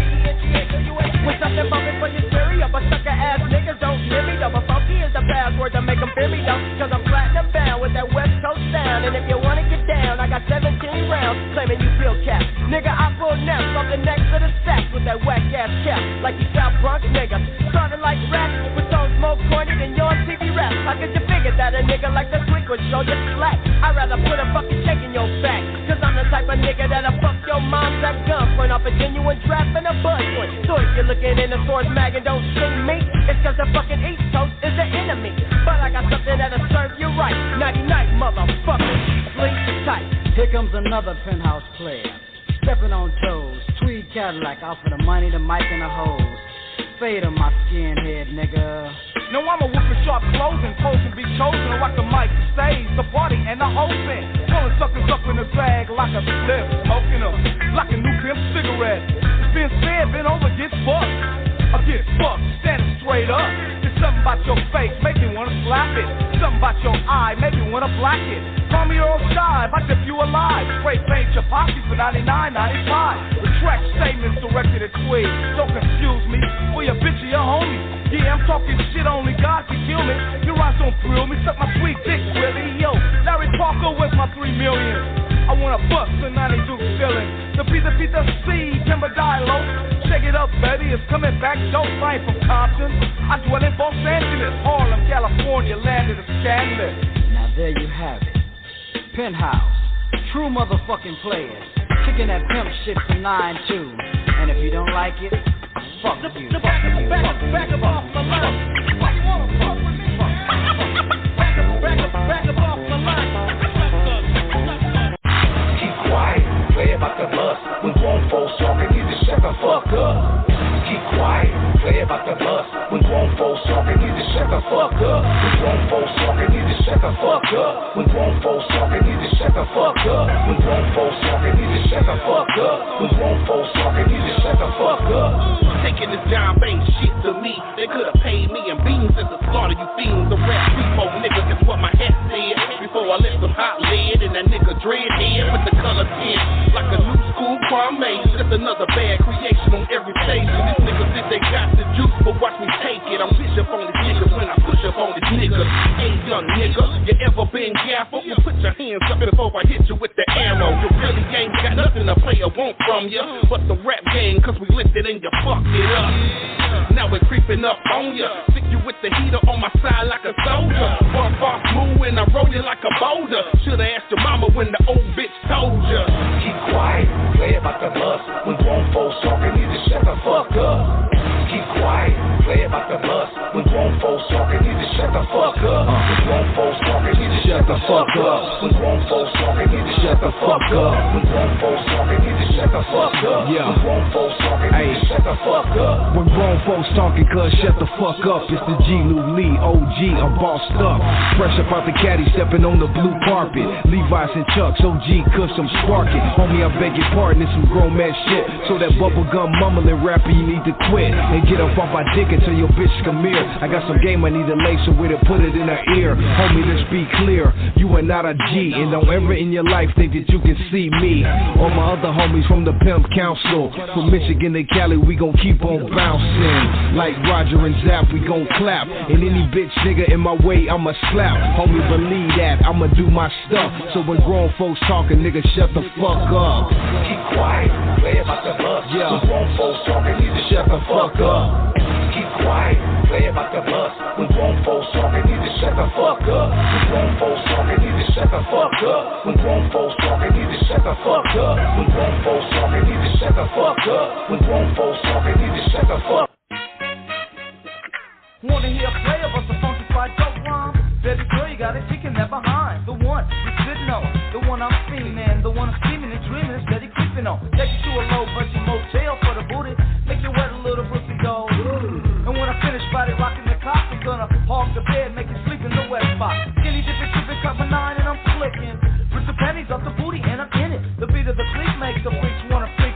with something bumping for your stereo, but sucker ass niggas don't hear me though. But funky is the password to make them fear me though, cause I'm platinum bound with that West Coast sound. And if you wanna get down, I got 17 rounds claiming you feel cap. Nigga, I pull naps off the next to the sack with that whack ass cap, like you South Bronx nigga. Starting like rap with songs more corny than your TV rap. How could you figure that a nigga like the Tweed would show you slack? I'd rather put a fucking check in your back, cause I'm the type of nigga that'll fuck your mom's at gunpoint off a genuine draft and a buzz point. So if you're looking in the source mag and don't see me, it's cause the fucking East Coast is the enemy. But I got something that'll serve you right. Nighty night, motherfucker, sleep tight. Here comes another penthouse player, stepping on toes. Tweed Cadillac out for the money, the mic, and the hose. Fade on my skinhead, nigga. No, I'm a whip with sharp clothes and pose and be chosen to rock the mic, the stage, the party, and the whole thing. Pulling suckers up in the bag like a slip, smoking them like a new pimp cigarette. It's been said, been over, get fucked. I get fucked, standing straight up. There's something about your face, make me wanna slap it. Something about your eye, make me wanna black it. Call me Earl Shy, if I tip you alive. Spray paint your posse for $99.95. The track statements directed at Tweed. Don't confuse me for your bitch or your homie. Yeah, I'm talking shit, only God can kill me. Your eyes don't thrill me, suck my sweet dick, really. Yo, Larry Parker, where's my $3 million? I wanna bust a 92 ceiling. The pizza C, timber dialogue. Check it up, baby, it's coming back dope. I ain't from Compton, I dwell in Los Angeles, Harlem, California, land of the scandalous. Now there you have it, Penthouse, true motherfucking players, kicking that pimp shit from 9-2. And if you don't like it, fuck you. Back up off my line. Why you wanna fuck with me? Back up off my line. Keep quiet, play about the bus. When grown folks talking, you just shut the fuck up. Keep quiet, play about the bus. When grown folks talking, you just shut the fuck up. When grown folks talking, you just shut the fuck up. When grown folks talking, you just shut the fuck up. When grown folks talking, you just shut the fuck up. When grown folks talking, you just shut the fuck up. Taking this job ain't shit to me. They could've paid me in beans at the start of you fiends. The rap repo nigga, that's what my head said. Before I lit some hot lead and that nigga dreadhead with the color tint. Like a new school crime maze. Just another bad creation on every station. These niggas think they got the juice, but watch me take it. I'm bitch up on these niggas when I push up on these niggas. Hey young nigga, you ever been gaffled? You put your hands up before I hit you with the arrow. You really ain't got nothing a player want from you but the rap game, cause we lifted and you fucked it up. Now we're creeping up on ya. Stick you with the heater on my side like a soldier. One far smooth and I roll you like a boulder. Shoulda asked your mama when the old bitch told ya. Keep quiet, play about the bus. When grown folks talking, you just shut the fuck up. Keep quiet, play about the bus. When grown folks talking, you just shut the fuck up. When grown folks talking, you just shut the fuck up. When grown folks talking, you just shut the fuck up. When grown folks talking, you just shut the fuck up. When grown folks talking, you just shut the fuck up. When grown folks talking, cuz shut the fuck up. It's the G-Lew Lee, OG, I'm bossed up. Fresh up out the caddy, stepping on the blue carpet. Levi's and Chucks, OG, cuz I'm sparking. Homie, I beg your pardon, it's some grown man shit. So that bubblegum mumbling rapper, you need to quit. And get up off my dick and tell your bitch come here. I got some game, I need to lace her with it, put it in her ear. Homie, let's be clear, you are not a G. And don't ever in your life think that you can see me. All my other homies from the Pimp Council, from Michigan to Cali, we gon' keep on bouncing. Like Roger and Zapp, we gon' clap. And any bitch nigga in my way, I'ma slap. Homie, believe that, I'ma do my stuff. So when grown folks talking, nigga, shut the fuck up. Keep quiet, play about the bus. Yeah. When grown folks talking, you just shut the fuck up. Keep quiet, play about the bus. When grown folks talking, you just shut the fuck up. When grown folks talking, you just shut the fuck up. When grown folks talking, you just shut the fuck up. When grown folks talking, you just shut the fuck up. When grown folks talking, you just shut the fuck up. Wanna hear a play of us a funky-fied dope rhyme? Baby girl, you got it kicking that behind. The one you should know, the one I'm feeling, the one I'm scheming and dreaming, steady creeping on. Take you to a low-budget motel for the booty, make you wet a little pussy go. And when I finish body rocking the cock, I'm gonna hog the bed, make you sleep in the wet spot. Skinny dipping, tripping, cut my 9 and I'm flicking. Rip the pennies off the booty and I'm in it. The beat of the clique makes the freaks wanna freak.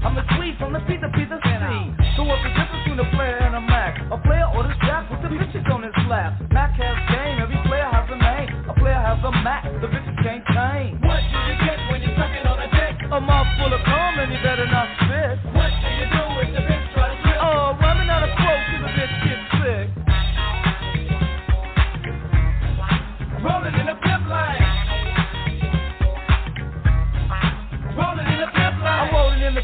I'm a Tweed from the Pizza C. So what's the difference between a player and a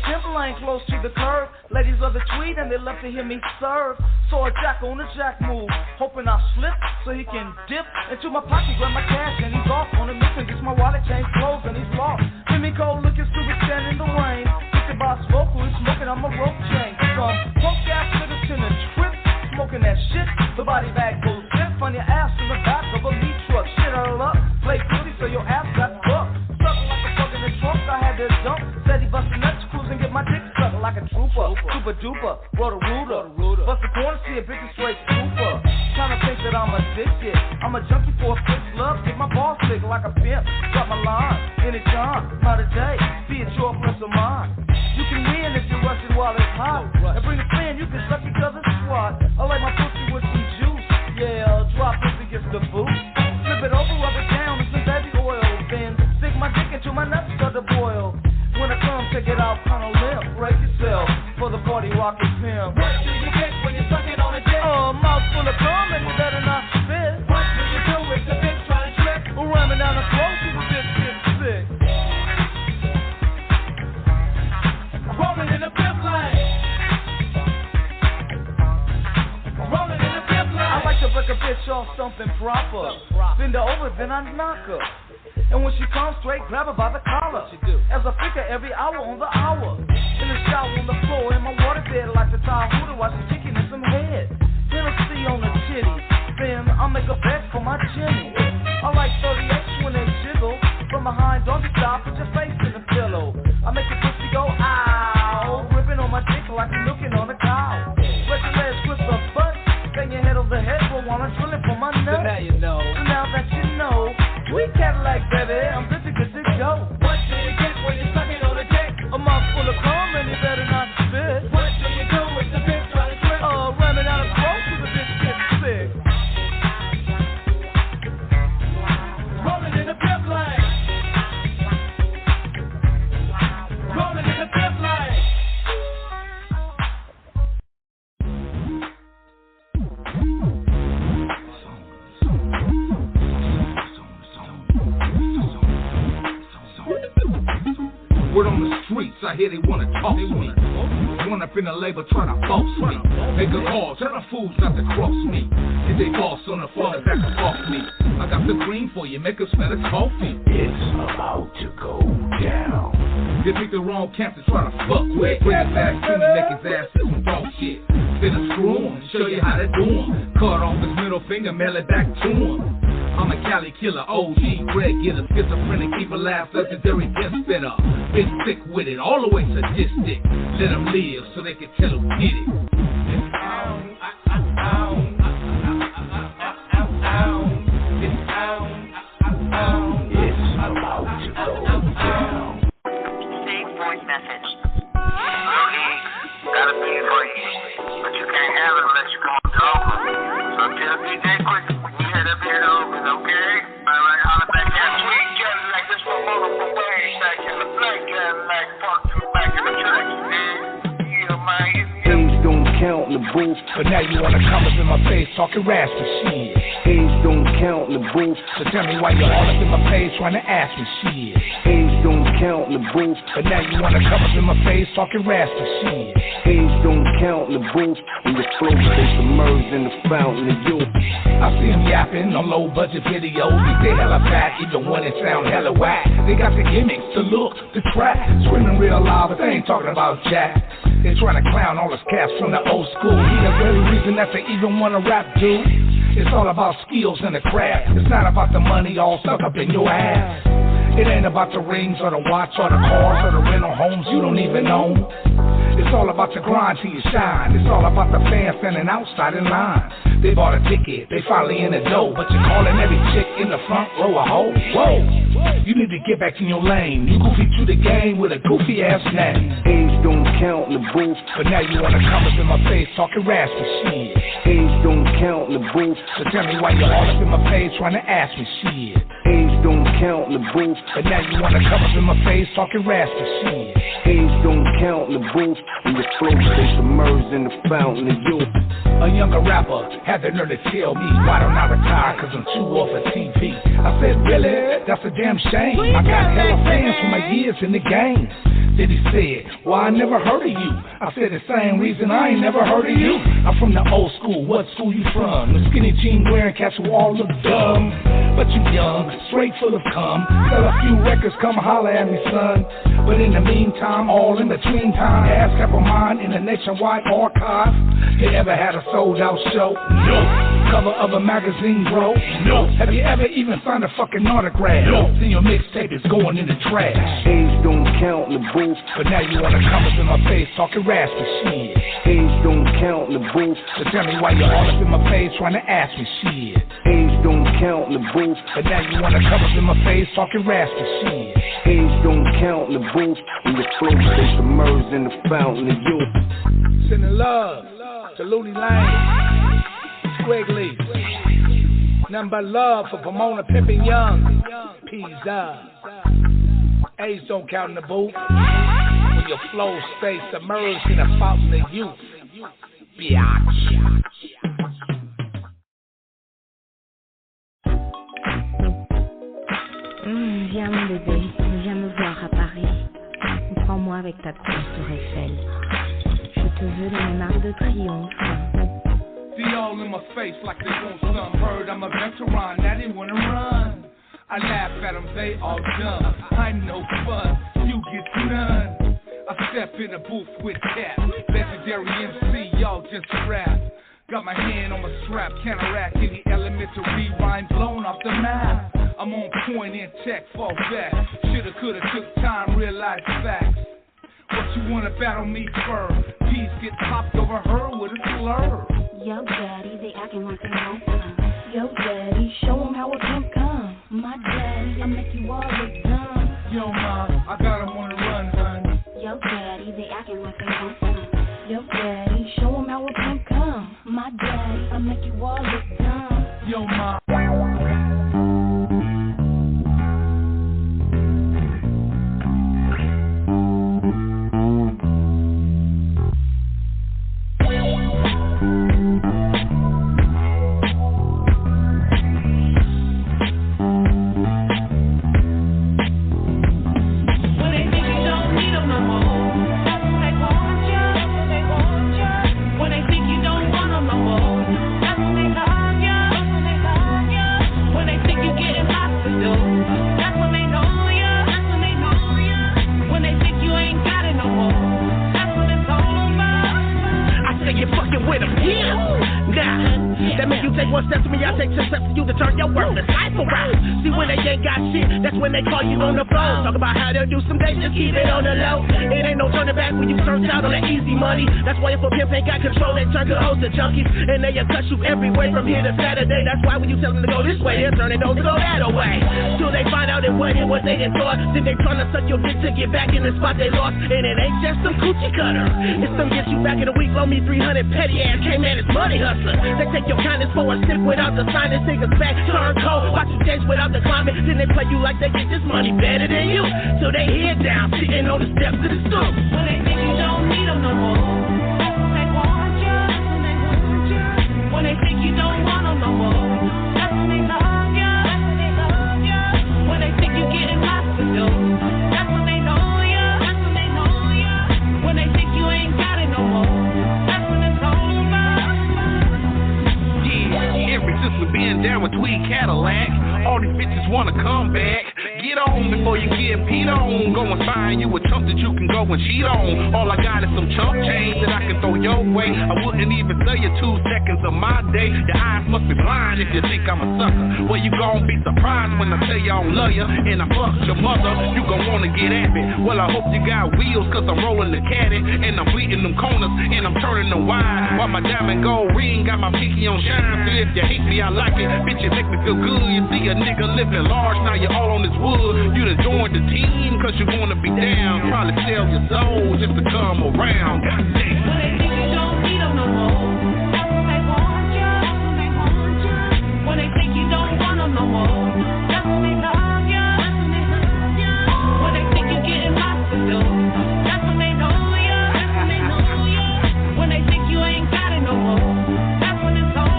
pimp lane close to the curb. Ladies love the Tweed and they love to hear me serve. Saw a jack on the jack move, hoping I slip so he can dip into my pocket, grab my cash, and he's off on a mission. Gets my wallet, change clothes, and he's lost. Jimmy Cole looking stupid, standing in the rain. Get the boss vocal, he's smoking on my rope chain. Some punk ass niggas in the trip, smoking that shit. The body bag goes stiff on your ass in the back of a meat truck. Shit all up, play goody so your ass got fucked. Sucking like a fuck in the trunk, I had to jump. Said he bustin' nuts, cruising, get my dick sucked like a trooper. Super duper, roll a rooter. Bust the corner, see a bitch straight super. Tryna think that I'm addicted. I'm a junkie for a fixed love. Get my balls lick like a pimp. Drop my line anytime, not a day. Be it your plus or mine. You can win if you rush it while it's hot. And bring a friend, you can suck each other's swat. I like my pussy with some juice. Yeah, drop it against the boot. Flip it over, rub it down with some baby oil. Then stick my dick into my nuts, start to boil. When I come, take it out, kinda limp. Break yourself for the party rockin' pimp. What do you get when you're sucking on a dick? Mouth full of cum and you better not spit. What do you do if the bitch try to trip? Ramming down the throat till the bitch gets sick. Rolling in the pimp lane. Rolling in the pimp lane. I like to break a bitch off something proper. Bend her over, then I knock her. And when she comes straight, grab her by the collar. As I flick her every hour on the hour. In the shower on the floor, in my waterbed, like the towel hooter while she's kicking in some head. Tennessee on the titty. Then I'll make a bet for my Jimmy. I like 38 when they jiggle. From behind, doggy style, put your face in the pillow. I make your pussy go, ow. Gripping on my dick like you're looking on a cow. Spread your legs with the butt. Bang your head over the head while I'm drilling for my nuts. So now you know. So now that you know. Tweed Cadillac, baby, I'm good to go. What do you get when you're sucking on a dick? A mouth full of cum and you better not spit. What do you do if the bitch try to trip? Ramming out a throat till the bitch gets sick. Rolling in the pimp lane. Rolling in the pimp lane. Word on the streets, I hear they wanna talk to me. One up in the labor trying to boss me. Make a call, tell the fools not to cross me. If they boss on the phone, back and off me. I got the green for you, make them smell the coffee. It's about to go down. You pick the wrong camp to try to fuck with. Bring his ass to me, make his ass do some dog shit. Spin a screw him, show you how to do him. Cut off his middle finger, mail it back to him. I'm a Cali killer, OG, Greg getter, schizophrenic, keep a laugh, legendary death spitter. Been sick with it, all the way sadistic. Let them live so they can tell who did it. It's about to go down. Save voice message. Okay, got a thing for you, but you can't have it unless you come on to Oakland. So tell DJ quick when you head up here to Oakland, okay? Alright, holla back at Tweed Cadillac, this one multiple ways, back in the black Cadillac, park to the back of the track, man. Yeah, man. Things don't count in the booth, but now you wanna come up in my face talking raspy shit. Things don't count in the booth, so tell me why you all up in my face trying to ask me shit. Things don't count in the booth, but now you wanna come up in my face talking raspy shit. Things don't count in the booth, when the flow stay submerged in the fountain of youth. I see them yapping on low budget videos, they hella fat, even when it sound hella whack. They got the gimmicks, the look, the track, screaming real loud, but they ain't talking about jack. They trying to clown all us cats from the old school. He the very reason that they even wanna rap, dude. It's all about skills and the craft. It's not about the money all stuck up in your ass. It ain't about the rings or the watch or the cars or the rental homes you don't even own. It's all about the grind till you shine. It's all about the fans standing outside in line. They bought a ticket, they finally in the dough, but you're calling every chick in the front row a hoe. Whoa, you need to get back in your lane. You goofy to the game with a goofy ass name. Age don't count in the booth, but now you wanna come up in my face talking raspy shit. Age don't count in the booth, so tell me why you all up in my face trying to ask me shit. Age don't count in the booth, but now you wanna come up in my face talking raspy shit. Age don't count in the booth, when the flow stay submerged in the fountain of youth. A younger rapper had the nerve to tell me why don't I retire, cause I'm too off of TV. I said, really? That's a damn shame. I got hella fans for my years in the game. Then he said, well, I never heard of you. I said the same reason I ain't never heard of you. I'm from the old school, what school you from? The skinny jean wearing cats who all look dumb. But you young, straight full of cum. Sell a few records, come holler at me, son. But in the meantime, all in between time, ask up on mine in the nationwide archive. You ever had a sold out show? No. Cover of a magazine, bro? No. Have you ever even signed a fucking autograph? No. Then your mixtape is going in the trash. Age don't count in the booth. But now you wanna come up in my face talking raspy shit. Age don't count in the booth. So tell me why you all up in my face trying to ask me shit. Age don't count in the booth. But now you wanna come up in my face talking raspy shit. Age don't count in the booth. And the flow stay submerged in the fountain of youth. Sending love to Looney Lane, Squiggly. Nothing but love for Pomona Pimpin' Young. Peace up. Age don't count in the booth. When your flow stays submerged in a fountain of youth. Biatch. Viens mon bébé, viens me voir à Paris. Prends-moi avec ta grosse tour Eiffel. Je te veux dans mon arc de triomphe. See all in my face like they want some. Heard I'm a veteran, now they wanna run. I laugh at them, they all dumb. I'm no fun, you get none. I step in the booth with Cap, legendary MC, y'all just rap. Got my hand on my strap, counteract any element to rewind, blown off the map. I'm on point in tech, fall back. Shoulda, coulda, took time, realized facts. What you wanna battle me for? Peace get popped over her with a slur. Yo, daddy, they acting like they want some. Yo, daddy, show them how a pimp come. My daddy, I make you all look dumb. Yo, ma, I got them on the run, honey. Yo, daddy, they acting like they want some. Yo, daddy, show them how a pimp come. My daddy, I make you all look dumb. Yo, ma. One step to me, I take 10 steps to you to turn your worthless life around. See, when they ain't got shit, that's when they call you on the phone. Talk about how they'll do some days, just keep it on the low. It ain't no turning back when you search out on that easy money. That's why if a pimp ain't got control, they turn good hoes to junkies. And they'll cut you everywhere from here to Saturday. That's why when you tell them to go this way, they're turning those to go that way. Till they find out it wasn't what they had thought. Then they trying to suck your dick to get back in the spot they lost. And it ain't just some coochie cutter. It's some get you back in a week, loan me 300 petty ass. Can't man, it's money hustler. They take your kindness for a sip without the sign. They take us back, turn cold. Watch you dance without the climate. Then they play you like they get this money better than you. So they head down, sitting on the steps of the stoop. When they think you don't need them no more, they want you. When they think you don't want them no more, that's when they love you. When they think you getting lots to do, that's when they know you. When they think you ain't got it no more, that's when it's over. Yeah, ever since we been down with Tweed Cadillac, all these bitches wanna come back. Get on before you get beat on. Go and find you a chump that you can go and cheat on. All I got is some chump change that I can throw your way. I wouldn't even sell you 2 seconds of my day. Your eyes must be blind if you think I'm a sucker. Well, you gon' be surprised when I tell you I don't love you and I fucked your mother. You gon' wanna get at me. Well, I hope you got wheels, cause I'm rolling the caddy and I'm bleeding them corners and I'm turning them wide. While my diamond gold ring got my pinky on shine. So if you hate me, I like it. Bitch, it make me feel good. You see a nigga living large, now you're all on this wood. You done joined the team cause you wanna be down. Probably sell your soul just to come around. God damn. When they think you don't need them no more, they want you. When they think you don't want them no more, that's when they love you. When they think you getting lots to do, that's when they know you. When they think you ain't got it no more, that's when it's over.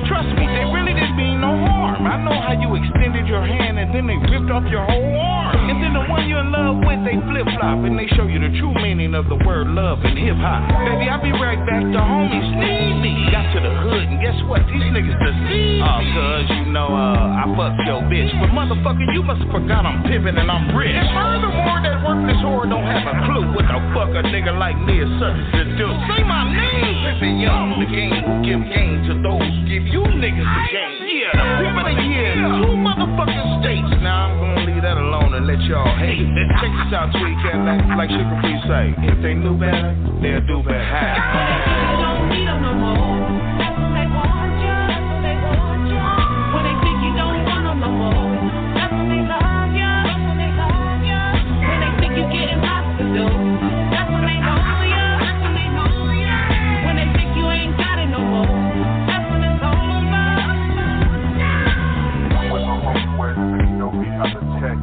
Trust me, they really didn't mean no harm. I know how you extended your hand and then they ripped off your whole arm. And then the one you in love and they show you the true meaning of the word love and hip hop. Baby, I'll be right back. The homies need me. Got to the hood, and guess what? These niggas deceive. Oh, cuz, you know, I fucked your bitch. But motherfucker, you must have forgot I'm pimpin' and I'm rich. And furthermore, that worthless whore don't have a clue what the fuck a nigga like me is supposed to do. Say my name, Pimpin' Young, the game who give game to those who give you niggas the game. Yeah, the pimp of the year, 2 motherfucking states. Now I'm gonna leave that alone and let y'all hate. Check this out, Tweed Cadillac, like Sugar Free say. If they knew better, they'll do better. They don't need them no more. That's when they want you. They want you. When they think you don't want them no more. That's when they love you. When they love you. When they think you're getting lots to do. That's when they know you. That's when they know you. When they think you ain't got it no more. That's when it's over. With my homeware, you know we have to check.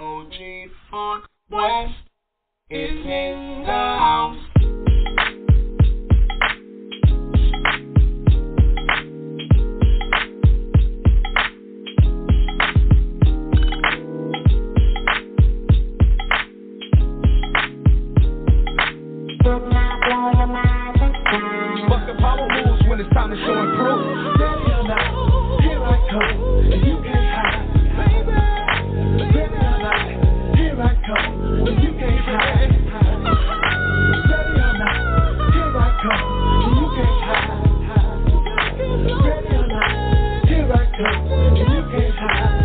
OG Funk West is in the house. Fucking power moves when it's time to show and prove. Baby or not, here I come, and you can't hide. Baby or not, here I come, and you can't hide. Baby or not, here I come, and you can't hide. Baby or not, here I come, and you can't hide.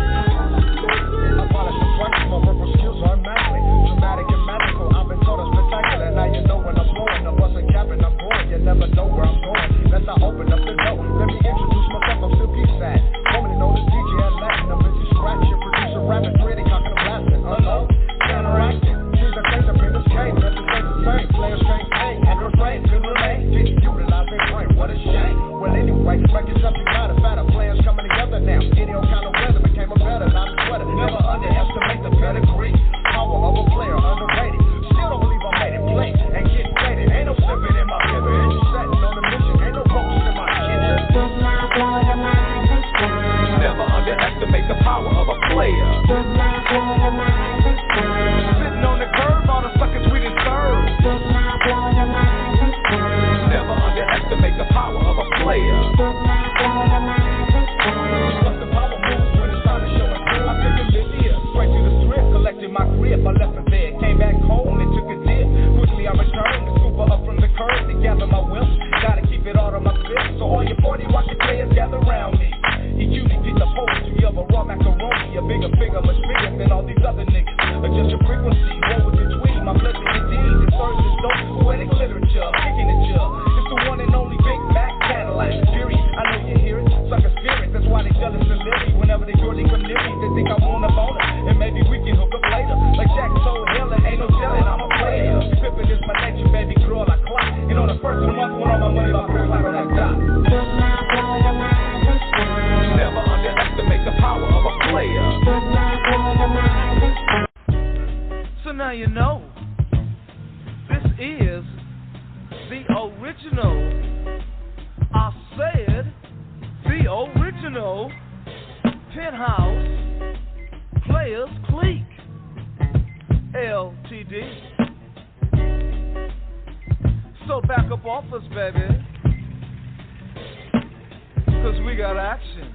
I polish the twice, my verbal skills are immaculate, dramatic and magical. I've been told it's spectacular. Now you know when I'm blowing, I'm busting cap and I'm going. You never know where I'm going. Unless I open up the door. Let me introduce myself. I'm still P-Sad. Formerly known as DJ at Latin. I'm busy scratching, producer, rapping, creating, cocking, and blasting. Unknown, counteracting. Things are things up in this game. Represent the same. Players straight pain and refrain to remain. Didn't utilize their brain. What a shame. Well, anyway, records up, you got a fatter. Players coming together now. Any old kind of weather became a better, not a sweater. Never underestimate the pedigree. Power of a player, underrated. Still don't believe I made it play and get faded. Ain't no slipping in my pivot. Ain't no setting on a mission. Ain't no roaches in my kitchen. Never underestimate the power of a player. Sitting on the curb, all the suckers we done served. Never underestimate the power of a player. But the power moves when it's time to show it. I took a mid-year, straight to the strip, collected my grip. I left the bed, came back home and took a dip. Quickly I returned to scoop her up from the curb to gather my whip. Gotta keep it all on my fist, so all your 40 rocket players gather around me. You get the poetry of a raw macaroni, a bigger figure, much bigger than all these other niggas. Adjust your frequency, roll with the tweed, my blessing indeed. It serves as dope, poetic literature, kicking it chill. It's the one and only Big Mac Cadillac. Fury, I know you hear it, sucker spirit. That's why they jealous and leery. Whenever they girl, they come near me, they think I want a boner, and maybe we can hook up later. Like Jack told Hiller, ain't no telling, I'm a player. Pippin' is my nature, baby girl, I clock. You know the first of the month when all my money about first like on that dot. Never underestimate the power of a player. So now you know, this is the original. I said the original Penthouse Players Clique, LTD. So back up off us, baby, 'cause we got action.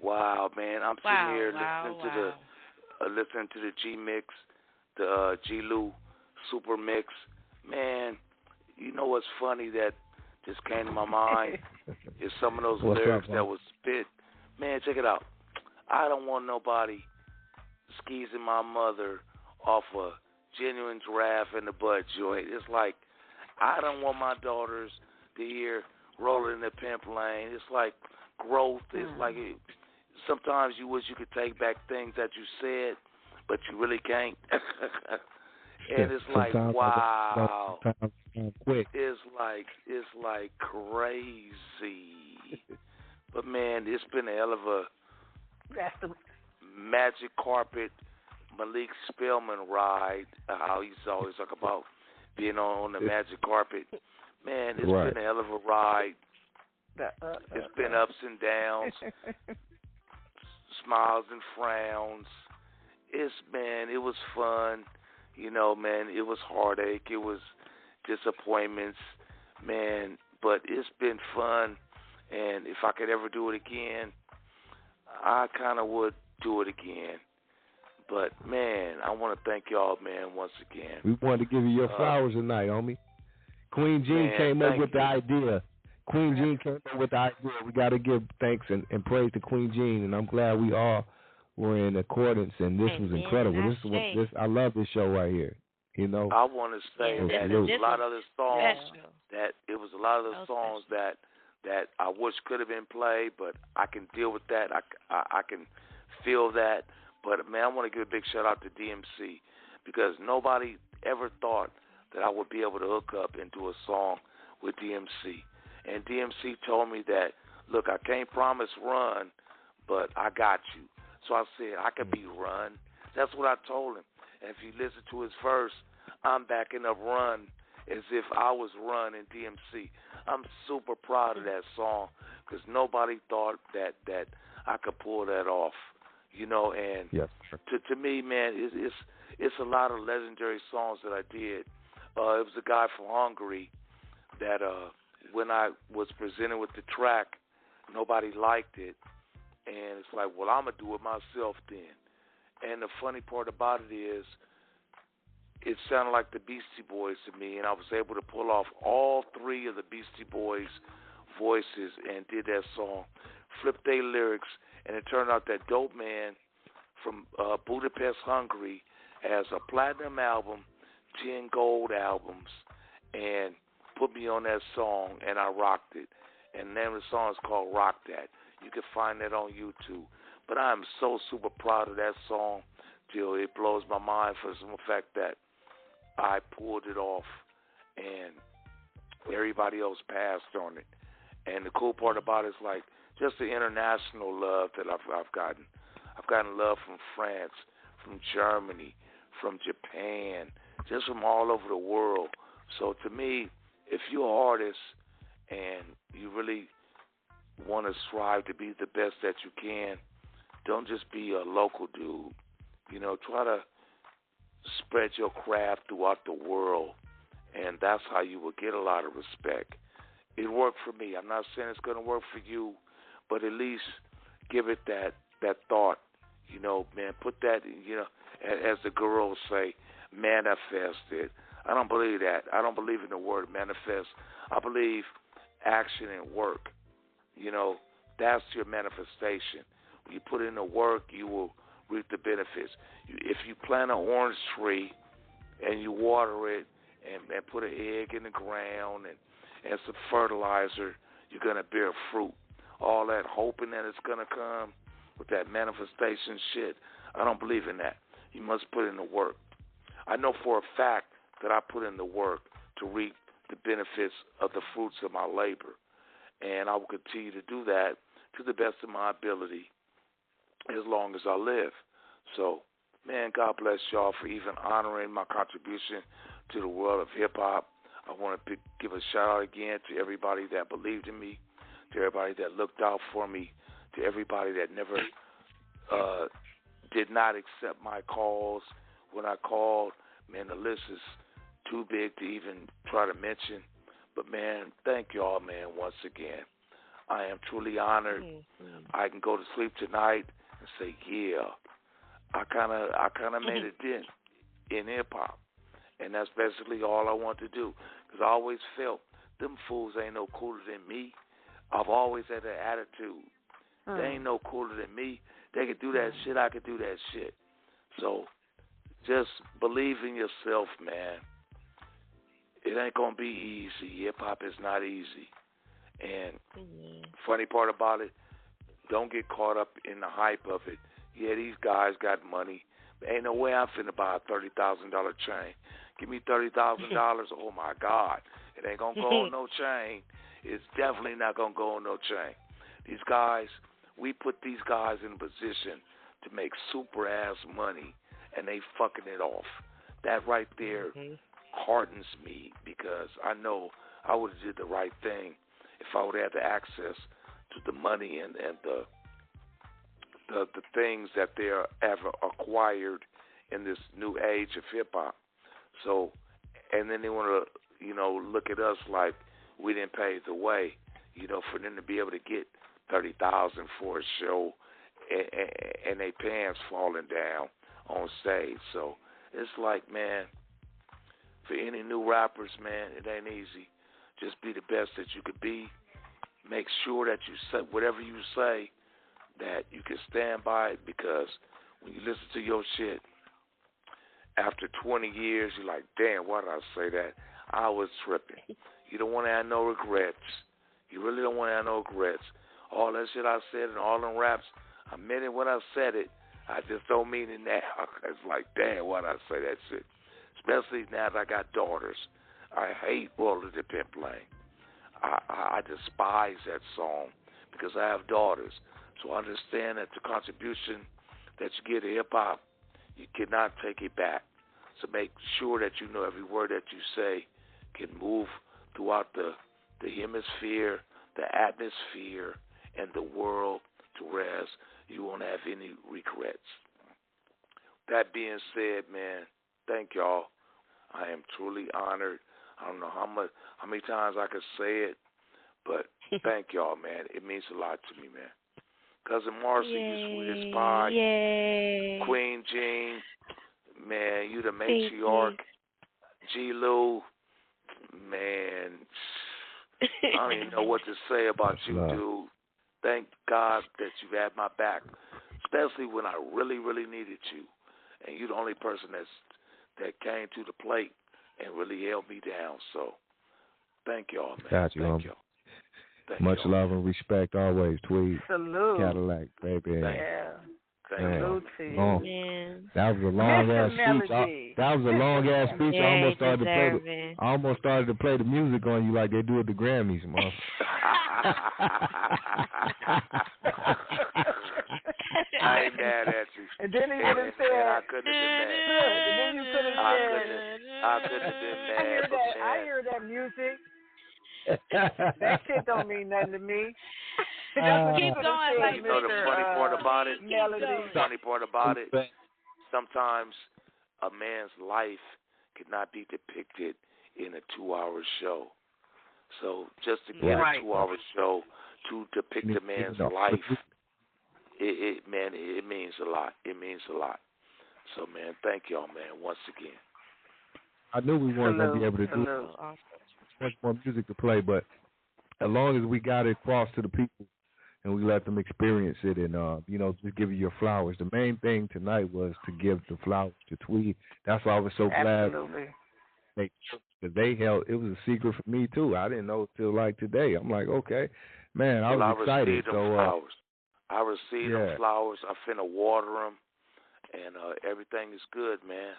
Wow, man! I'm sitting here listening to the G mix, the G-Lew super mix. Man, you know what's funny that just came to my mind is some of those lyrics that was spit. Man, check it out. I don't want nobody skeezing my mother off a genuine giraffe in the butt joint. It's like I don't want my daughters to hear rolling in the pimp lane. It's like growth. It's like sometimes you wish you could take back things that you said, but you really can't. And it's like, sometimes wow. Quick. It's like crazy. But man, it's been a hell of a magic carpet Malik Spellman ride. How he's always talk about being on the magic carpet. Man, it's been a hell of a ride. It's been ups and downs, smiles and frowns. It was fun. You know, man, it was heartache. It was disappointments, man. But it's been fun. And if I could ever do it again, I kind of would do it again. But, man, I want to thank y'all, man, once again. We wanted to give you your flowers tonight, homie. Queen Jean came up with the idea. We got to give thanks and praise to Queen Jean, and I'm glad we all were in accordance, and this was incredible. I love this show right here. You know, I want to say that there was a lot of other songs that I wish could have been played, but I can deal with that. I can feel that. But, man, I want to give a big shout-out to DMC because nobody ever thought that I would be able to hook up and do a song with DMC. And DMC told me that, look, I can't promise Run, but I got you. So I said, I can be Run. That's what I told him. And if you listen to his verse, I'm backing up Run as if I was Run in DMC. I'm super proud of that song because nobody thought that I could pull that off. You know, and to me, man, it's a lot of legendary songs that I did. It was a guy from Hungary that when I was presented with the track, nobody liked it. And it's like, well, I'm going to do it myself then. And the funny part about it is it sounded like the Beastie Boys to me, and I was able to pull off all three of the Beastie Boys' voices and did that song, flipped their lyrics, and it turned out that Dope Man from Budapest, Hungary, has a platinum album, 10 gold albums, and put me on that song, and I rocked it. And the name of the song is called Rock That. You can find that on YouTube. But I'm so super proud of that song till it blows my mind for the fact that I pulled it off, and everybody else passed on it. And the cool part about it is like just the international love that I've gotten. I've gotten love from France, from Germany, from Japan, just from all over the world. So to me, if you're an artist and you really want to strive to be the best that you can, don't just be a local dude. You know, try to spread your craft throughout the world, and that's how you will get a lot of respect. It worked for me. I'm not saying it's going to work for you, but at least give it that thought. You know, man, put that, you know, as the girls say, manifest it. I don't believe that. I don't believe in the word manifest. I believe action and work. You know, that's your manifestation. When you put in the work, you will reap the benefits. If you plant an orange tree and you water it and put an egg in the ground and some fertilizer, you're going to bear fruit. All that hoping that it's going to come with that manifestation shit, I don't believe in that. You must put in the work. I know for a fact that I put in the work to reap the benefits of the fruits of my labor. And I will continue to do that to the best of my ability as long as I live. So, man, God bless y'all for even honoring my contribution to the world of hip-hop. I want to give a shout-out again to everybody that believed in me, to everybody that looked out for me, to everybody that never did not accept my calls. When I called, man, the list is too big to even try to mention. But, man, thank y'all, man, once again. I am truly honored. I can go to sleep tonight and say, yeah, I kind of made a dent in hip-hop. And that's basically all I want to do. Because I always felt them fools ain't no cooler than me. I've always had that attitude. They ain't no cooler than me. They could do that shit, I could do that shit. So just believe in yourself, man. It ain't going to be easy. Hip-hop is not easy. And funny part about it, don't get caught up in the hype of it. Yeah, these guys got money. But ain't no way I'm finna buy a $30,000 chain. Give me $30,000. Oh my God, it ain't gonna go on no chain. It's definitely not gonna go on no chain. These guys, we put these guys in a position to make super ass money, and they fucking it off. That right there hardens me because I know I would have did the right thing if I would have had the access to the money and the things that they're ever acquired in this new age of hip hop. So, and then they want to, look at us like we didn't pave the way, for them to be able to get $30,000 for a show and they pants falling down on stage. So it's like, man, for any new rappers, man, it ain't easy. Just be the best that you could be. Make sure that you say whatever you say, that you can stand by it, because when you listen to your shit, after 20 years, you're like, damn, why did I say that? I was tripping. You don't want to have no regrets. You really don't want to have no regrets. All that shit I said and all them raps, I meant it when I said it. I just don't mean it now. It's like, damn, why did I say that shit? Especially now that I got daughters. I hate Roller the Pimp Lane. I despise that song because I have daughters. So I understand that the contribution that you get to hip-hop, you cannot take it back. So make sure that you know every word that you say can move throughout the hemisphere, the atmosphere, and the world, to whereas you won't have any regrets. That being said, man, thank y'all. I am truly honored. I don't know how many times I could say it, but thank y'all, man. It means a lot to me, man. Cousin Marcy, you sweet as pie. Yay. Queen Jean, man, you the matriarch. G-Lew, man, I don't even know what to say about you, dude. Thank God that you've had my back, especially when I really, really needed you. And you're the only person that came to the plate and really held me down. So thank y'all, man. Got you, thank y'all. Much love and respect always, Tweed. Salute. Cadillac, baby. Yeah. Man. Salute. That was a long ass speech. That was a long ass speech. Yeah, I almost started to play the music on you like they do at the Grammys, man. I ain't mad at you. And then he even said, I couldn't have been mad. And then you could have said, I couldn't have been mad. I hear that music. That shit don't mean nothing to me. Keep going, like you know the funny part about it? Funny part about it, sometimes a man's life cannot be depicted in a 2-hour show. So just to get a 2-hour show to depict a man's life, it means a lot. It means a lot. So, man, thank y'all, man, once again. I knew we weren't going to be able to do much more music to play, but as long as we got it across to the people and we let them experience it and, just give you your flowers. The main thing tonight was to give the flowers to Tweed. That's why I was so glad because they held, it was a secret for me, too. I didn't know till like today. I'm like, okay, man, I was excited. I received them flowers. I finna water them, and everything is good, man.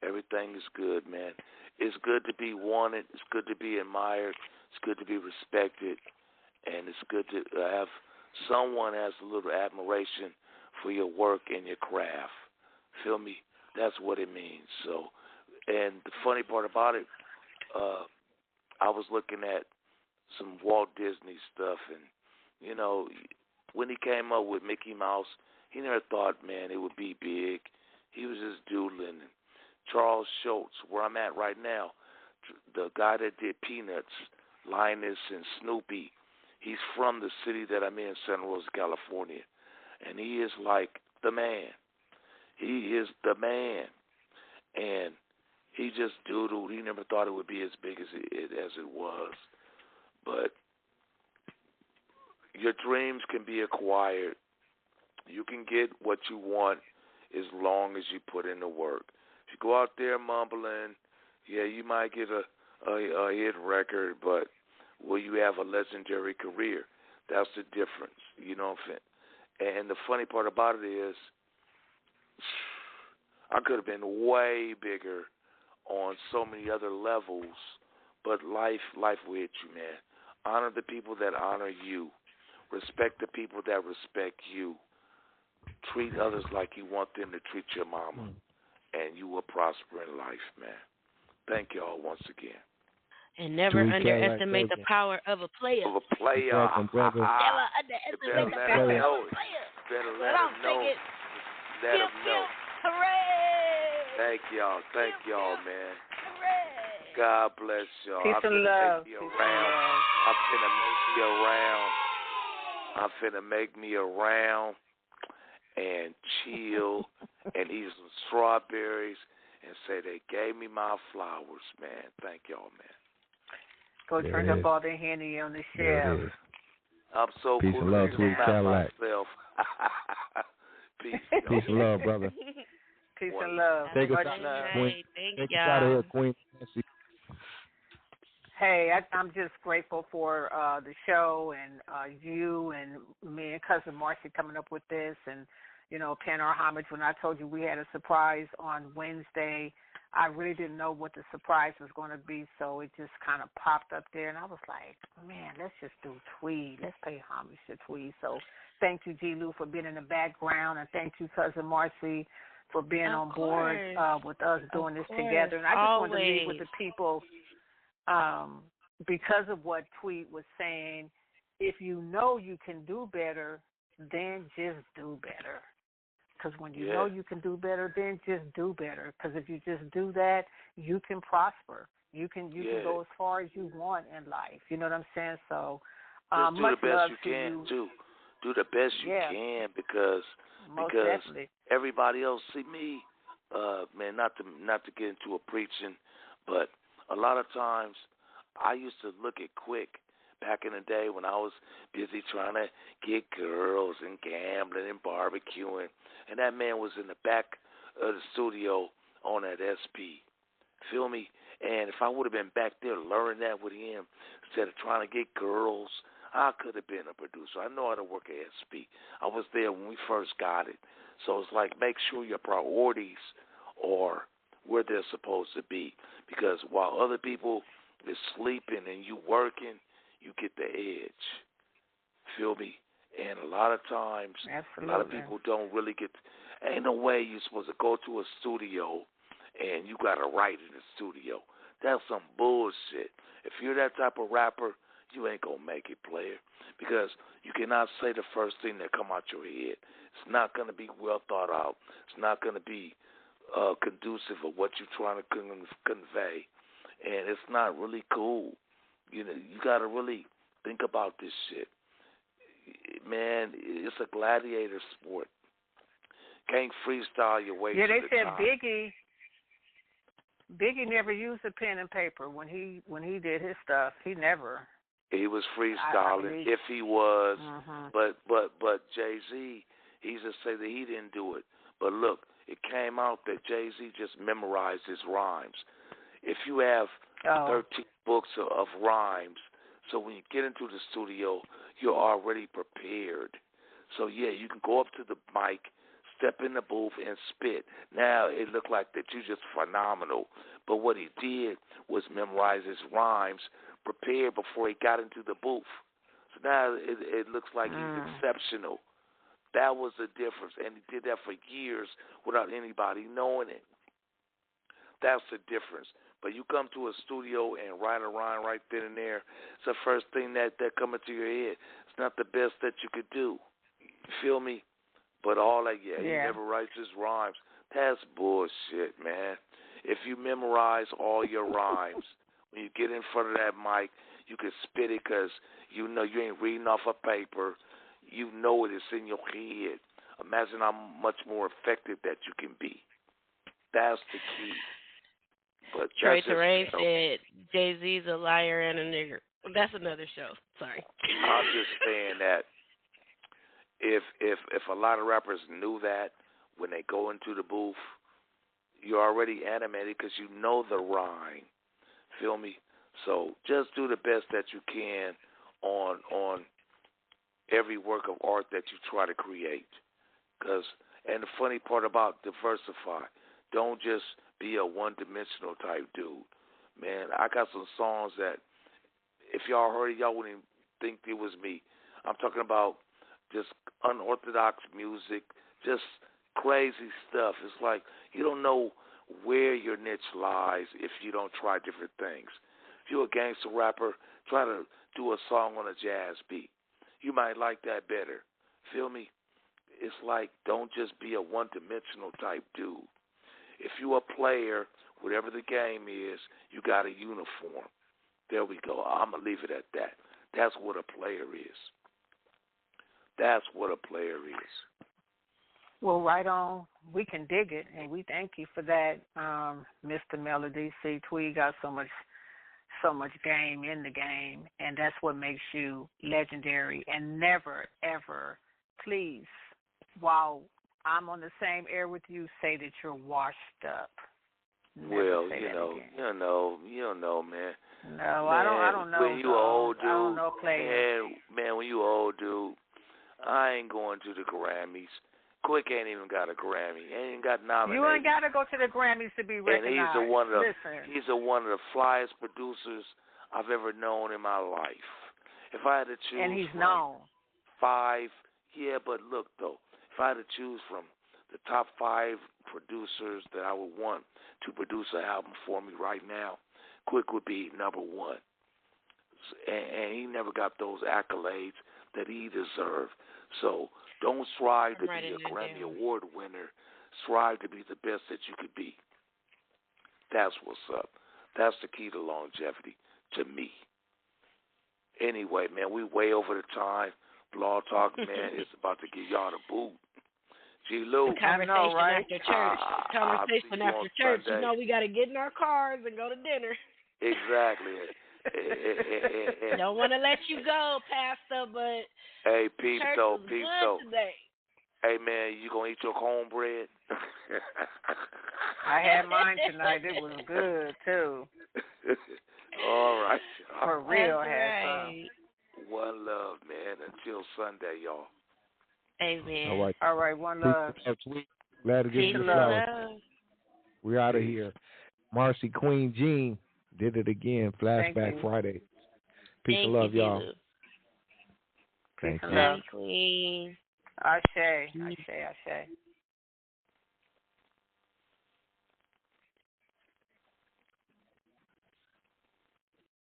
Everything is good, man. It's good to be wanted. It's good to be admired. It's good to be respected, and it's good to have someone has a little admiration for your work and your craft. Feel me? That's what it means. So, and the funny part about it, I was looking at some Walt Disney stuff, and when he came up with Mickey Mouse, he never thought, man, it would be big. He was just doodling. Charles Schultz, where I'm at right now, the guy that did Peanuts, Linus and Snoopy, he's from the city that I'm in, Santa Rosa, California. And he is like the man. He is the man. And he just doodled. He never thought it would be as big as it was. But your dreams can be acquired. You can get what you want as long as you put in the work. If you go out there mumbling, you might get a hit record, but will you have a legendary career? That's the difference. You know what I'm saying? And the funny part about it is I could have been way bigger on so many other levels, but life will hit you, man. Honor the people that honor you. Respect the people that respect you. Treat others like you want them to treat your mama, and you will prosper in life, man. Thank y'all once again. And never underestimate the power of a player. Of a player. Never underestimate the power of a player. Better let them know. Let them know. Hooray! Thank y'all, man. Hooray! God bless y'all. Peace and love. I'm finna make me around and chill and eat some strawberries and say they gave me my flowers, man. Thank y'all, man. Go turn up all the Henny on the shelf. I'm so Peace cool and love, to Tweed Cadillac. myself. Peace and love, brother. Peace and love. Take us out of here, Queen. Hey, I'm just grateful for the show and you and me and Cousin Marcy coming up with this and, paying our homage. When I told you we had a surprise on Wednesday, I really didn't know what the surprise was going to be, so it just kind of popped up there. And I was like, man, let's just do Tweed. Let's pay homage to Tweed. So thank you, G-Lew, for being in the background, and thank you, Cousin Marcy, for being on board with us doing this together. And I just wanted to leave with the people. Because of what Tweed was saying, if you know you can do better, then just do better. Because when you know you can do better, then just do better. Because if you just do that, you can prosper. You can go as far as you want in life. You know what I'm saying? So just do much the best love you to can you. too. Do the best you can because definitely. Everybody else see me, man. Not to get into a preaching, but a lot of times I used to look at Quick back in the day when I was busy trying to get girls and gambling and barbecuing, and that man was in the back of the studio on that SP. Feel me? And if I would have been back there learning that with him instead of trying to get girls, I could have been a producer. I know how to work at SP. I was there when we first got it. So it's like make sure your priorities are where they're supposed to be. Because while other people is sleeping and you working, you get the edge. Feel me? And a lot of times, a lot of people don't really get. Ain't no way you're supposed to go to a studio and you got to write in the studio. That's some bullshit. If you're that type of rapper, you ain't going to make it, player. Because you cannot say the first thing that come out your head. It's not going to be well thought out. It's not going to be conducive of what you're trying to convey. And it's not really cool. You got to really think about this shit. Man, it's a gladiator sport. Can't freestyle your way to the top. Yeah, they said Biggie never used a pen and paper when he did his stuff. He never. He was freestyling if he was, but Jay-Z, he just say that he didn't do it. But look, it came out that Jay-Z just memorized his rhymes. If you have 13 books of rhymes, so when you get into the studio, you're already prepared. So, yeah, you can go up to the mic, step in the booth, and spit. Now, it looked like that you're just phenomenal. But what he did was memorize his rhymes, prepared before he got into the booth. So now it looks like he's exceptional. That was the difference, and he did that for years without anybody knowing it. That's the difference. But you come to a studio and write a rhyme right then and there, it's the first thing that come into your head. It's not the best that you could do. You feel me? But all that, he never writes his rhymes. That's bullshit, man. If you memorize all your rhymes, when you get in front of that mic, you can spit it because you know you ain't reading off a paper. You know it is in your head. Imagine how much more effective that you can be. That's the key. But Trey Terrain said Jay-Z's a liar and a nigger. That's another show. Sorry. I'm just saying that if a lot of rappers knew that when they go into the booth, you're already animated because you know the rhyme. Feel me? So just do the best that you can on every work of art that you try to create. And the funny part about diversify, don't just be a one-dimensional type dude. Man, I got some songs that if y'all heard it, y'all wouldn't even think it was me. I'm talking about just unorthodox music, just crazy stuff. It's like you don't know where your niche lies if you don't try different things. If you're a gangster rapper, try to do a song on a jazz beat. You might like that better. Feel me? It's like don't just be a one-dimensional type dude. If you're a player, whatever the game is, you got a uniform. There we go. I'm going to leave it at that. That's what a player is. That's what a player is. Well, right on. We can dig it, and we thank you for that, Mr. Melody. See, Tweed got so much game in the game, and that's what makes you legendary. And never, ever, please, while I'm on the same air with you, say that you're washed up. Well, you don't know, man. No, man, I don't know. When you old dude, I don't know players. Man, when you old dude, I ain't going to the Grammys. Quick ain't even got a Grammy. Ain't got nominated. You ain't got to go to the Grammys to be recognized. And he's one of the flyest producers I've ever known in my life. If I had to choose, and he's known 5, yeah, but look though, if I had to choose from the top 5 producers that I would want to produce an album for me right now, Quick would be number 1. And he never got those accolades that he deserved. So don't strive to be a Grammy Award winner. Strive to be the best that you could be. That's what's up. That's the key to longevity to me. Anyway, man, we way over the time. Blog Talk, man, is about to give y'all the boot. G-Lew. Conversation after church. Conversation after church. Sunday. You know, we got to get in our cars and go to dinner. Exactly. Don't want to let you go, Pastor, but hey, peep though. Today. Hey, man, you going to eat your cornbread? I had mine tonight. It was good, too. All right. For real, That's right. One love, man. Until Sunday, y'all. Amen. All right, one love. Glad to get you the flowers. We're out of here. Marcy Queen Jean did it again. Flashback Friday. Peace and love, y'all. Peace and love, Queen. Ashe.